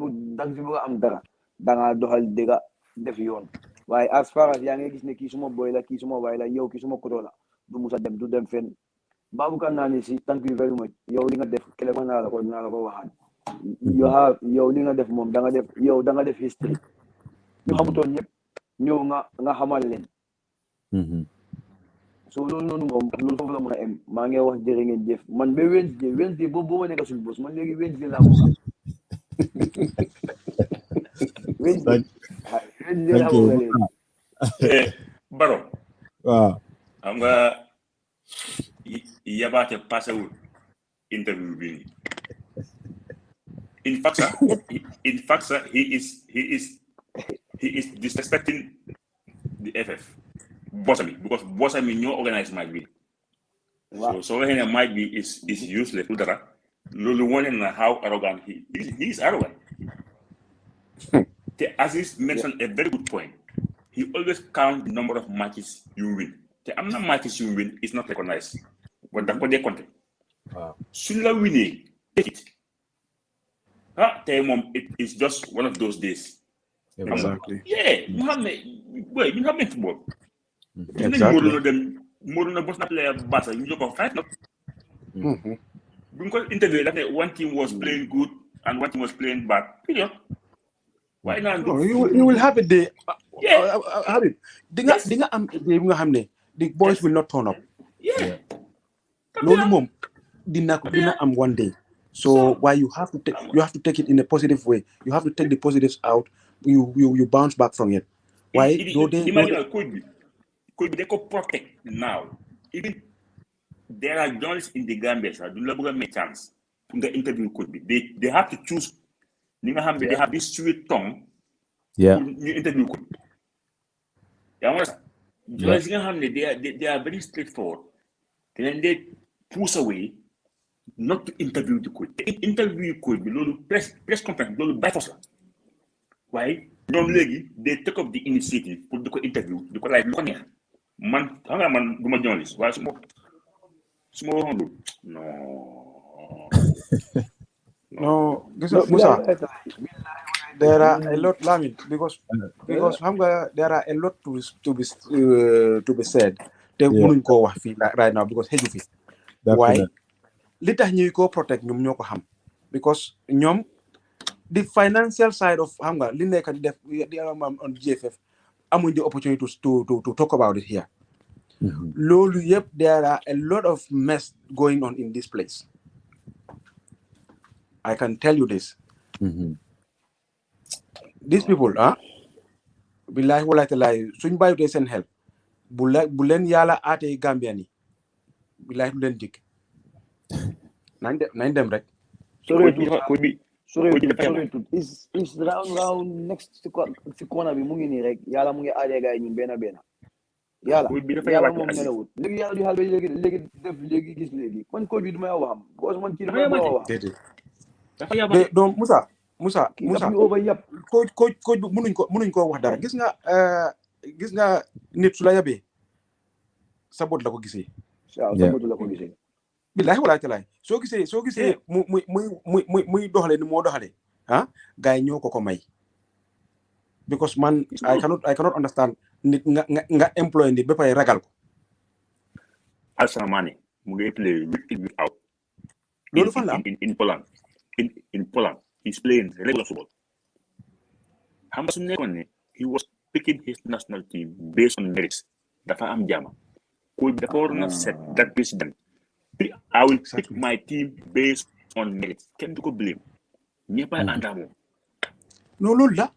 fi bëgg a am dara da nga doxal dëgg def yoon waaye as far as yaa ngi gis ne kii suma boy la kii suma waay la yow kii suma koto la du musa dem du dem fenn Baboucarr Nani si thank you very much yow li nga def kele ko naa la ko waxaat yow li nga def moom da nga def history ñu xamutoon ñëpp ñëw nga xamal leen so loolu noonu moom loolu foofu la mën a em maa ngi wax jërë ngeen jëf man ba Wednesday boobu ma nekk suñu boss man léegi Wednesday laa bëgg Wednesday laa bëgg léegi Baro waaw xam nga yabaate passewul interview bi in fact sir, he is disrespecting the FF Bossami because Bossami ñoo organize match bi so waxee ne match bi is useless lu dara loolu wone na how arrogant he is arrogant te Aziz mentioned a very good point. He always count the number of matches you win. The amount of matches you win is not recognized. But that's what they count. Soon la winning, take it. It is just one of those days. Exactly. Yeah, you have football. Exactly. More than boss na player Barca, you look on 5 not. Because interview that one team was playing good and one team was playing bad. Period. Why not? No, you will have a day. Yeah. Have it. Dinga am day nga xamne the boys will not turn up. Yeah. Lolu mom dina am one day. So why you have to take it in a positive way. You have to take the positives out. You bounce back from it. Why? Could be they could protect now. Even there are journalists in the Gambia, so do not make chance. The interview could be. They have to choose. They have this sweet tongue. Yeah. New interview could be. Journalists they are very straightforward. Then they push away not to interview the coach. The interview could be press conference, by force. Why? Normally they take up the initiative for the interview because like man do journalist. Why small no, Musa. There are a lot, Lamin, because there are a lot to be said. They wouldn't go right now because heavy. Why? Little you go protect ñom ñoko xam because ñom the financial side of hanga li nek di def on GFF amuñ the opportunity to talk about it here. Lolu yep, there are a lot of mess going on in this place. I can tell you this. These people, billahi wala talay suñ bayu de sen help bu len yalla até Gambian yi billahi du len dik nañ dem rek sorry is round next ci corner bi mu ngi ni rek yalla mu ngi aade gaay ñun bena yalla mom nelawut legi yalla di xal legi def legi gis legi man ko bi duma wax because man ci dama wax mais donc Musa coach mënuñ ko wax dara gis nga nit su la yabé sa bot la ko gisé sa bot la ko gisé billahi wala talay so gisé muy doxale ni mo doxale gaay ñoko ko may because man I cannot understand nit nga employé nit ba pay ragal ko Asamani mu ngi play week out lolu fan la in Poland he's playing regular football Hamsu nekone he was picking his national team based on merits dafa am jama ko dafa na set that president I will pick my team based on merits kenn du ko blame ñepa andamo no lolu la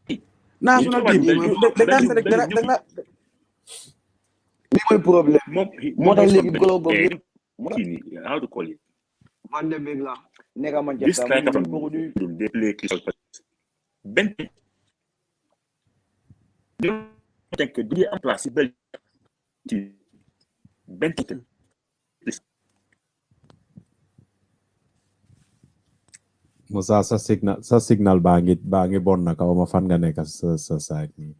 national team da li problème mo tax legi golo go how to call it Van de Beek la neka man this striker from they play Crystal Palace ben denk di en place bel ben Musa sa signal bangi bon na kaw ma fan nga nek sa side ni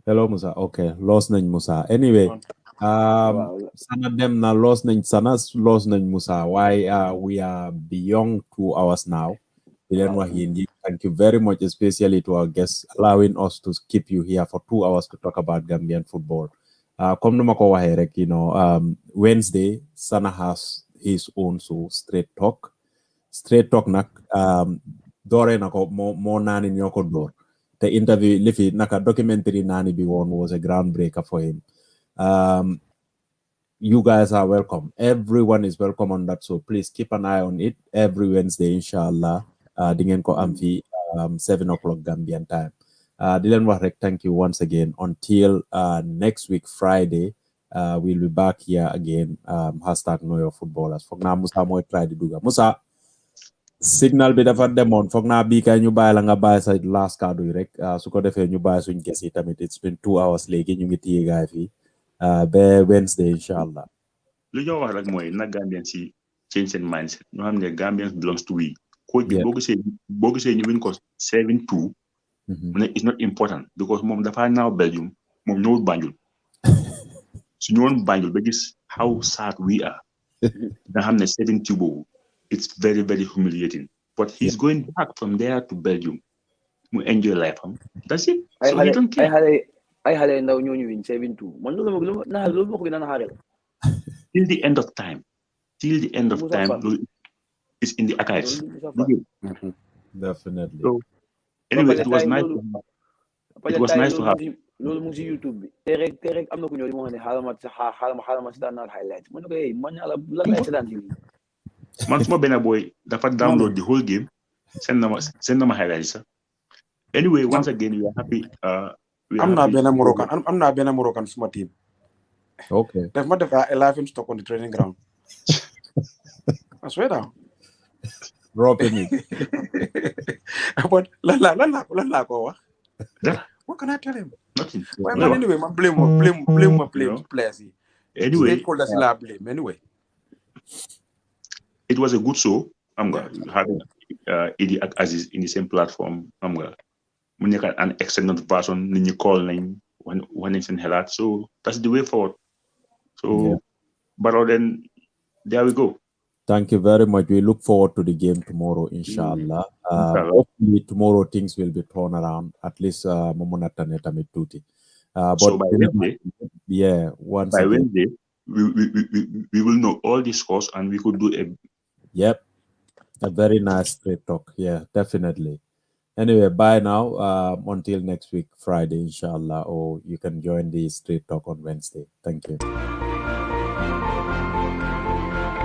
hello Musa okay lost nañ Musa anyway sana dem na lost nañ Musa why we are beyond 2 hours now thank you very much especially to our guests allowing us to keep you here for 2 hours to talk about Gambian football comme numa ko waxe rek Wednesday Sana has his own so straight talk nak doore nako mo nani ñoko door the interview lifi naka documentary nani bi won was a groundbreaker for him you guys are welcome. Everyone is welcome on that. So please keep an eye on it every Wednesday, inshallah. Dingen ko am fi 7 o'clock Gambian time. Dylan Warek, thank you once again. Until next week, Friday, we'll be back here again. Hashtag Know Your Footballers. Fog na Musa moy try di duga. Musa, signal bi dafa demoon foog naa bii kay ñu bàyyi la nga bàyyi sa last kàddu yi rek su ko defee ñu bàyyi suñ ges yi tamit it's been 2 hours léegi ñu ngi téye gaay fii ba Wednesday inshallah. lu ñoo wax rek mooy na Gambian si change seen mindset ñoo xam ne Gambians belongs to we coach bi boo gisee ñu win ko 7-2 mu ne it's not important because moom dafa naaw Belgium moom ñëwul Banjul su ñëwoon Banjul ba gis how sad we are nga xam ne 7-2 boobu it's very, very humiliating. But he's going back from there to Belgium. We enjoy life. That's it. So he don't care. I had a now new in 7-2. Till the end of time. Till the end of time. It's in the archives. Definitely. So, anyway, it was nice. It was nice to have. Loolu mu ngi si YouTube bi te rek am na ku ñëw di ma ne xaaral ma seetaan naa highlight man ne ko hey man la lay seetaan si man suma benn boy dafa download the whole game send na ma highlights anyway once again we are happy I'm not benn Moroccan suma team. Okay. Def ma def a live in stock on the training ground. I swear down. Robin. But lan la ko wax. What can I tell him? Nothing. Well, anyway, I blame players. Anyway, blame anyway. It was a good show. I'm going having Idi ak Aziz in the same platform. I'm going to make an excellent person. Then you call name when it's in Helat. So that's the way forward. So, but then there we go. Thank you very much. We look forward to the game tomorrow, inshallah. Hopefully tomorrow things will be turned around. At least Momonata mit Tuti. But so by Wednesday, Wednesday, we will know all the scores and we could do a very nice straight talk. Yeah, definitely. Anyway, bye now. Until next week, Friday, inshallah. Or you can join the straight talk on Wednesday. Thank you.